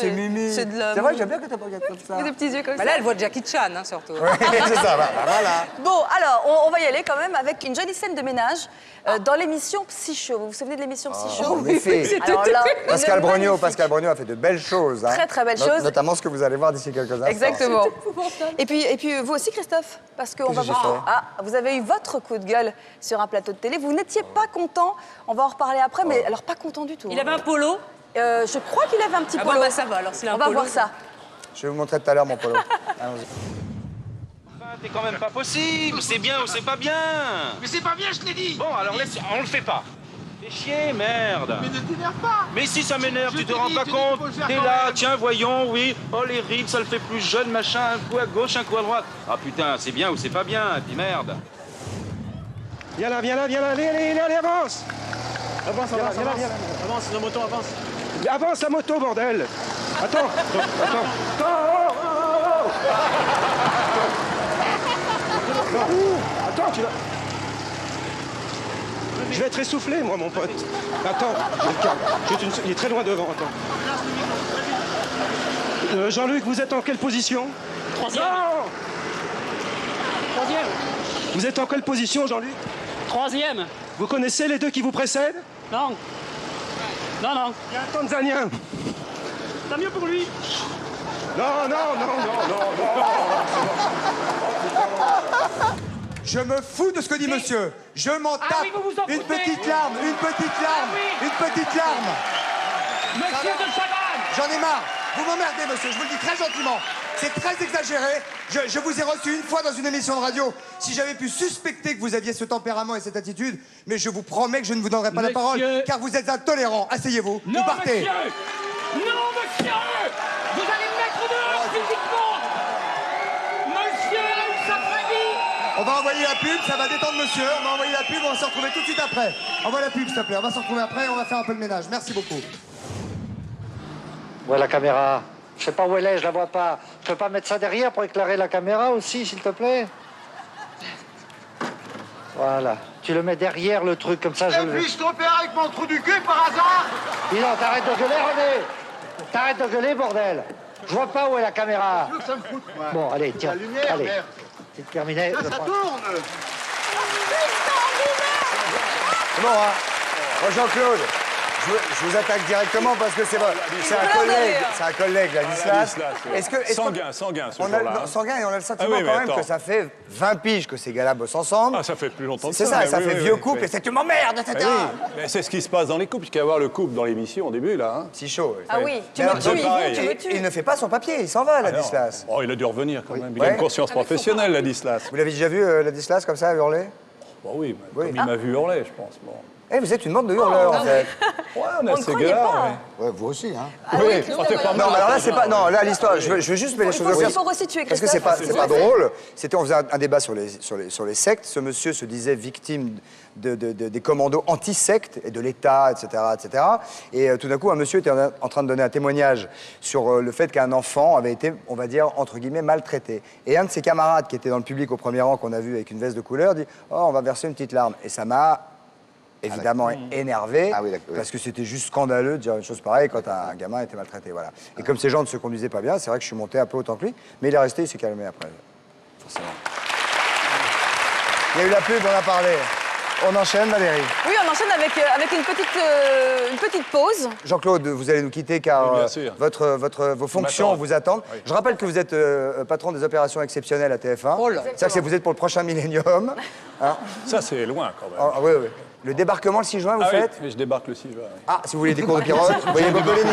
Mimi. C'est de l'homme. C'est vrai, j'aime bien que tu regardes comme ça. Des petits yeux comme ça. Là, elle voit Jackie Chan, hein, surtout. Ouais, c'est ça, voilà. Bon, alors, on va y aller quand même avec une jolie scène de ménage dans l'émission Psycho. Vous vous souvenez de l'émission Psycho? En effet. Alors là, Pascal Brognaud a fait de belles choses. Hein. Très, très belles choses. Notamment ce que vous allez voir d'ici quelques instants. Exactement. Et puis vous aussi, Christophe, parce qu'on va voir... Ah, vous avez eu votre coup de gueule sur un plateau de télé. Vous n'étiez pas content. On va en reparler après, mais alors pas content du tout. Il avait un polo? Je crois qu'il avait un petit polo. Bon, bah, ça va, alors s'il a un polo. On va voir ça. Je vais vous montrer tout à l'heure mon polo. Allons-y. C'est quand même pas possible, c'est bien ou c'est pas bien. Mais c'est pas bien, je te l'ai dit. Bon, alors laisse, on le fait pas. Fais chier, merde. Mais ne t'énerve pas. Mais si ça m'énerve, tu te rends pas dis, compte. faut le faire T'es quand là, même. tiens, voyons, oui. Oh, les rides, ça le fait plus jeune, machin, un coup à gauche, un coup à droite. Ah putain, c'est bien ou c'est pas bien, et puis merde. Viens là, allez, avance. Avance, Avance, la moto avance. Avance la moto, bordel. Attends. Attends, tu vas... Je vais être essoufflé, moi, mon pote. Attends, je vais le calme. Il est très loin devant, attends. Jean-Luc, vous êtes en quelle position? Troisième. Vous êtes en quelle position, Jean-Luc? Troisième. Vous connaissez les deux qui vous précèdent? Non. Non. Il y a un Tanzanien. Tant mieux pour lui. Non. Je me fous de ce que dit monsieur. Je m'en tape. oui, vous vous en Une foutez. petite larme. Oui. Une petite larme. Monsieur de Chavannes. J'en ai marre. Vous m'emmerdez, monsieur. Je vous le dis très gentiment. C'est très exagéré. Je vous ai reçu une fois dans une émission de radio. Si j'avais pu suspecter que vous aviez ce tempérament et cette attitude, mais je vous promets que je ne vous donnerai pas la parole, car vous êtes intolérant. Asseyez-vous. Vous partez. Non, monsieur. Vous allez me mettre dehors physiquement. Monsieur, ça ferait dit. On va envoyer la pub, ça va détendre monsieur. On va envoyer la pub, on va se retrouver tout de suite après. Envoie la pub, s'il te plaît. On va se retrouver après et on va faire un peu le ménage. Merci beaucoup. Où est la caméra? Je sais pas où elle est, je la vois pas. Tu peux pas mettre ça derrière pour éclairer la caméra aussi, s'il te plaît? Voilà. Tu le mets derrière le truc, comme ça je le... Puis je t'opère avec mon trou du cul par hasard. Dis non, t'arrêtes de gueuler, René. T'arrêtes de gueuler, bordel. Je vois pas où est la caméra. Je veux que ça me foute, moi. Bon, allez, tiens. La lumière, allez. merde. C'est terminé. Là, je ça prends. tourne. C'est bon, hein? Moi, Jean-Claude, je vous attaque directement parce que c'est un collègue, Ladislas. Sanguin, ce jour-là. Sanguin, et on a le sentiment quand même que ça fait 20 piges que ces gars-là bossent ensemble. Ah, ça fait plus longtemps que ça. C'est ça, fait vieux couple, et c'est tu m'emmerdes, etc. Mais c'est ce qui se passe dans les couples. Il y a avoir le couple dans l'émission au début, là. Hein. Si chaud. Ah oui, tu me tues. Il ne fait pas son papier, il s'en va, Ladislas. Oh, il a dû revenir quand même. Il a une conscience professionnelle, Ladislas. Vous l'avez déjà vu, Ladislas, comme ça, hurler? Bon, oui, comme il m'a vu hurler, je pense. Bon. Eh, vous êtes une bande de hurleurs, en fait. Ouais, on est assez gaillards. Ouais, vous aussi, hein. Oui, t'es pas mal. Non, alors là, c'est pas... Non, là, l'histoire, je veux juste mettre les choses au clair. Il faut resituer, Parce que Christophe. c'est pas drôle. On faisait un débat sur les sectes. Ce monsieur se disait victime des commandos anti-sectes et de l'État, etc., etc. Et tout d'un coup, un monsieur était en train de donner un témoignage sur le fait qu'un enfant avait été, on va dire, entre guillemets, maltraité. Et un de ses camarades qui était dans le public au premier rang, qu'on a vu avec une veste de couleur, dit « Oh, on va verser une petite larme ». Et ça m'a évidemment énervé, parce que c'était juste scandaleux de dire une chose pareille quand un gamin était maltraité, voilà. Et comme ces gens ne se conduisaient pas bien, c'est vrai que je suis monté un peu autant que lui, mais il est resté, il s'est calmé après, forcément. Il y a eu la pub, on a parlé. On enchaîne, Valérie. Oui, on enchaîne avec une petite pause. Jean-Claude, vous allez nous quitter car vos fonctions vous attendent. Oui. Je rappelle que vous êtes patron des opérations exceptionnelles à TF1. Oh c'est-à-dire que vous êtes pour le prochain millénium. Hein. Ça, c'est loin quand même. Ah, oui, oui. Le débarquement le 6 juin, vous faites? Oui, je débarque le 6 juin. Oui. Ah, si vous voulez des cours de pirogue, vous voyez Boccolini.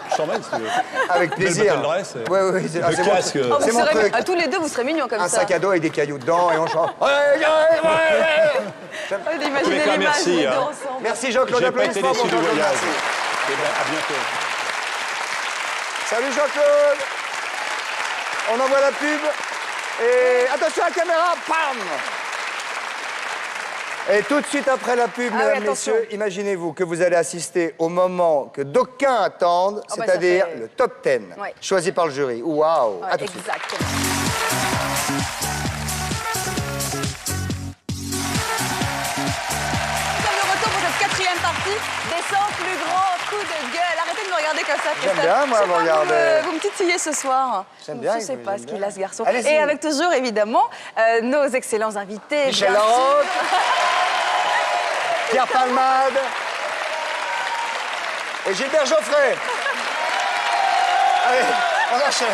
Je t'emmène si tu veux. Avec plaisir. Oui, oui, c'est le casque. C'est mon truc. Tous les deux, vous serez mignons comme ça. Un sac à dos avec des cailloux dedans et on chante. Imaginez l'image, merci, les deux hein. ensemble. Merci Jean-Claude. J'ai pas été déçu du voyage. À bientôt. Salut Jean-Claude. On envoie la pub. Et attention à la caméra, bam! Et tout de suite après la pub, mesdames, messieurs, imaginez-vous que vous allez assister au moment que d'aucuns attendent, c'est-à-dire le top 10, choisi par le jury. Waouh! À tout de suite. Exactement. Quatrième partie des 100 plus grands coups de gueule. Arrêtez de me regarder comme ça, Christophe. J'aime bien, moi, vous regarder. Vous me titillez ce soir. J'aime bien. Je ne sais pas ce qu'il a, ce garçon. Allez-y. Et avec toujours, évidemment, nos excellents invités. Michel Larocque, Pierre Palmade et Gilbert Geoffrey. Allez, on enchaîne.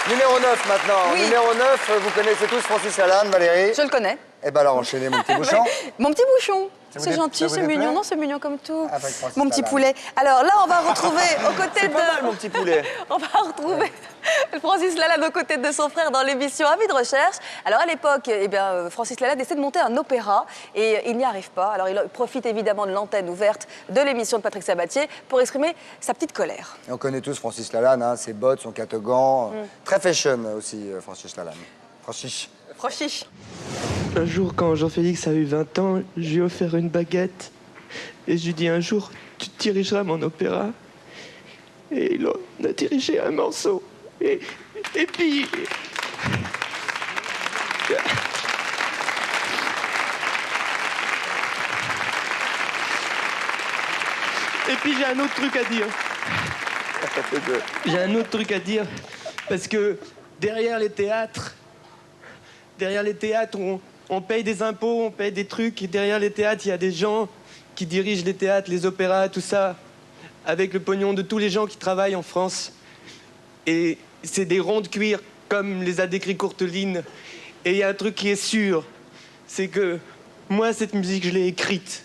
Numéro 9 maintenant. Oui. Numéro 9, vous connaissez tous Francis Lalanne, Valérie? Je le connais. Eh ben alors, enchaînez mon petit bouchon. Mon petit bouchon. C'est gentil, c'est mignon. Non, c'est mignon comme tout. Mon petit poulet. Alors là, on va retrouver aux côtés de... C'est pas mal, mon petit poulet. On va retrouver Francis Lalanne aux côtés de son frère dans l'émission Avis de recherche. Alors à l'époque, eh bien, Francis Lalanne essaie de monter un opéra et il n'y arrive pas. Alors il profite évidemment de l'antenne ouverte de l'émission de Patrick Sabatier pour exprimer sa petite colère. Et on connaît tous Francis Lalanne, hein, ses bottes, son catogan. Très fashion aussi, Francis Lalanne. Francis. Un jour, quand Jean-Félix a eu 20 ans, je lui ai offert une baguette. Et je lui ai dit, un jour, tu dirigeras mon opéra. Et il a dirigé un morceau. Et puis... Et puis j'ai un autre truc à dire. J'ai un autre truc à dire. Parce que derrière les théâtres, on paye des impôts, on paye des trucs. Et derrière les théâtres, il y a des gens qui dirigent les théâtres, les opéras, tout ça, avec le pognon de tous les gens qui travaillent en France. Et c'est des ronds de cuir, comme les a décrit Courteline. Et il y a un truc qui est sûr, c'est que moi, cette musique, je l'ai écrite.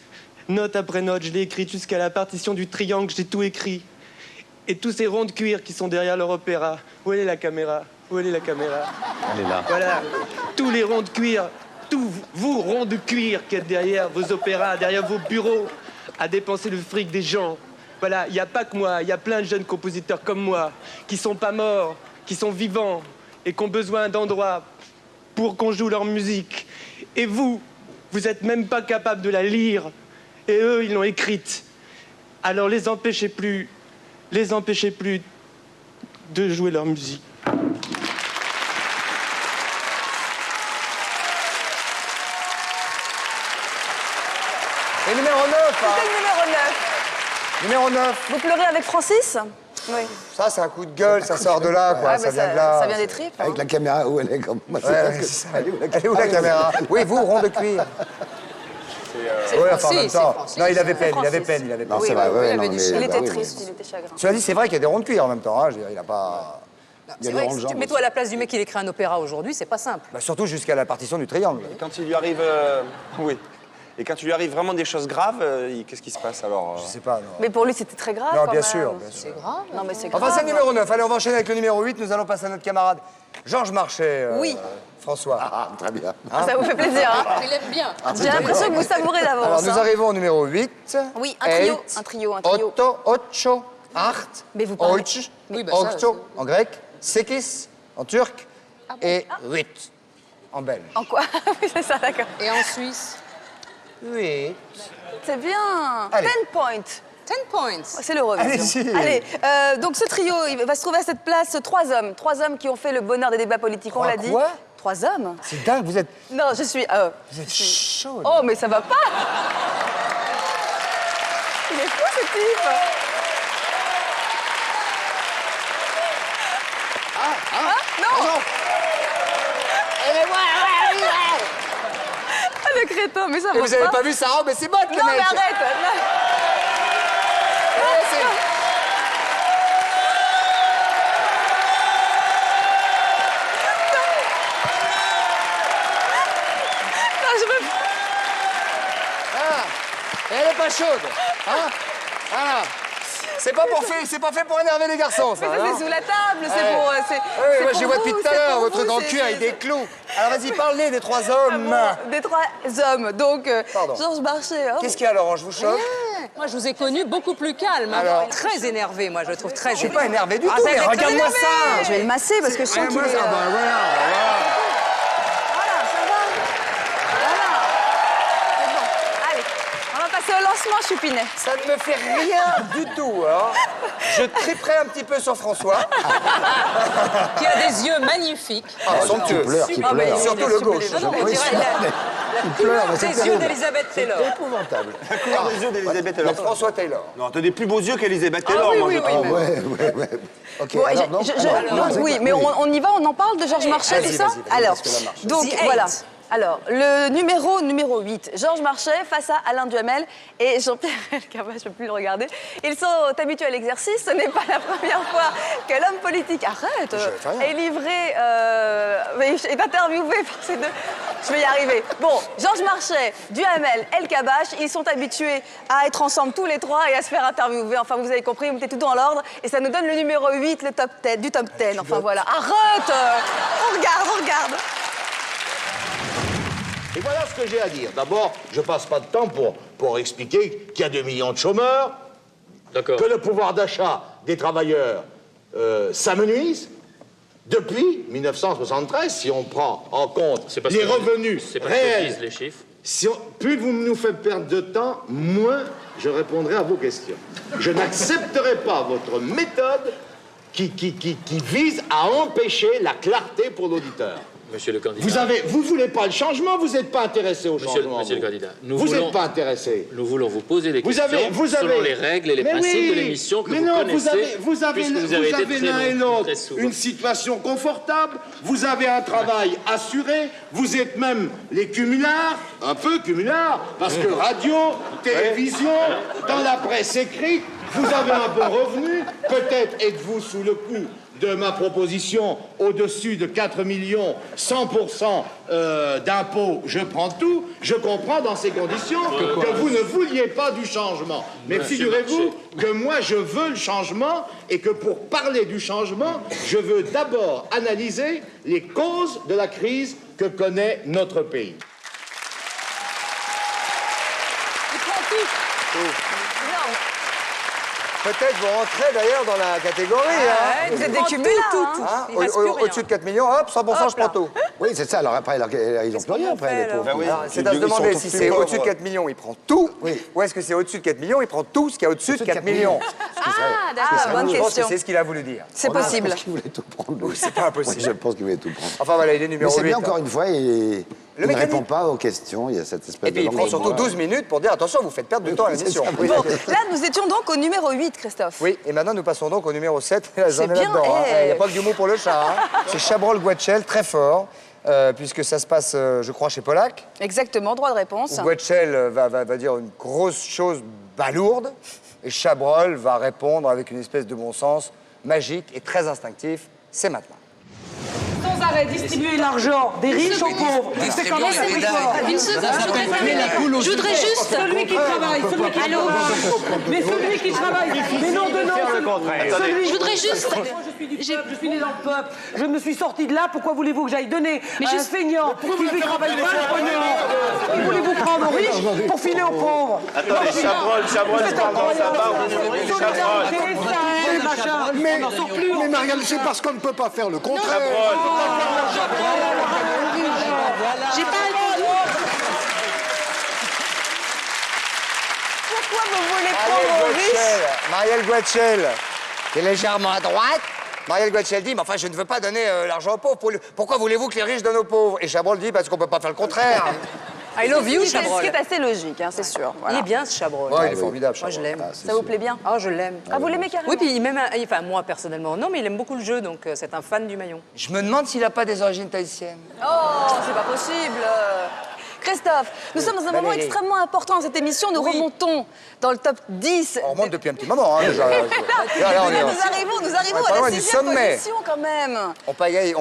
Note après note, je l'ai écrite jusqu'à la partition du triangle, j'ai tout écrit. Et tous ces ronds de cuir qui sont derrière leur opéra, où est la caméra? Où est la caméra? Elle est là. Voilà, tous les ronds de cuir, tous vous ronds de cuir qui êtes derrière vos opéras, derrière vos bureaux, à dépenser le fric des gens. Voilà, il n'y a pas que moi, il y a plein de jeunes compositeurs comme moi, qui sont pas morts, qui sont vivants, et qui ont besoin d'endroits pour qu'on joue leur musique. Et vous êtes même pas capable de la lire, et eux, ils l'ont écrite. Alors les empêchez plus de jouer leur musique. Et numéro 9, C'était le numéro 9. Numéro 9. Vous pleurez avec Francis? Oui. Ça, c'est un coup de gueule, ça sort de là, quoi. Ouais, ça mais vient de là. Ça vient des tripes. Avec la caméra où elle est comme moi. Ouais, c'est ça. Elle est où la caméra? Oui, vous, rond de cuir. Oui, enfin, en même temps. Non, il avait peine. Non, c'est vrai, ouais, non, mais- Il était oui, triste, il était chagrin. Cela dit, c'est vrai qu'il y a des ronds de cuir en même temps. Hein. Je veux dire, il n'a pas... Il y a C'est des vrai, ronds de si tu jambes mets-toi à la place du mec qui écrit un opéra aujourd'hui, c'est pas simple. Bah, surtout jusqu'à la partition du triangle. Et quand il lui arrive... Oui. Et quand il lui arrive vraiment des choses graves, qu'est-ce qui se passe alors Je sais pas, non. Mais pour lui, c'était très grave. Non, quand bien même. sûr, bien sûr. C'est grave. Non, mais c'est grave. Enfin, c'est le numéro 9. Allez, on va enchaîner avec le numéro 8. Nous allons passer à notre camarade Georges Marchais. Oui. François. Ah, très bien. Ça vous fait plaisir, hein? Il aime bien. J'ai l'impression que vous savourez d'avance. Alors, nous hein. arrivons au numéro 8. Oui, un trio. Eight, Un trio. Otto, ocho, acht, Mais vous parlez- ocho, Oui, bah ça, octo en grec, sekis en turc et 8 en belge. En quoi? Oui, c'est ça, d'accord. Et en Suisse? 8. C'est bien. Allez. 10 points. 10 points. C'est l'Eurovision. Allez-y. Allez, donc ce trio, il va se trouver à cette place 3 hommes. 3 hommes qui ont fait le bonheur des débats politiques, on l'a dit. Quoi? 3 hommes? C'est dingue, vous êtes Non, je suis... chaud. Oh, mais ça va pas! Il est fou, ce type! Non! Ah, le crétin, mais ça va Et pas! vous avez pas vu sa robe et ses bottes, le Non, mec. mais arrête! Non. Non, je veux... Et elle est pas chaude. Hein? Voilà. C'est pas fait pour énerver les garçons, ça. Mais ça, hein. c'est sous la table, c'est Ouais. pour... Oui, c'est moi pour j'y vois depuis vous, tout à c'est l'heure, pour votre vous, truc en c'est- cuir avec c'est- des clous. Alors vas-y, parlez des 3 hommes. Des 3 hommes. Donc, Pardon. Georges Marchais. Hein. Qu'est-ce qu'il y a, Laurent? Je vous choque? Rien. Moi, je vous ai connu beaucoup plus calme. Alors, très énervé, moi, je le trouve très Je suis énervé. pas énervé du tout, mais regarde-moi ça. Je vais le masser parce que je sens qu'il est... Voilà. Voilà, ça va. Voilà. C'est bon. Allez, on va passer au lancement, Chupinet. Ça ne me fait rien du tout. Hein. Je triperai un petit peu sur François. Qui a des yeux magnifiques. Ah, somptueux. Qui pleure. Surtout le gauche. Non, on dirait la couleur des yeux d'Elisabeth Taylor. C'est épouvantable. La couleur des yeux d'Elisabeth Taylor. François Taylor. Non, t'as des plus beaux yeux qu'Elisabeth Taylor, moi, je trouve. Ouais. Ok, Bon, alors, non, oui, mais on y va, on en parle de Georges Marchais, c'est ça? Alors, donc voilà. Alors, le numéro 8, Georges Marchais face à Alain Duhamel et Jean-Pierre Elkabbach, je ne peux plus le regarder. Ils sont habitués à l'exercice, ce n'est pas la première fois que l'homme politique, est livré, est interviewé par ces deux. Je vais y arriver. Bon, Georges Marchais, Duhamel, Elkabbach, ils sont habitués à être ensemble tous les trois et à se faire interviewer. Enfin, vous avez compris, vous mettez tout dans l'ordre et ça nous donne le numéro 8, le top 10, du top 10. Enfin, voilà. Arrête On regarde Et voilà ce que j'ai à dire. D'abord, je passe pas de temps pour expliquer qu'il y a 2 millions de chômeurs, que le pouvoir d'achat des travailleurs s'amenuise. Depuis 1973, si on prend en compte les revenus réels, les chiffres. Plus vous nous faites perdre de temps, moins je répondrai à vos questions. Je n'accepterai pas votre méthode qui vise à empêcher la clarté pour l'auditeur. Monsieur le candidat. Vous voulez pas le changement, vous n'êtes pas intéressé au changement. Monsieur le candidat, vous n'êtes pas intéressé. Nous voulons vous poser des questions selon les règles et les principes de l'émission que vous connaissez. Vous avez l'un et l'autre une situation confortable, vous avez un travail assuré, vous êtes même les cumulards, un peu cumulards, parce que radio, télévision, dans la presse écrite, vous avez un bon revenu, peut-être êtes-vous sous le coup de ma proposition au-dessus de 4 millions, 100% d'impôts, je prends tout. Je comprends dans ces conditions que vous ne vouliez pas du changement. Mais figurez-vous que moi, je veux le changement et que pour parler du changement, je veux d'abord analyser les causes de la crise que connaît notre pays. Peut-être vous rentrez d'ailleurs dans la catégorie. Vous êtes décupés là. Au-dessus de 4 millions, hop, 100%, je prends tout. Oui, c'est ça. Alors après, ils n'ont plus rien après, les pauvres. C'est à se demander si c'est au-dessus de 4 millions, il prend tout, ou est-ce que c'est au-dessus de 4 millions, il prend tout ce qu'il y a au-dessus de 4 millions. Ah, d'accord, bonne Je pense que question. c'est ce qu'il a voulu dire. C'est possible. Je pense qu'il voulait tout prendre. C'est pas impossible. Oui, je pense qu'il voulait tout prendre. Enfin voilà, il est Mais numéro 8. c'est bien, encore une fois, il ne répond pas aux questions. Il y a cette espèce Et puis il prend surtout 12 minutes pour dire attention, vous faites perdre du temps à l'émission. Bon, là, nous étions donc au numéro 8, Christophe. Oui, et maintenant nous passons donc au numéro 7. J'en ai C'est bien, là-dedans. Il n'y a pas que du mot pour le chat. C'est Chabrol-Guetchel, très fort, puisque ça se passe, je crois, chez Pollack. Exactement, droit de réponse. Où Guetchel va dire une grosse chose balourde, et Chabrol va répondre avec une espèce de bon sens magique et très instinctif. C'est maintenant. Sans arrêt distribuer l'argent des riches aux pauvres. C'est quand même Une seconde, je voudrais juste... Celui qui travaille, mais celui qui travaille, mais non de non. Je voudrais juste... Je suis né dans le peuple, je me suis sorti de là, pourquoi voulez-vous que j'aille donner à un feignant qui lui travaille pas le pognon? Et voulez-vous prendre aux riches pour filer aux pauvres? Attendez, Chabrol, c'est pendant sa barre, Mais Marianne, c'est parce qu'on ne peut pas faire le contraire. J'ai pas entendu. Pourquoi vous voulez prendre aux riches? Marielle Guetchel, qui est légèrement à droite. Marielle Guetchel dit, mais enfin, je ne veux pas donner l'argent aux pauvres. Pourquoi voulez-vous que les riches donnent aux pauvres? Et Chabrol dit, parce qu'on ne peut pas faire le contraire. I love you, Chabrol. Ce qui est assez logique, hein, c'est sûr. Voilà. Il est bien, ce Chabrol. Ouais, il est formidable, Moi, je l'aime. Ça vous plaît bien? Ah, je l'aime. Ah, vous l'aimez carrément? Oui, puis même, enfin, moi, personnellement, non, mais il aime beaucoup le jeu, donc c'est un fan du maillon. Je me demande s'il n'a pas des origines tahitiennes. Oh, c'est pas possible. Christophe, nous sommes dans un moment extrêmement important dans cette émission. Nous remontons dans le top 10. On remonte depuis un petit moment, hein, déjà. Nous arrivons à la 6e position, quand même. On pagaille.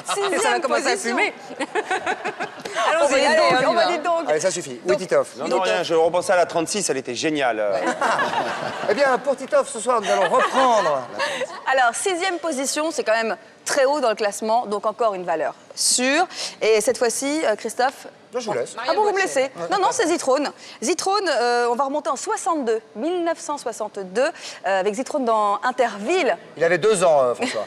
Ça va commencer à fumer. Allons-y, allez, on va dire donc. Allez, ça suffit. Oui, Titoff. Non, rien, je repensais à la 36, elle était géniale. Eh bien, pour Titoff, ce soir, nous allons reprendre. Alors, 6e position, c'est quand même très haut dans le classement, donc encore une valeur sûre. Et cette fois-ci, Christophe... Je vous laisse. Ah bon, vous me laissez? Non, non, c'est Zitrone. Zitrone, on va remonter en 1962, avec Zitrone dans Interville. Il avait 2 ans, François.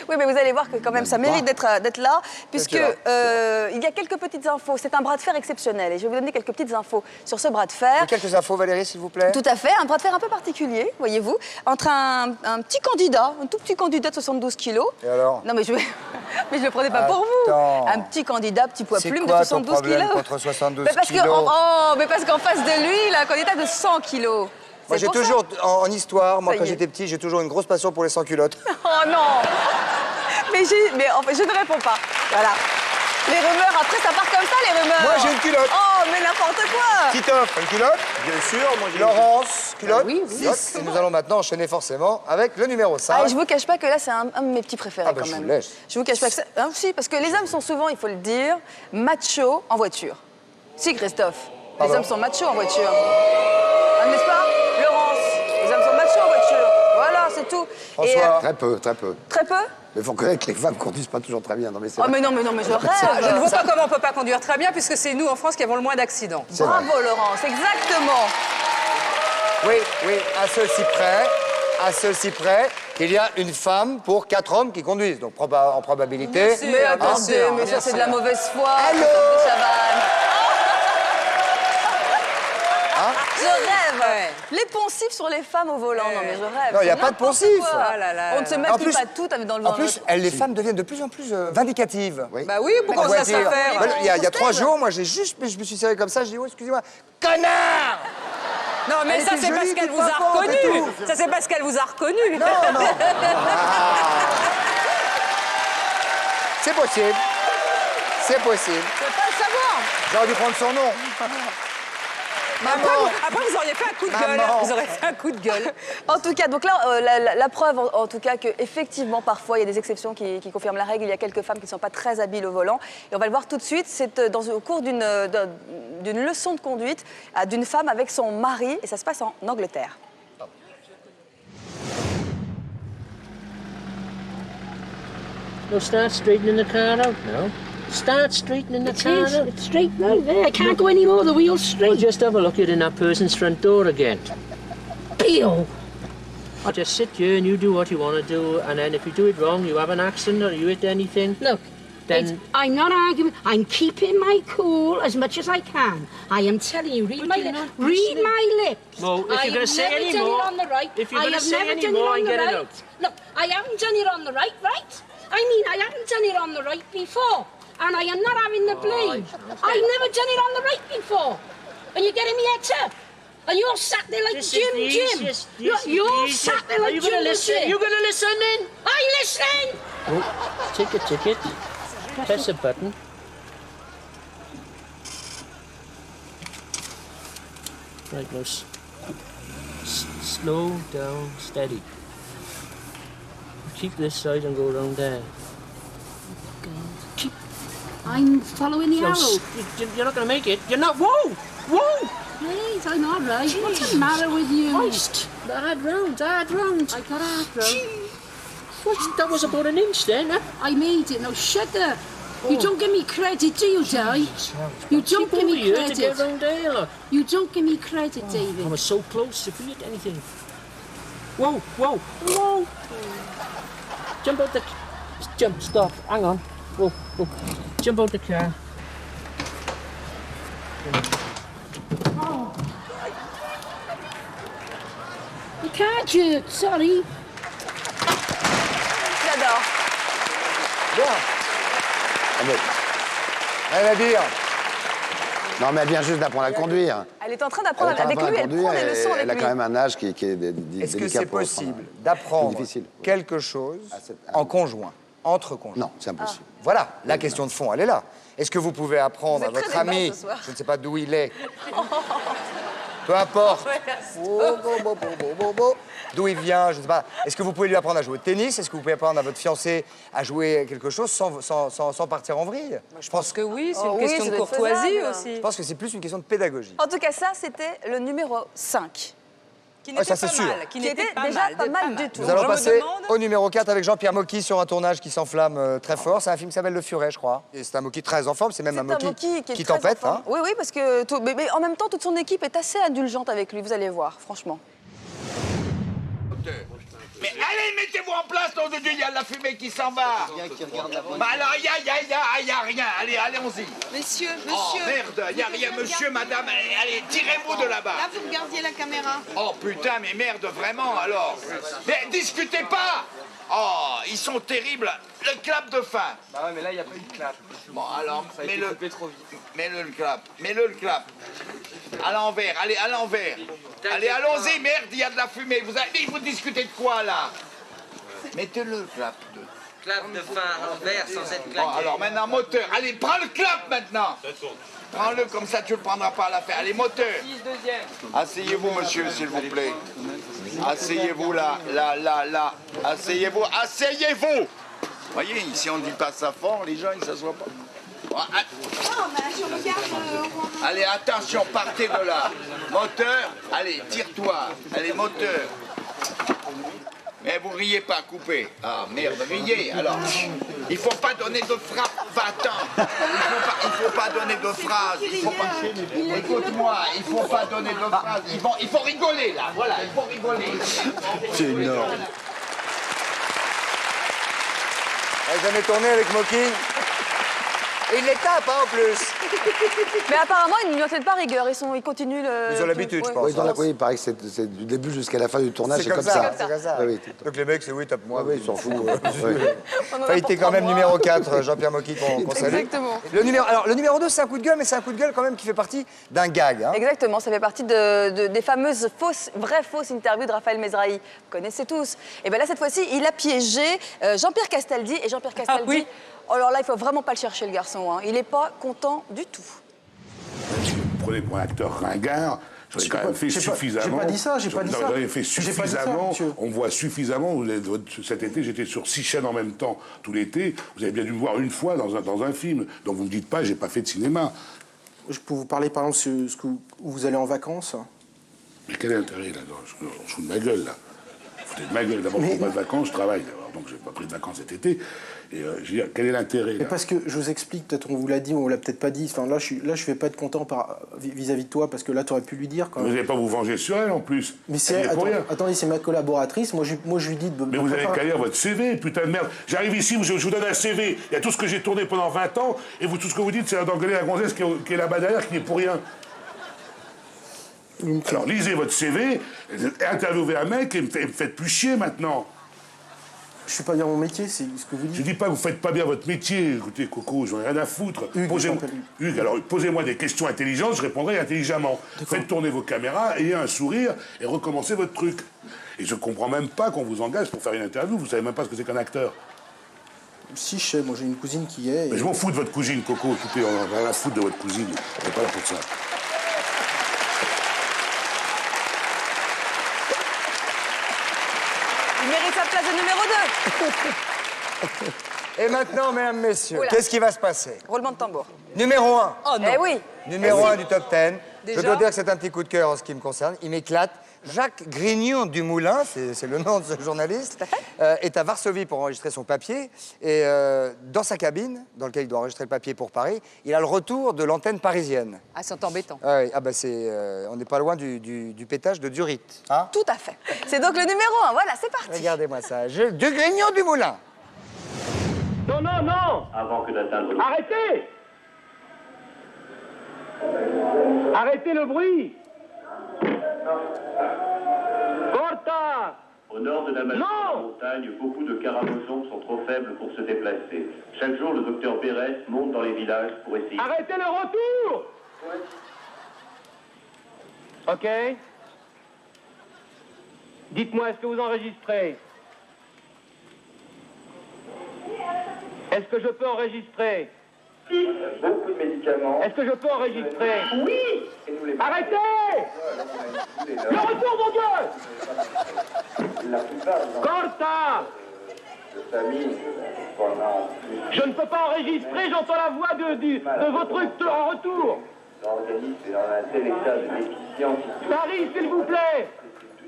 Oui, mais vous allez voir que quand même, ça mérite d'être là, puisque il y a quelques petites infos. C'est un bras de fer exceptionnel, et je vais vous donner quelques petites infos sur ce bras de fer. Et quelques infos, Valérie, s'il vous plaît. Tout à fait, un bras de fer un peu particulier, voyez-vous, entre un petit candidat, un tout petit candidat de 72 kilos. Et alors? Non, mais je le prenais pas pour vous. Un petit candidat, petit poids plume de 72 kilos. Contre 72 mais parce kilos. Mais parce qu'en face de lui, il a un candidat de 100 kilos. Moi, j'ai toujours, en histoire, moi, quand j'étais petit, j'ai toujours une grosse passion pour les sans-culottes. Oh non. Mais en fait, je ne réponds pas. Voilà. Les rumeurs, après, ça part comme ça, les rumeurs. Moi, j'ai une culotte. Oh, mais n'importe quoi. Titoff, une culotte. Bien sûr, moi j'ai Laurence, culotte. Oui. Et nous allons maintenant enchaîner forcément avec le numéro 5. Ah, je vous cache pas que là, c'est un de mes petits préférés quand même. Je vous laisse. Je vous cache pas que c'est... Hein, si, parce que les hommes sont souvent, il faut le dire, machos en voiture. Si, Christophe, les hommes sont machos en voiture. Ah, n'est-ce pas, Laurence? Les hommes sont machos en voiture. Voilà, c'est tout. François. Très peu, très peu. Très peu? Mais il faut reconnaître que les femmes conduisent pas toujours très bien. Non, mais c'est Oh, vrai. mais non, je rêve. Je ne vois pas comment on peut pas conduire très bien, puisque c'est nous, en France, qui avons le moins d'accidents. Bravo, Laurence, exactement. Oui, à ceci près qu'il y a une femme pour 4 hommes qui conduisent. Donc, en probabilité... Mais attendez, mais ça, c'est de la mauvaise foi. Allô? Je rêve. Les poncifs sur les femmes au volant. Non, mais je rêve. Non, il n'y a pas de poncifs. On ne se maquille pas toutes dans le volant. En plus, les femmes deviennent de plus en plus vindicatives. Bah oui, pourquoi ça se fait faire? Il y a 3 jours, moi, je me suis serré comme ça, j'ai dit, oh, excusez-moi, connard! Non, mais ça, c'est parce qu'elle vous a reconnu. Ça, c'est parce qu'elle vous a reconnu. Non. C'est possible. C'est possible. Je veux pas le savoir. J'aurais dû prendre son nom. Après, vous auriez fait un coup de gueule. Vous aurez fait un coup de gueule. En tout cas, donc là, la preuve, en tout cas, qu'effectivement, parfois, il y a des exceptions qui confirment la règle. Il y a quelques femmes qui ne sont pas très habiles au volant. Et on va le voir tout de suite. C'est au cours d'une leçon de conduite d'une femme avec son mari. Et ça se passe en Angleterre. No, start straightening the car out now. Start straightening the car out. It's straight now, there. I can't go any more. The wheel's straight. Well, just have a look at in that person's front door again. Peel. Just sit here and you do what you want to do, and then if you do it wrong, you have an accident or you hit anything. Look, then I'm not arguing. I'm keeping my cool as much as I can. I am telling you, read my lips. Well, if you're going to say any more, if you're going to say any more, I get it out. Look, I haven't done it on the right? I mean, I haven't done it on the right before. And I am not having the blame. I've never done it on the right before. And you're getting me heads up. And you're sat there like Jim. You're sat there like Jim. You're going to listen then? I'm listening. Oh, take a ticket. Press a button. Right, now, slow down, steady. Keep this side and go around there. I'm following the arrow. You're not going to make it. You're not. Whoa! Please, I'm all right. Jeez. What's the matter with you? Hard round. I got hard round. That was about an inch then, huh? I made it. Now shut up. You don't give me credit, do you, Di? You don't give me credit. To get round there. You don't give me credit, David. I was so close if we hit anything. Whoa! Jump out the... Stop. Hang on. Whoa. Jump out the car. The car jerked, sorry. J'adore. Bien. Rien à dire. Non, mais elle vient juste d'apprendre à conduire. Elle est en train d'apprendre avec lui, elle prend des leçons avec lui. Elle a quand même un âge qui est délicat. Est-ce que c'est possible d'apprendre quelque chose en conjoint, entre conjoints? Non, c'est impossible. Voilà, la question de fond, elle est là. Est-ce que vous pouvez apprendre à votre ami, je ne sais pas d'où il est, peu importe, d'où il vient, je ne sais pas, est-ce que vous pouvez lui apprendre à jouer au tennis? Est-ce que vous pouvez apprendre à votre fiancé à jouer quelque chose sans partir en vrille? Je pense que oui, c'est une question de courtoisie aussi. Je pense que c'est plus une question de pédagogie. En tout cas, ça, c'était le numéro 5. Qui n'était ça, c'est pas sûr. mal. Qui n'était déjà pas mal du tout. Nous allons passer au numéro 4 avec Jean-Pierre Mocky sur un tournage qui s'enflamme très fort. C'est un film qui s'appelle Le Furet, je crois. Et c'est un Mocky très en forme, c'est même un Mocky qui tempête. Hein. Oui, parce que mais en même temps, toute son équipe est assez indulgente avec lui, vous allez voir, franchement. Mais allez, mettez-vous en place, nom de Dieu, il y a de la fumée qui s'en va. Bah alors, il y a rien. Allez, allons-y. Monsieur, Oh merde, il y a rien, monsieur, madame. Allez, tirez-vous de là-bas. Là, vous regardiez la caméra. Oh putain, mais merde, vraiment, alors. Mais discutez pas. Oh, ils sont terribles. Le clap de fin. Bah ouais, mais là, il n'y a pas eu de clap. Bon, alors, ça a été coupé trop vite. Mets-le le clap. Mets-le le clap. À l'envers, allez, à l'envers. Allez, allons-y, merde, il y a de la fumée. Vous discutez de quoi, là? Mettez-le le clap. Clap de fin à l'envers sans être claqué. Bon, alors maintenant, moteur. Allez, prends le clap maintenant. Prends-le, comme ça, tu le prendras pas à la fin. Allez, moteur. Asseyez-vous, monsieur, s'il vous plaît. Asseyez-vous là. Asseyez-vous. Asseyez-vous. Voyez, ici, on ne dit pas ça fort, les gens, ils ne s'assoient pas. Allez, attention, partez de là. Moteur, allez, tire-toi. Allez, moteur. Mais vous riez pas, coupez. Ah merde, riez. Alors, il faut pas donner de frappe, va-t'en. Il faut pas donner de phrases. Écoute-moi, il faut pas donner de phrases. Il faut rigoler là, voilà, il faut rigoler. C'est énorme. Elle n'a jamais tourné avec Mocky. Et il les tape, hein, en plus. Mais apparemment, ils ne tiennent pas rigueur. Ils continuent le... Ils ont l'habitude, je pense. Oui, il paraît que c'est du début jusqu'à la fin du tournage, c'est comme ça. C'est comme ça. Oui, donc les mecs, c'est oui, tape-moi. Oui, ils s'en foutent. Enfin, il était quand même numéro 4, Jean-Pierre Mocky, qu'on salue. Exactement. Le numéro 2, c'est un coup de gueule, mais c'est un coup de gueule quand même qui fait partie d'un gag. Hein. Exactement, ça fait partie des fameuses vraies-fausses interviews de Raphaël Mesrahi. Vous connaissez tous. Et bien là, cette fois-ci, il a piégé Jean-Pierre Castaldi. Et Jean-Pierre Castaldi... oui. Alors là, il faut vraiment pas le chercher, le garçon. Hein. Il n'est pas content du tout. Si vous me prenez pour un acteur ringard, j'aurais quand même fait suffisamment. J'ai pas dit ça, j'ai pas dit ça. J'aurais fait suffisamment, monsieur. on me voit suffisamment. Cet été, j'étais sur 6 chaînes en même temps, tout l'été. Vous avez bien dû me voir une fois dans un film. Donc vous me dites pas, j'ai pas fait de cinéma. Je peux vous parler, par exemple, où vous allez en vacances. Mais quel est l'intérêt, là? On se fout de ma gueule, là. Foutez de ma gueule. D'abord, je ne prends pas de vacances, je travaille. Donc, je n'ai pas pris de vacances cet été. Et je veux dire, quel est l'intérêt, là? Parce que, je vous explique, peut-être on vous l'a dit, ou on l'a peut-être pas dit. Enfin, là, je vais pas être content vis-à-vis de toi, parce que là, tu aurais pu lui dire, quand même. Vous n'allez pas vous venger sur elle, en plus. Mais c'est... Attendez, c'est ma collaboratrice. Moi, je lui dis de... Mais vous avez qu'à lire votre CV, putain de merde. J'arrive ici, je vous donne un CV. Il y a tout ce que j'ai tourné pendant 20 ans, et vous, tout ce que vous dites, c'est d'engueuler la gonzesse qui est là-bas derrière, qui n'est pour rien. Alors, lisez votre CV, interviewez un mec et me faites plus chier maintenant. Je suis pas bien mon métier, c'est ce que vous dites. Je dis pas que vous faites pas bien votre métier. Écoutez, Coco, j'en ai rien à foutre. Hugues, alors posez-moi des questions intelligentes, je répondrai intelligemment. Faites tourner vos caméras, ayez un sourire et recommencez votre truc. Et je comprends même pas qu'on vous engage pour faire une interview. Vous savez même pas ce que c'est qu'un acteur. Si, je sais, moi j'ai une cousine qui est... Mais je m'en fous de votre cousine, Coco. Écoutez, on a rien à foutre de votre cousine. On n'est pas là pour ça. Il mérite sa place de numéro 2. Et maintenant, mesdames, messieurs, Oula. qu'est-ce qui va se passer? Roulement de tambour. Numéro 1. Oh non. Eh oui. Numéro 1 du top 10. Déjà Je dois dire que c'est un petit coup de cœur en ce qui me concerne. Il m'éclate. Jacques Grignon du Moulin, c'est le nom de ce journaliste, est à Varsovie pour enregistrer son papier. Et dans sa cabine, dans laquelle il doit enregistrer le papier pour Paris, il a le retour de l'antenne parisienne. Ah, c'est embêtant. Ah, oui. Ah bah on n'est pas loin du pétage de Durit. Hein? Tout à fait. C'est donc le numéro 1. Voilà, c'est parti. Regardez-moi ça. De Grignon du Moulin. Non, non, non! Avant que d'atteindre... Arrêtez! Arrêtez le bruit! Corta! Au nord de la montagne, beaucoup de caramosons sont trop faibles pour se déplacer. Chaque jour, le docteur Pérez monte dans les villages pour essayer... Arrêtez le retour! Ok. Dites-moi, est-ce que vous enregistrez? Est-ce que je peux enregistrer? Beaucoup de médicaments. Est-ce que je peux enregistrer? Oui! Arrêtez! Le retour, mon Dieu! Corta! Je ne peux pas enregistrer, j'entends la voix de vos trucs en retour. L'organisme est dans un tel état de déficience. Paris, s'il vous plaît!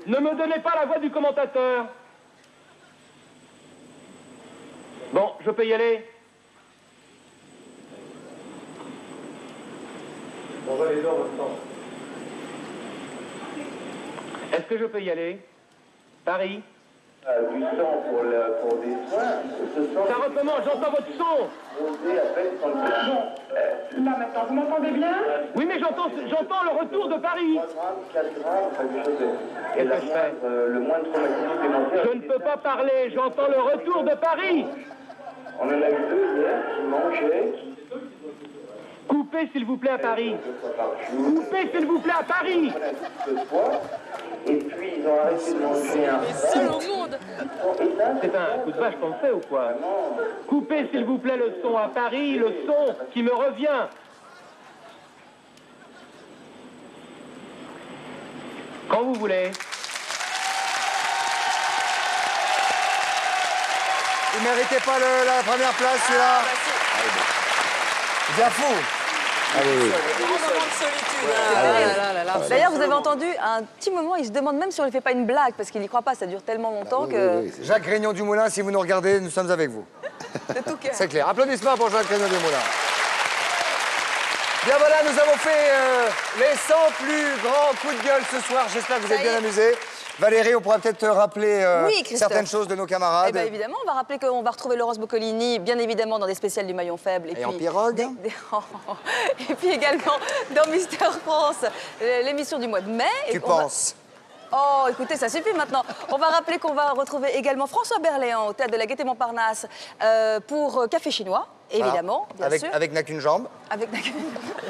Ne me donnez pas la voix du commentateur. Bon, je peux y aller. On va les deux en même temps. Est-ce que je peux y aller? Paris. Du son pour des soins. Ça recommence, j'entends votre son. Là maintenant, vous m'entendez bien? Oui, mais j'entends le retour de Paris. 4 grammes, quelque chose. Et Qu'est-ce que je fais? le moins de traumatisme supplémentaire. Je ne peux pas parler, j'entends le retour de Paris. On en a eu 2 hier qui mangeaient. Coupez s'il vous plaît à Paris. Coupez s'il vous plaît à Paris. Et puis ils ont arrêté de manger un Seul au monde. C'est un coup de vache qu'on fait ou quoi? Coupez s'il vous plaît le son à Paris, le son qui me revient. Quand vous voulez. Il méritait pas la première place, celui-là. Bien fou. D'ailleurs, vous avez entendu un petit moment, il se demande même si on ne fait pas une blague, parce qu'il n'y croit pas, ça dure tellement longtemps que... Jacques Grignon du Moulin, si vous nous regardez, nous sommes avec vous. C'est clair. Applaudissements pour Jacques Grignon du Moulin. Bien voilà, nous avons fait les 100 plus grands coups de gueule ce soir. J'espère que vous êtes bien amusés. Valérie, on pourrait peut-être rappeler certaines choses de nos camarades. Eh bien, évidemment, on va rappeler qu'on va retrouver Laurence Boccolini, bien évidemment, dans des spéciales du maillon faible. Et en pirogue. Et puis également dans Mister France, l'émission du mois de mai. Tu penses Oh, écoutez, ça suffit maintenant. On va rappeler qu'on va retrouver également François Berléand au Théâtre de la Gaîté Montparnasse pour Café Chinois, évidemment, bien sûr. Avec N'a qu'une jambe. Avec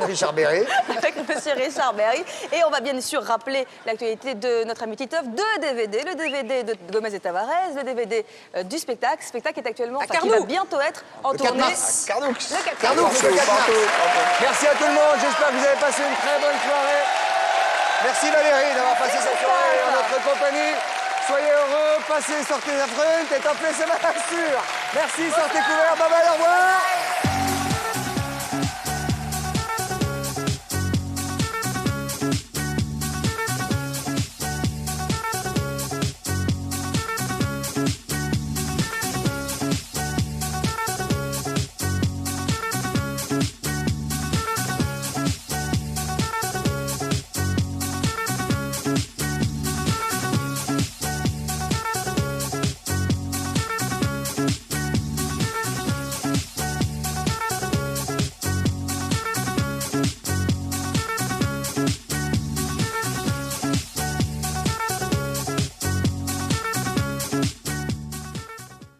Richard Berry. Avec monsieur Richard Berry. Et on va bien sûr rappeler l'actualité de notre ami Titeuf, 2 DVD. Le DVD de Gomez et Tavares, le DVD du spectacle. Le spectacle est actuellement, qui va bientôt être en tournée. Le 4 mars. Carnoux, le 4 mars. Merci à tout le monde. J'espère que vous avez passé une très bonne soirée. Merci Valérie d'avoir passé cette soirée en notre compagnie. Soyez heureux, passez, sortez la front et tapez, c'est ma sûr. Merci, sortez couverts, bye bye, au revoir.